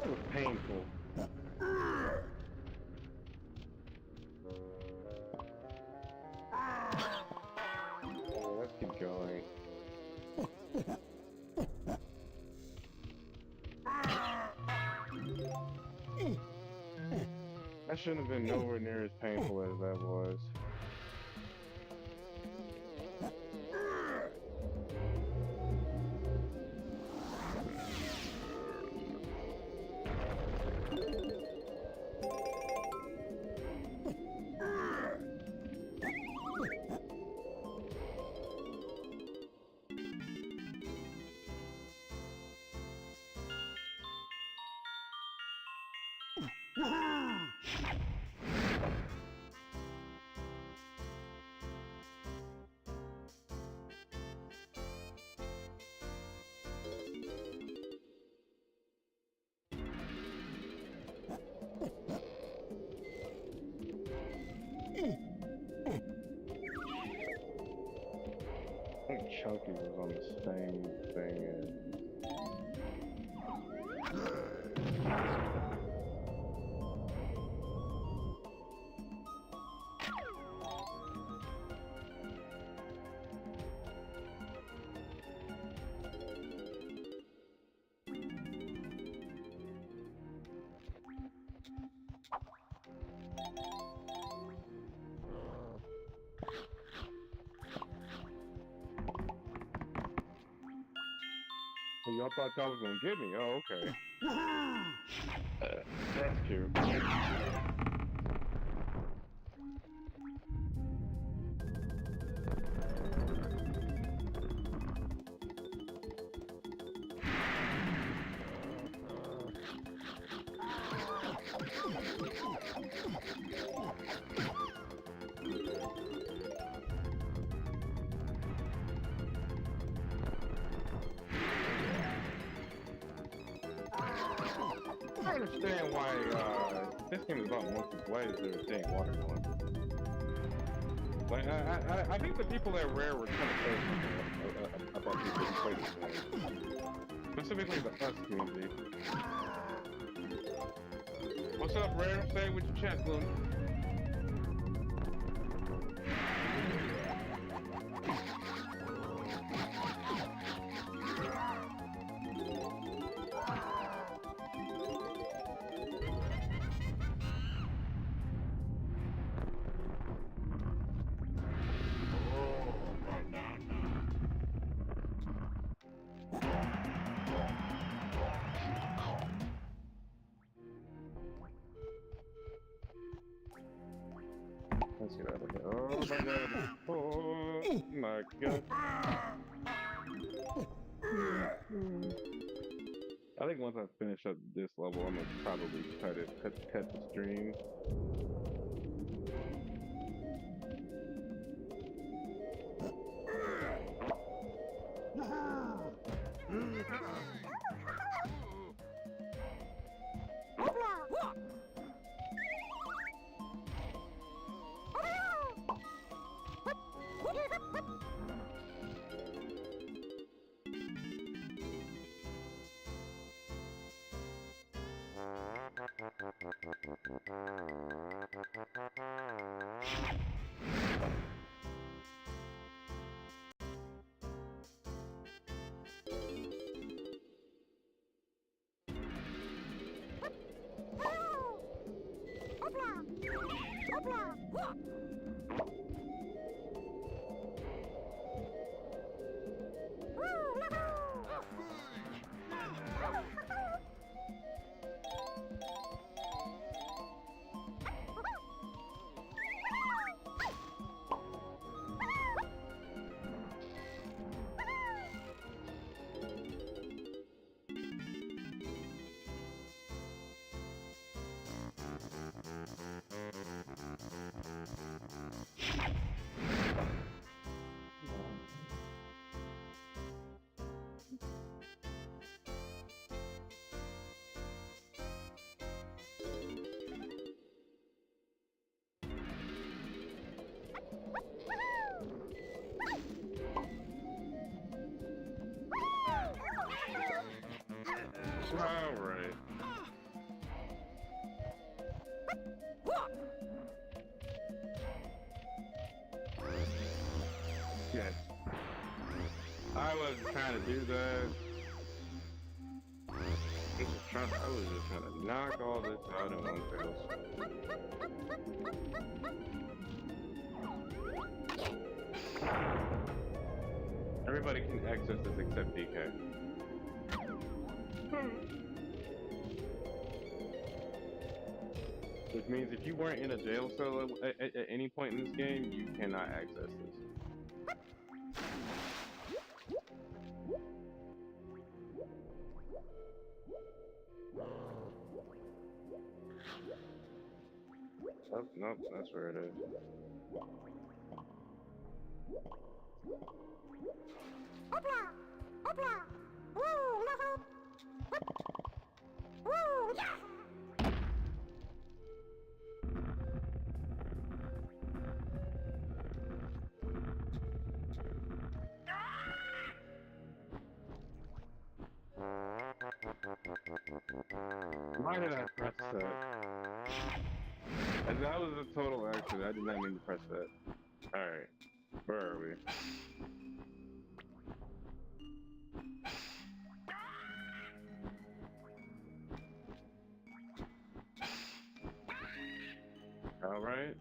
That was painful. Oh, let's keep going. That shouldn't have been nowhere near as painful as that was. I think Chunky was on the same thing as... So y'all thought y'all was gonna get me? Oh, okay. That's cute. I understand why this game is about monkeys. Why is there a dang watermelon? Like I think the people at Rare were kind of crazy about people who play this game. Specifically the us community. What's up, Rare? Say it with your chest, little. Let's get out of here. Oh my god. Oh my god. I think once I finish up this level, I'm gonna probably cut the stream. Alright. Yes. I was trying to do that. I was just trying to knock all this out in one fell swoop. Everybody can access this except DK. Which means if you weren't in a jail cell at any point in this game, you cannot access this. Oh, nope, that's where it is. Hopla! Hopla! Woo! No! Woo! Yeah! Why did I press that? And that was a total accident. I did not mean to press that. Alright. Where are we? Alright.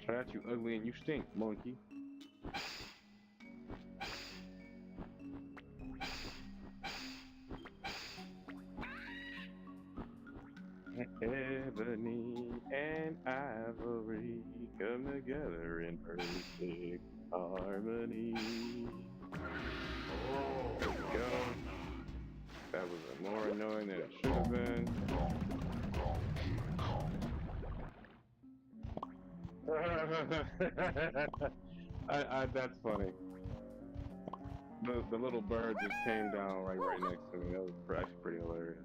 Try out, you ugly and you stink, monkey. Ebony and ivory come together in perfect harmony. There we go. That was more annoying than it should have been. That's funny. The little bird just came down right next to me. That was actually pretty hilarious.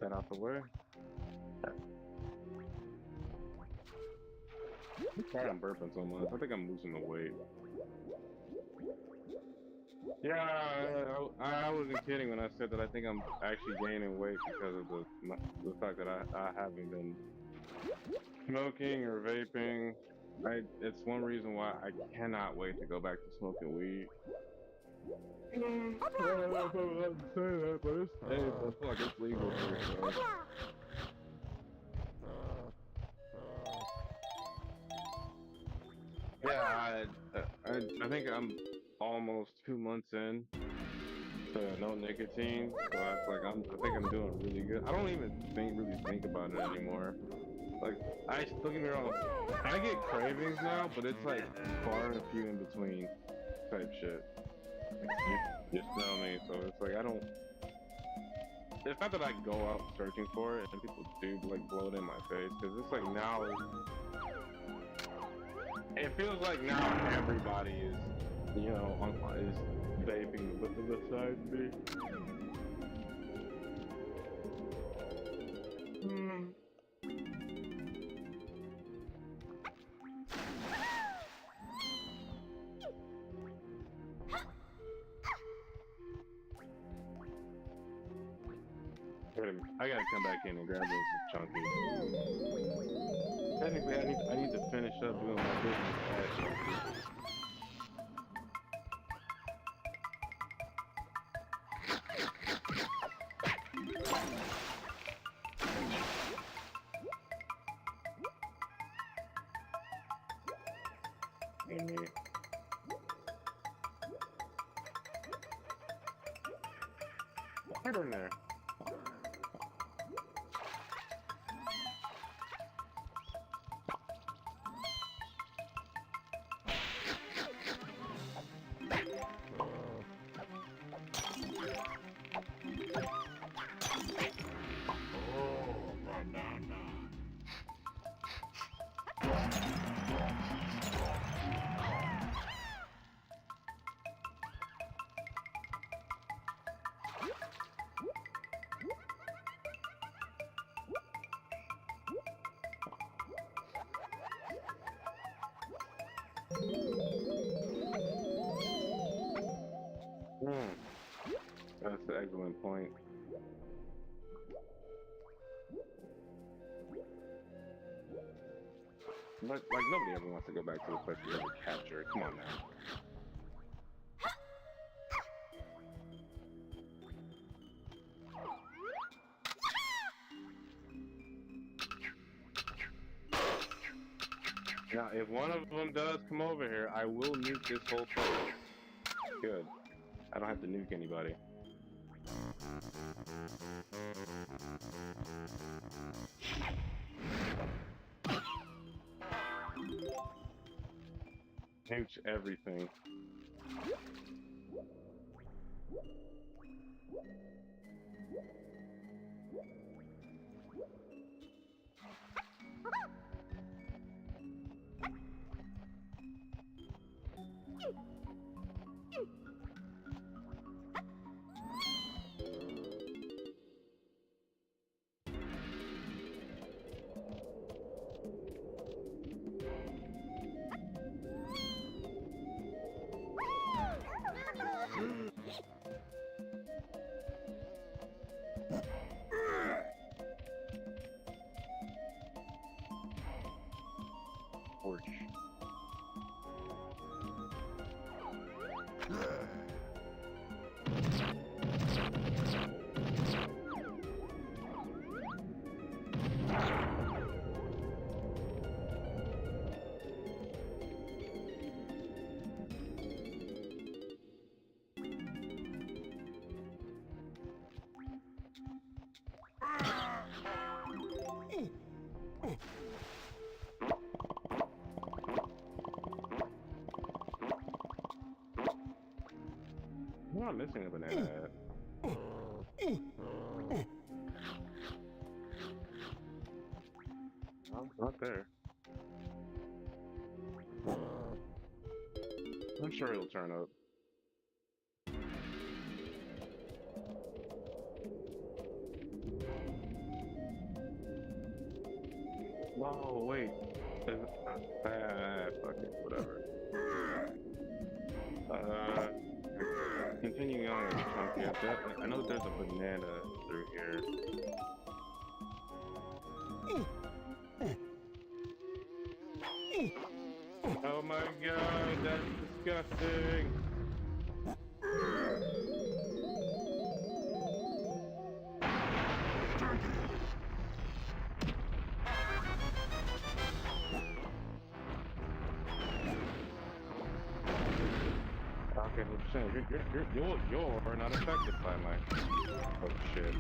That out the way. I'm sorry I'm burping so much. I think I'm losing the weight. Yeah, I wasn't kidding when I said that I think I'm actually gaining weight because of the fact that I haven't been smoking or vaping. It's one reason why I cannot wait to go back to smoking weed. I don't know if I'm allowed to say that, but it's, hey, I feel like it's legal here, so. Yeah, I think I'm almost 2 months in to no nicotine, so I think I'm doing really good. I don't even really think about it anymore. Like, don't get me wrong, I get cravings now, but it's like far and few in between type shit. You smell me, so it's like it's not that I go out searching for it and people do like blow it in my face, because it's like now it feels like now everybody is, you know, is vaping besides me. I gotta come back in and grab those chunky. Technically, I need to finish up doing my business at chunky. fucking me. Right in there. That's an excellent point. Like nobody ever wants to go back to the place we ever captured. Come on now. Now, if one of them does come over here, I will nuke this whole thing. Good. I don't have to nuke anybody. Nukes everything. Torch. I'm not missing a banana. No, it's not there. I'm sure it'll turn up. Whoa, wait. Fuck it, whatever. Continuing on with Chunky, I know there's a banana through here. Oh my god, that's disgusting! Okay, you're not affected by my... Oh shit.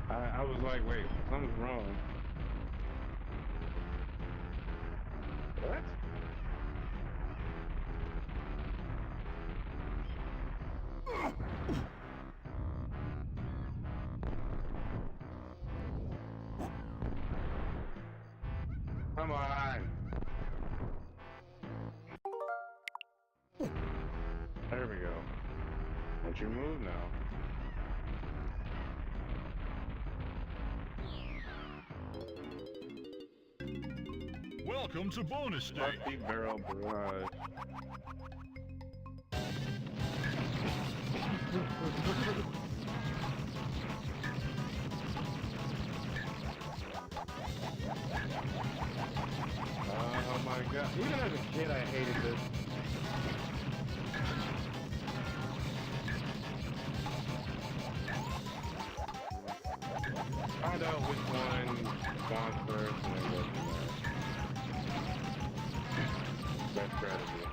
I was like, wait, something's wrong. What? Come on! There we go. Don't you move now. Welcome to bonus stage. Rusty Barrel Barrage. Oh my god. Even as a kid, I hated this. Find out which one spawns first and then go from there. Best strategy.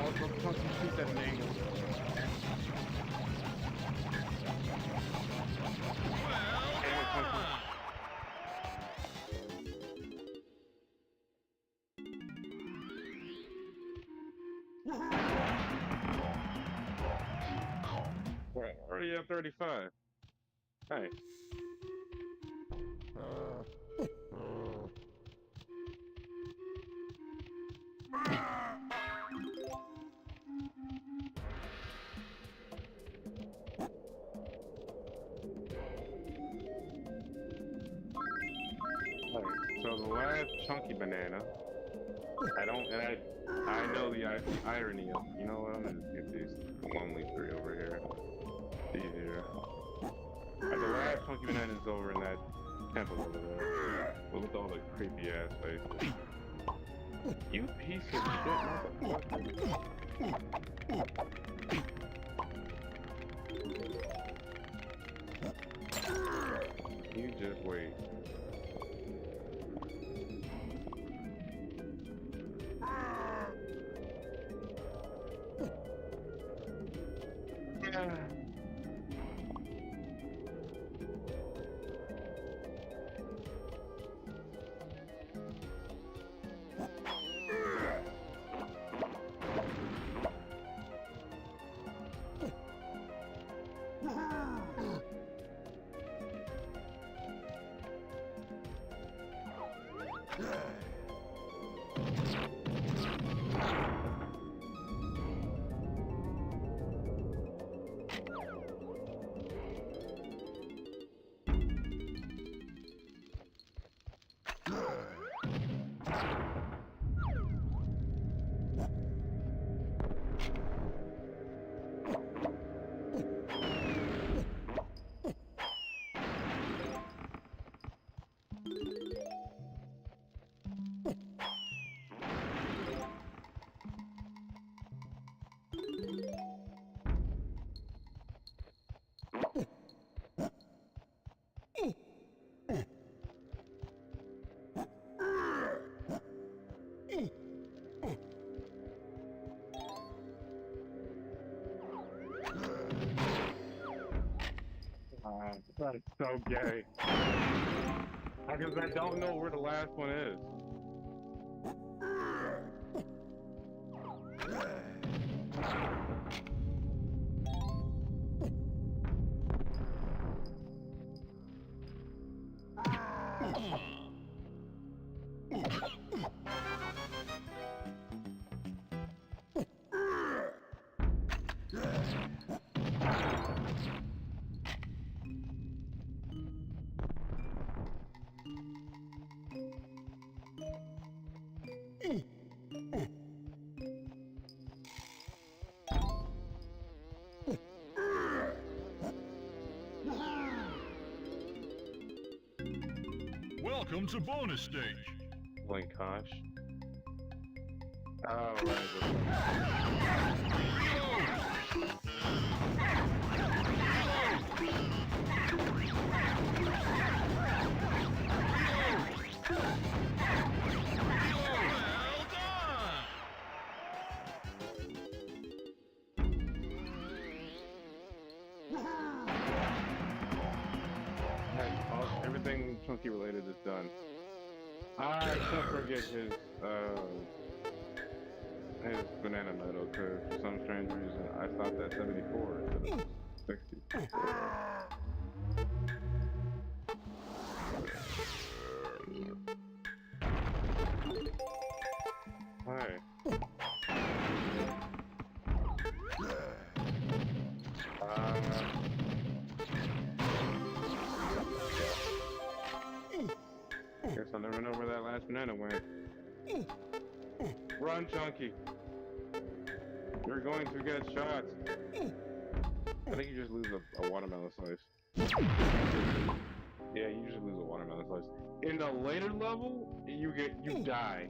Also, fucking shoot that thing. We're already at 35. Hey. So the last chunky banana, I know the irony of, you know what, I'm gonna just get these lonely three over here. It's easier. The last chunky banana is over in that temple over there, with all the creepy ass faces. You piece of shit, motherfucker. You just wait. That's so gay. Because I don't know where the last one is. Welcome to bonus stage. Blinkosh. Oh, right. Everything chunky related is done. I can't forget his banana medal, because for some strange reason I thought that 74 instead of 60. Hi. trying to win. Run, Chunky. You're going to get shot. I think you just lose a watermelon slice. Yeah, you just lose a watermelon slice. In the later level, you die.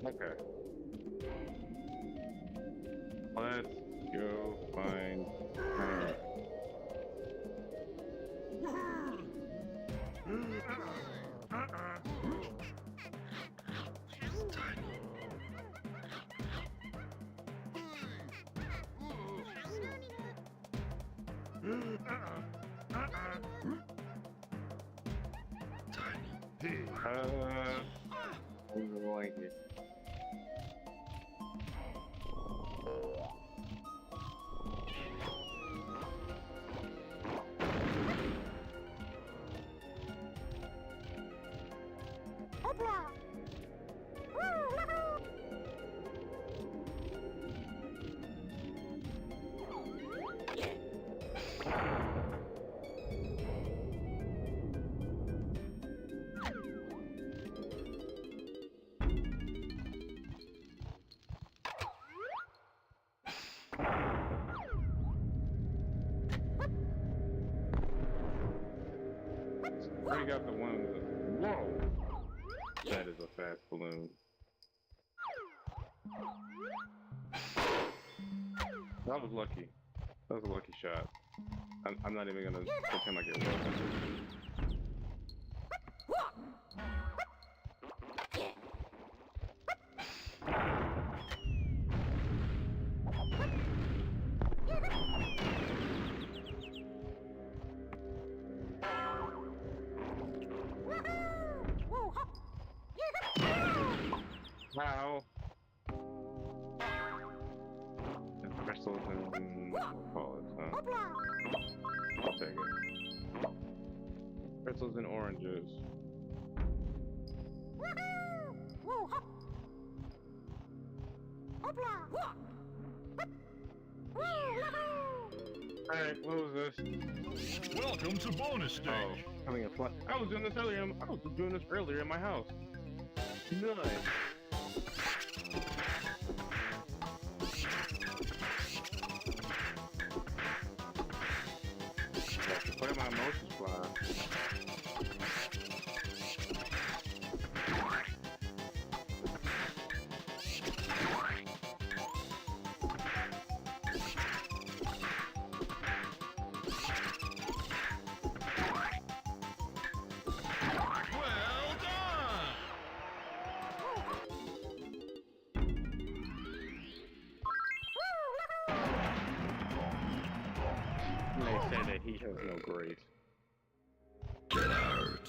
Okay. Let's go find her. I don't like it. We got the one with the... Whoa! That is a fast balloon. That was lucky. That was a lucky shot. I'm not even gonna pretend like it was. Wow. Crystals and what call it, I'll take it. Crystals and oranges. Alright, what was this? Welcome to bonus stage. Oh, having a fly. I was doing this earlier in my house. Nice. Where my emotions fly? Well done! They say that he has no grace. Get out!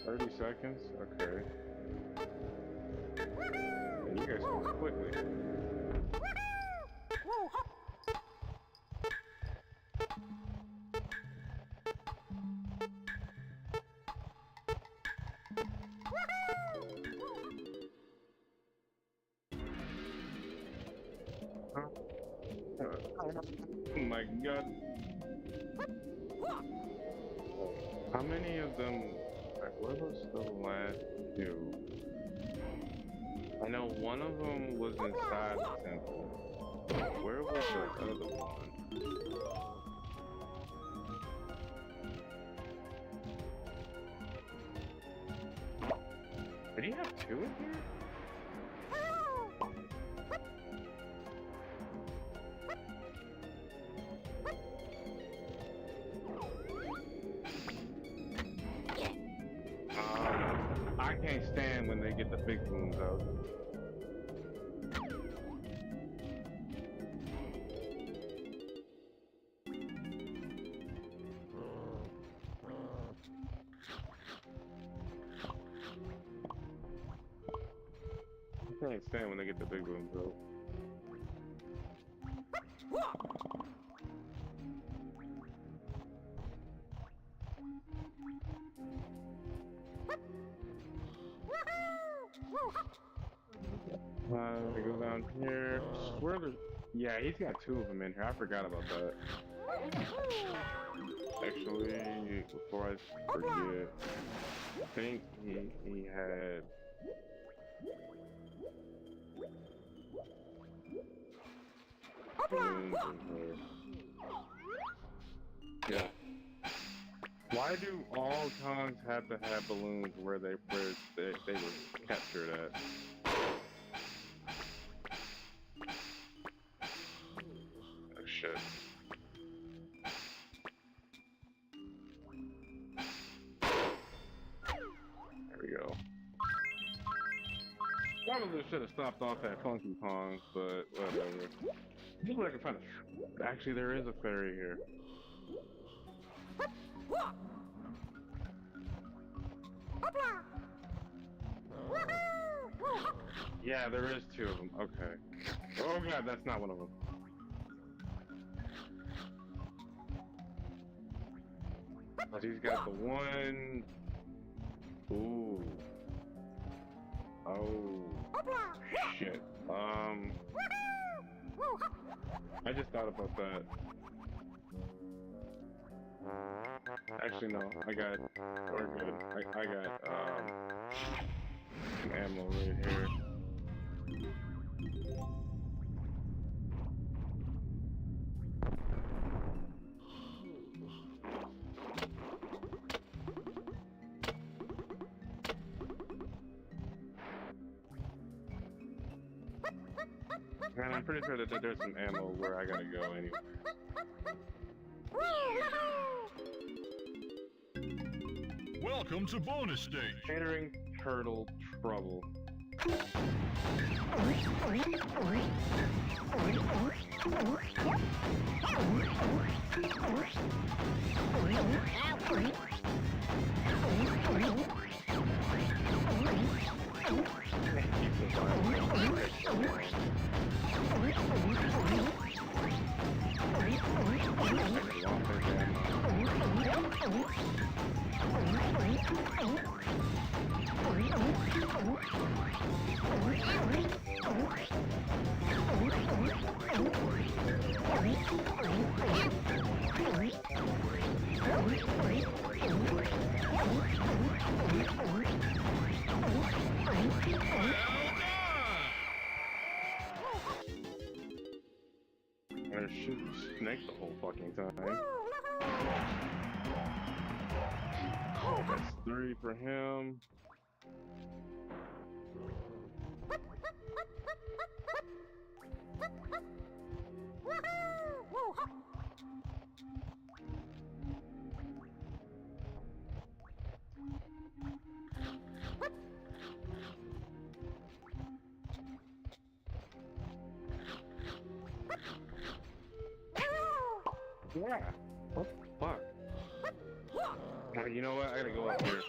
30 seconds? Okay. And you guys move quickly. Oh my god. How many of them, like, where was the last two? I know one of them was inside the temple. Where was the other one? Did he have two in here? I can't stand when they get the big rooms out. I can't stand when they get the big rooms out. They go down here. Where the... Yeah, he's got two of them in here. I forgot about that. Actually, before I forget, I think he had. Balloons in here. Yeah. Why do all cons have to have balloons where they were captured at? Oh shit. There we go. Probably should have stopped off at Funky Kong, but whatever. Maybe I can find a. Actually, there is a ferry here. Yeah, there is two of them. Okay. Oh god, that's not one of them. But he's got the one. Ooh. Oh. Shit. I just thought about that. Actually, no. I got. We're good. I got some ammo right here. And I'm pretty sure that there's some ammo where I gotta go anyway. Welcome to bonus stage. Catering turtle trouble. I'm gonna shoot the snake the whole fucking time. That's 3 for him. Yeah. What the fuck? You know what? I gotta go up here.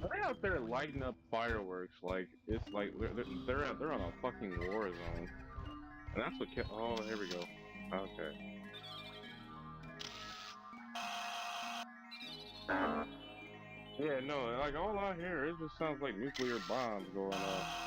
They're out there lighting up fireworks like it's like they're on a fucking war zone, and that's what kept. Oh, here we go. Okay. Yeah, no, like all out here, it just sounds like nuclear bombs going off.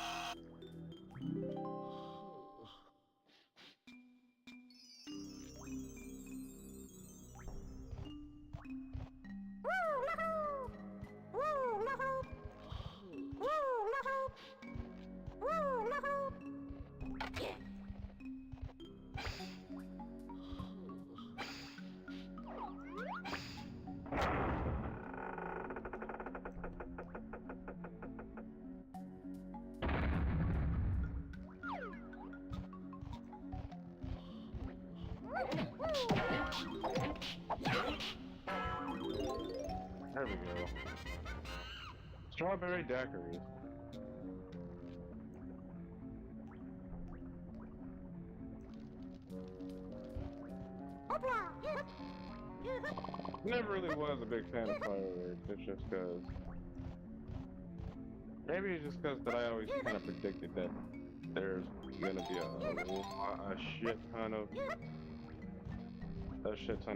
There we go. Strawberry daiquiris. Never really was a big fan of fireworks. It's just cause. Maybe it's just cause that I always kind of predicted that there's gonna be a shit ton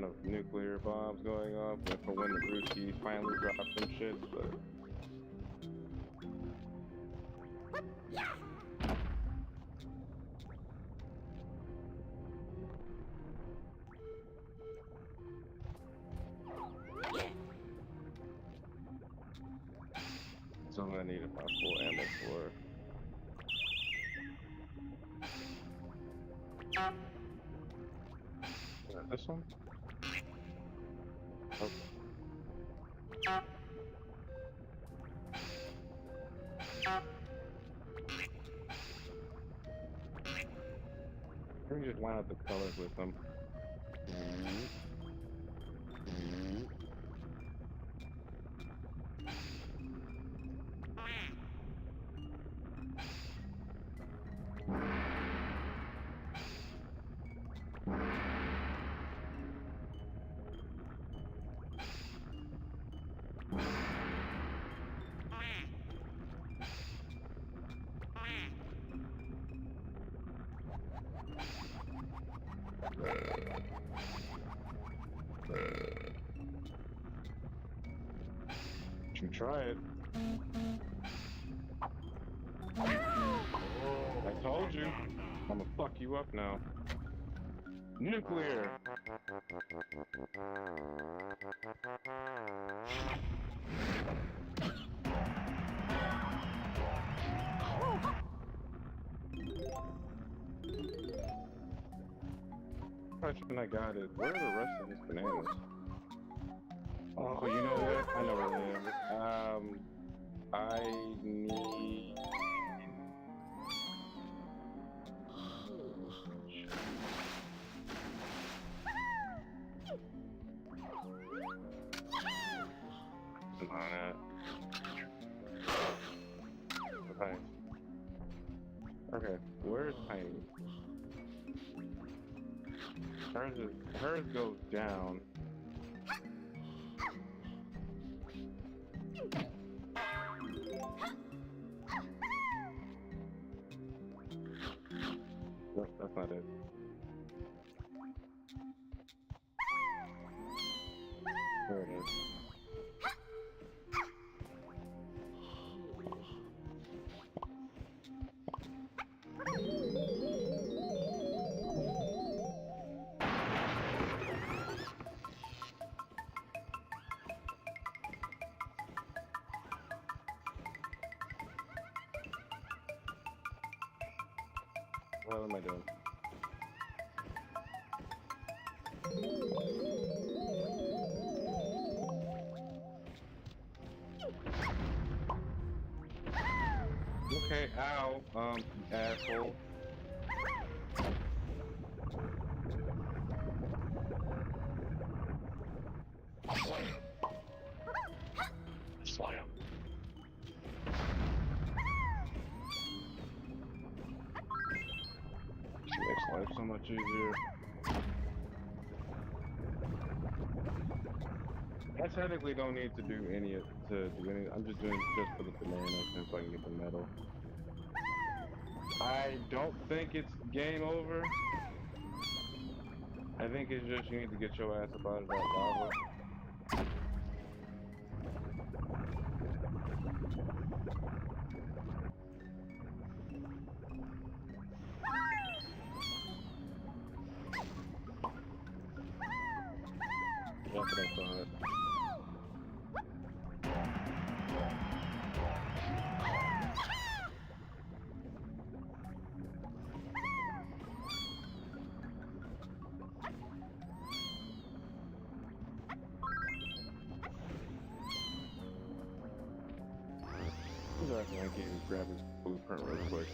of nuclear bombs going off for when the Ruski finally drops some shit, but Something I need about full ammo for. This one? Oh. Let me just line up the colors with them. You can try it. I told you. I'm gonna fuck you up now. Nuclear! Question I got is, where are the rest of these bananas? Oh, you know what? I know where they are. I need... Come on out. Okay. Okay, where's Tiny? Hers goes down. That's not it. There it is. What am I doing? Okay, ow, asshole. Slam. Makes life so much easier. I technically don't need to do any. I'm just doing it just for the banana since I can get the medal. I don't think it's game over. I think it's just you need to get your ass up out of that lava. That's what I thought. I can't even grab his blueprint real quick.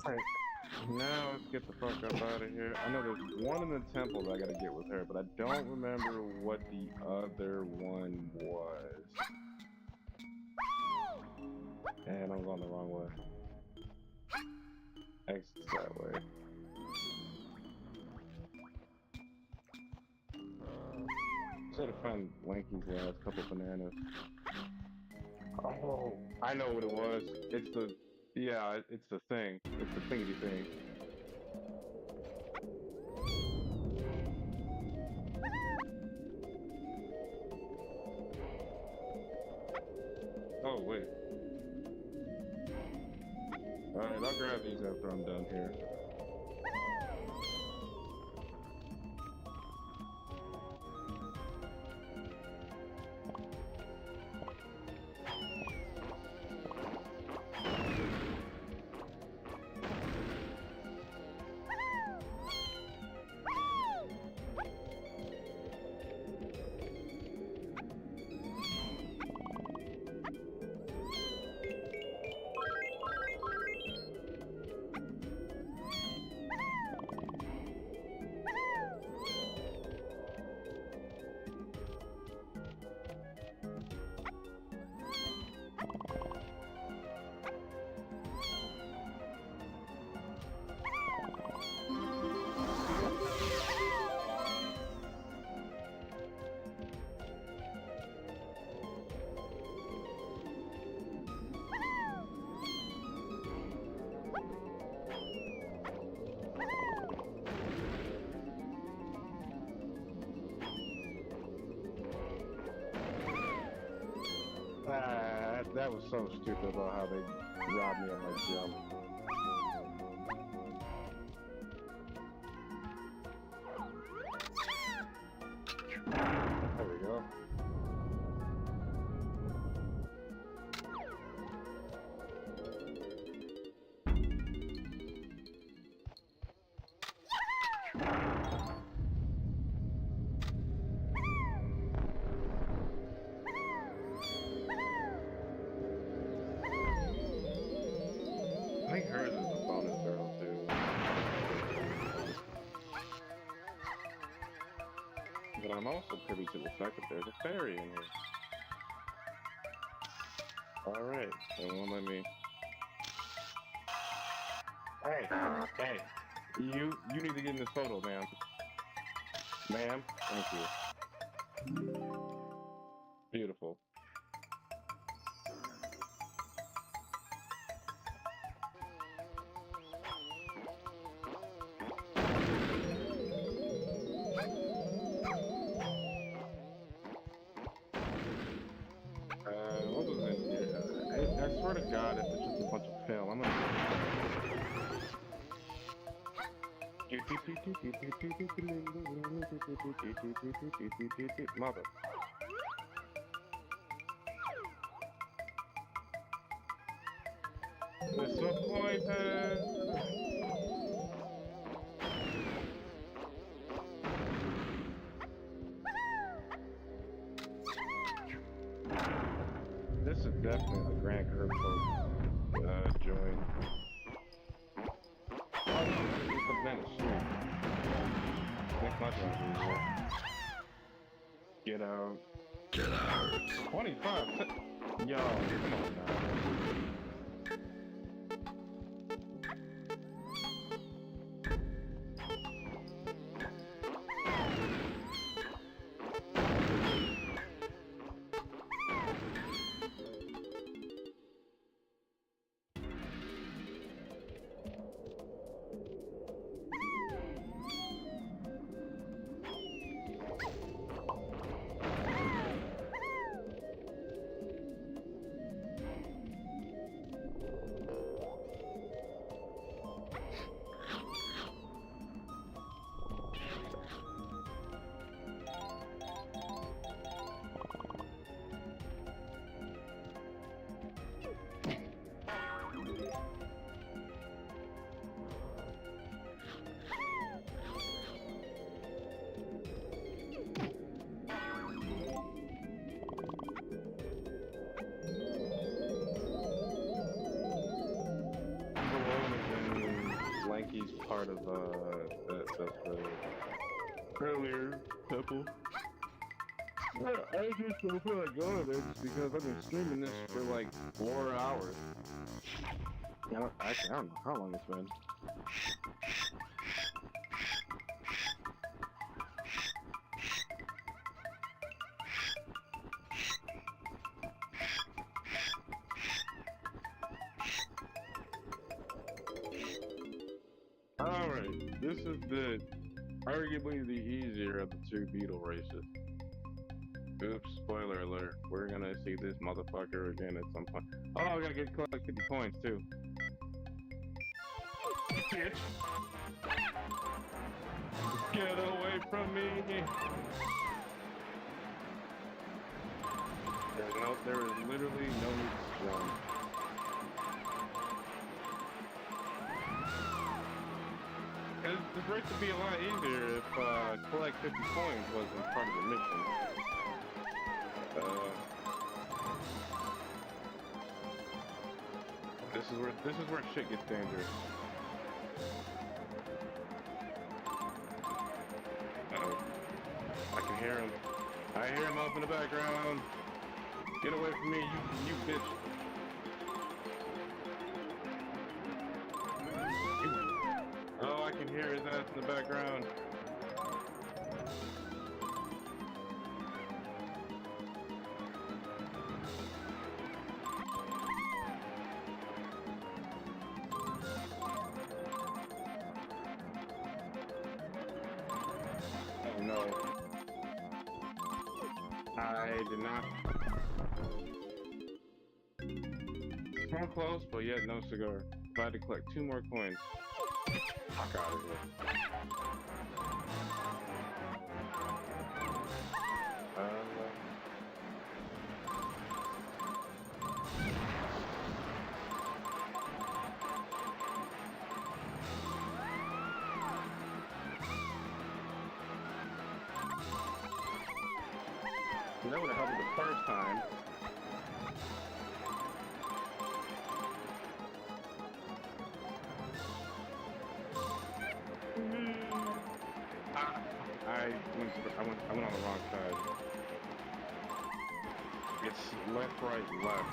Alright, now let's get the fuck up out of here. I know there's one in the temple that I gotta get with her, but I don't remember what the other one was. And I'm going the wrong way. Exit that way. Try to find Lanky's last couple bananas. Oh, I know what it was. It's the, yeah, it's the thing. It's the thingy thing. Oh, wait. Alright, I'll grab these after I'm done here. That was so stupid about how they robbed me of my jump. There we go. I think hers is a bonus girl too. But I'm also privy to the fact that there's a fairy in here. Alright, so won't let me. Hey, you need to get in this photo, ma'am. Ma'am, thank you. Beautiful. What was in here? I swear to God, if it's just a bunch of film, I'm gonna. Mother. Disappointed. This is definitely a Grand Curve joint. Oh, it's a Venice shoot. Next my driver here. Get out. Get out. 25 Yo, come on now. part of the earlier temple. I just don't feel like going there just because I've been streaming this for like 4 hours. Actually, I don't know how long it's been. Alright, this is arguably the easier of the two beetle races. Oops, spoiler alert. We're gonna see this motherfucker again at some point. Oh, I gotta collect 50 points too. Bitch! Get away from me! There is literally no need to jump. This race would be a lot easier if collect 50 points wasn't part of the mission. This is where shit gets dangerous. I can hear him. I hear him up in the background. Get away from me, you bitch. Oh, I can hear his ass in the background. Oh no. I did not. So close, but yet no cigar. If I had to collect 2 more coins. Fuck out of here. That would have helped the first time. I went on the wrong side. It's left, right, left.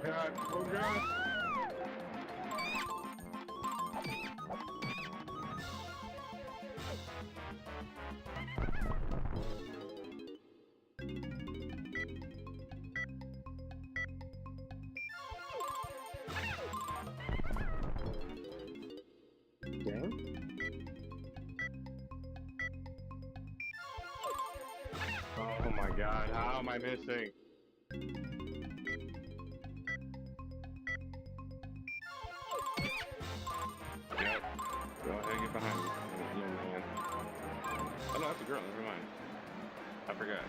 God, oh God. Damn. Oh my God, how am I missing? Yep. Go ahead, get behind me. Young man. Oh no, that's a girl, never mind. I forgot.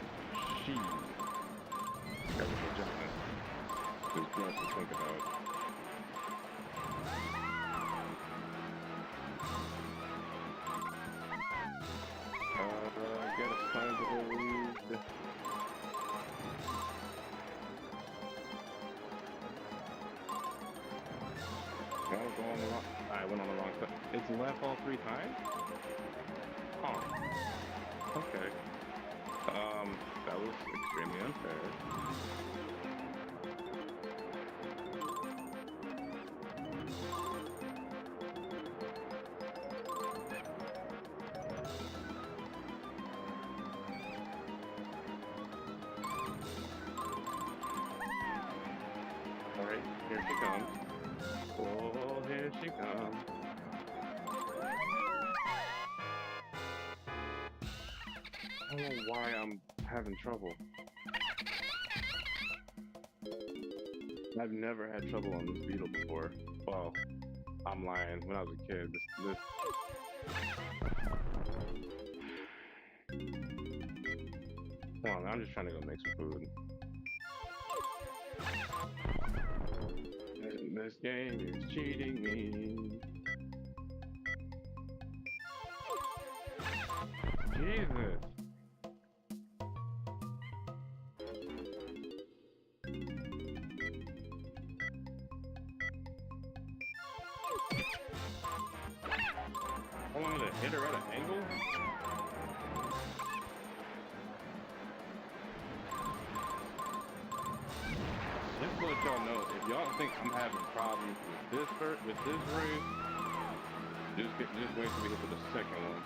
She. Got to jump in. There's too much to think about. Get a sizable lead. Oh, go on the wrong. I went on the wrong side. It's left all 3 times? Oh. Okay. That was extremely unfair. Alright, here she comes. Oh, here she comes. I don't know why I'm having trouble. I've never had trouble on this beetle before. Well, I'm lying. When I was a kid, this... Hold on, I'm just trying to go make some food. This game is cheating me. Jesus. I wanted to hit her at an angle. Just to let y'all know, if y'all think I'm having problems with this room, just wait till we get to the second one.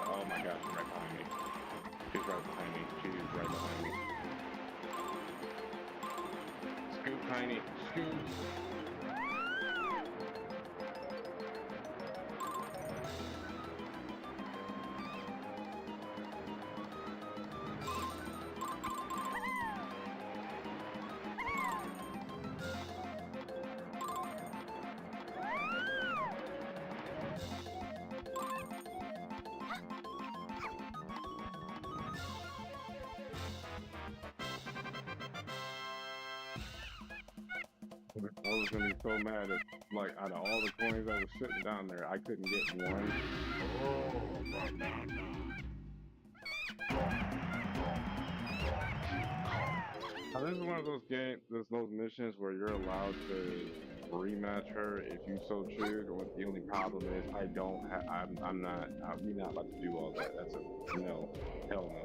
Oh my gosh, she's right behind me. She's right behind me. She's right behind me. Scoot, Tiny. Scoot. I was gonna be so mad if, like, out of all the coins that was sitting down there, I couldn't get one. Oh, banana. Now, this is one of those games, those missions where you're allowed to rematch her if you so choose. Or the only problem is we're not about to do all that. That's a no, hell no.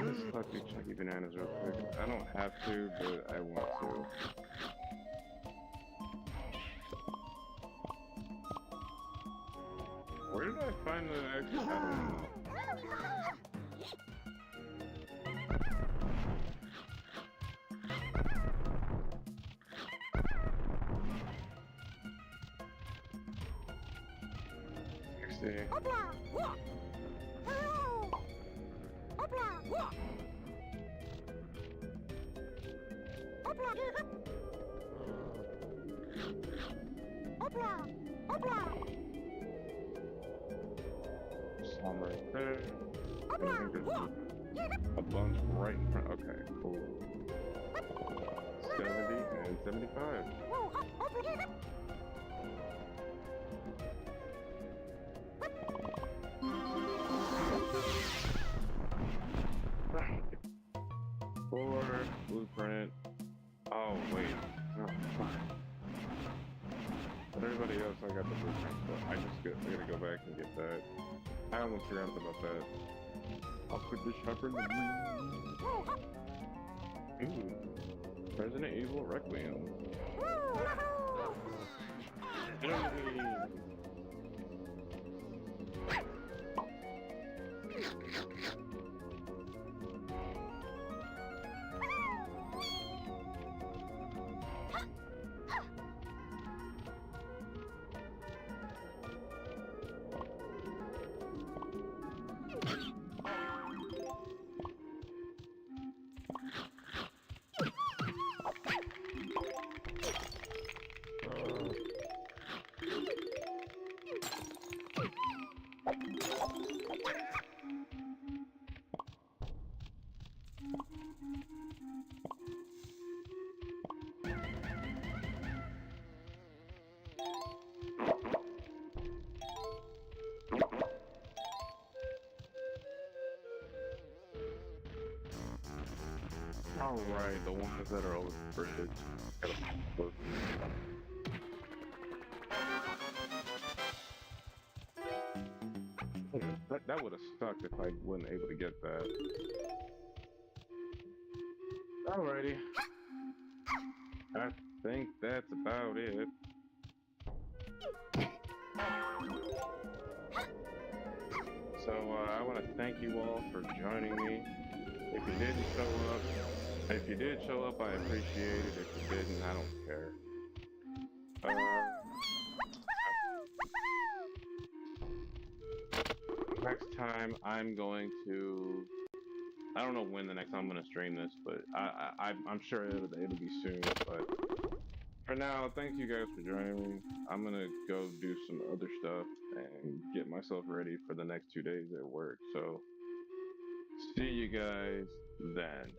Let's fuck these Chucky Bananas real quick. I don't have to, but I want to. Where did I find the exit? I don't know. Let's see. Some right there. I think there's a bunch right in front. Okay, cool. 70 and 75. Right. 4 blueprint. Oh wait. Oh fuck. But everybody else, I got the blueprint, so I gotta go back and get that. I almost forgot about that. I'll put this shopper in the room. Ooh. Resident Evil Requiem. Yay. Alright, the ones that are over the bridge. That would have sucked if I wasn't able to get that. Alrighty. I think that's about it. So, I want to thank you all for joining me. If you didn't show up, if you did show up, I appreciate it. If you didn't, I don't care. Next time, I'm going to I don't know when the next time I'm gonna stream this, but I'm sure it'll be soon. But for now, thank you guys for joining me. I'm gonna go do some other stuff and get myself ready for the next 2 days at work. So see you guys then.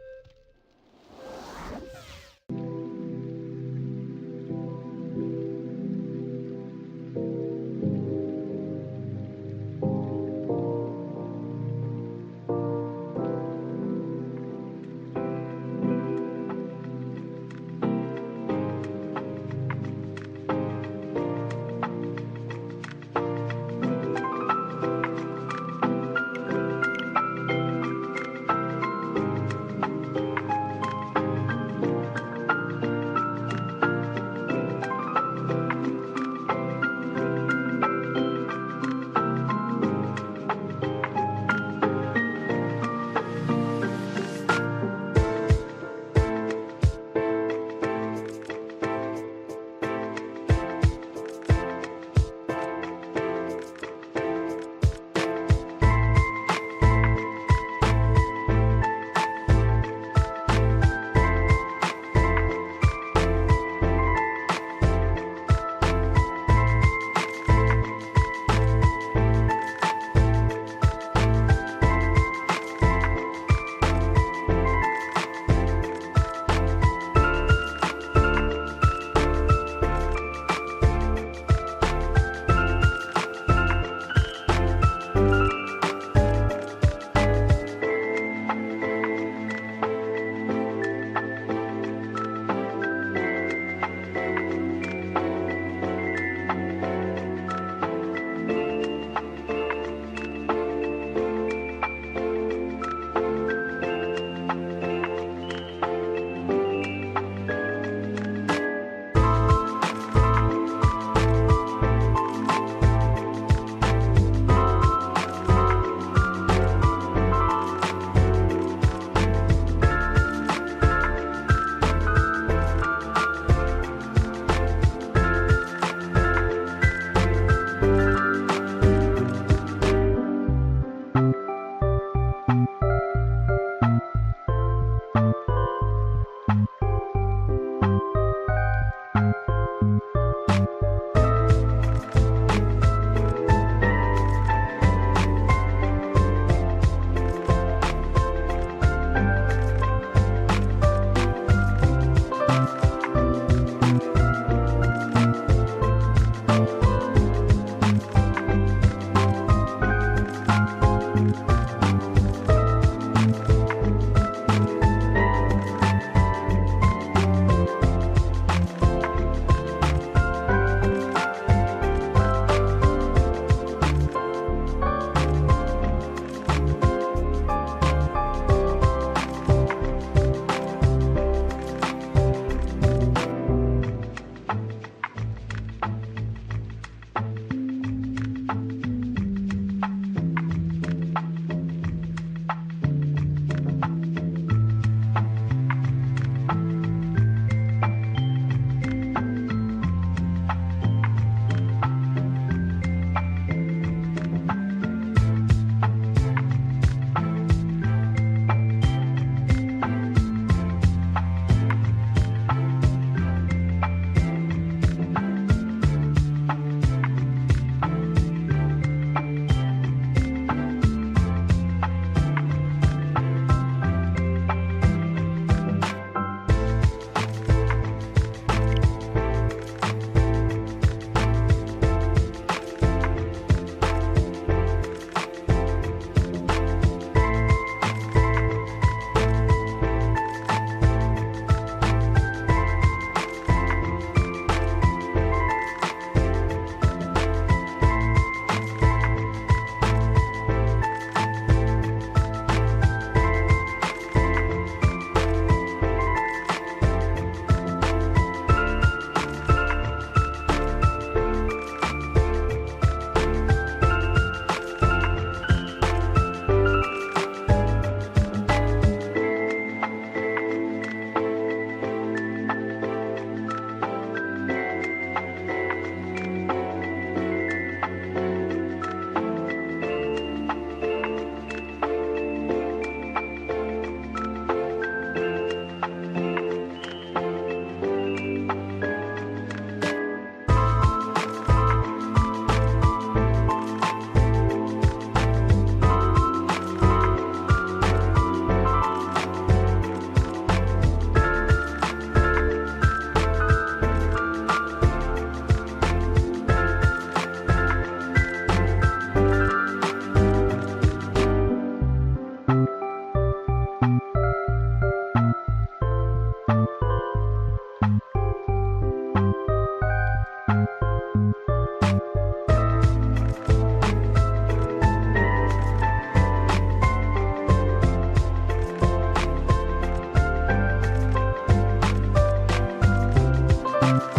Bye.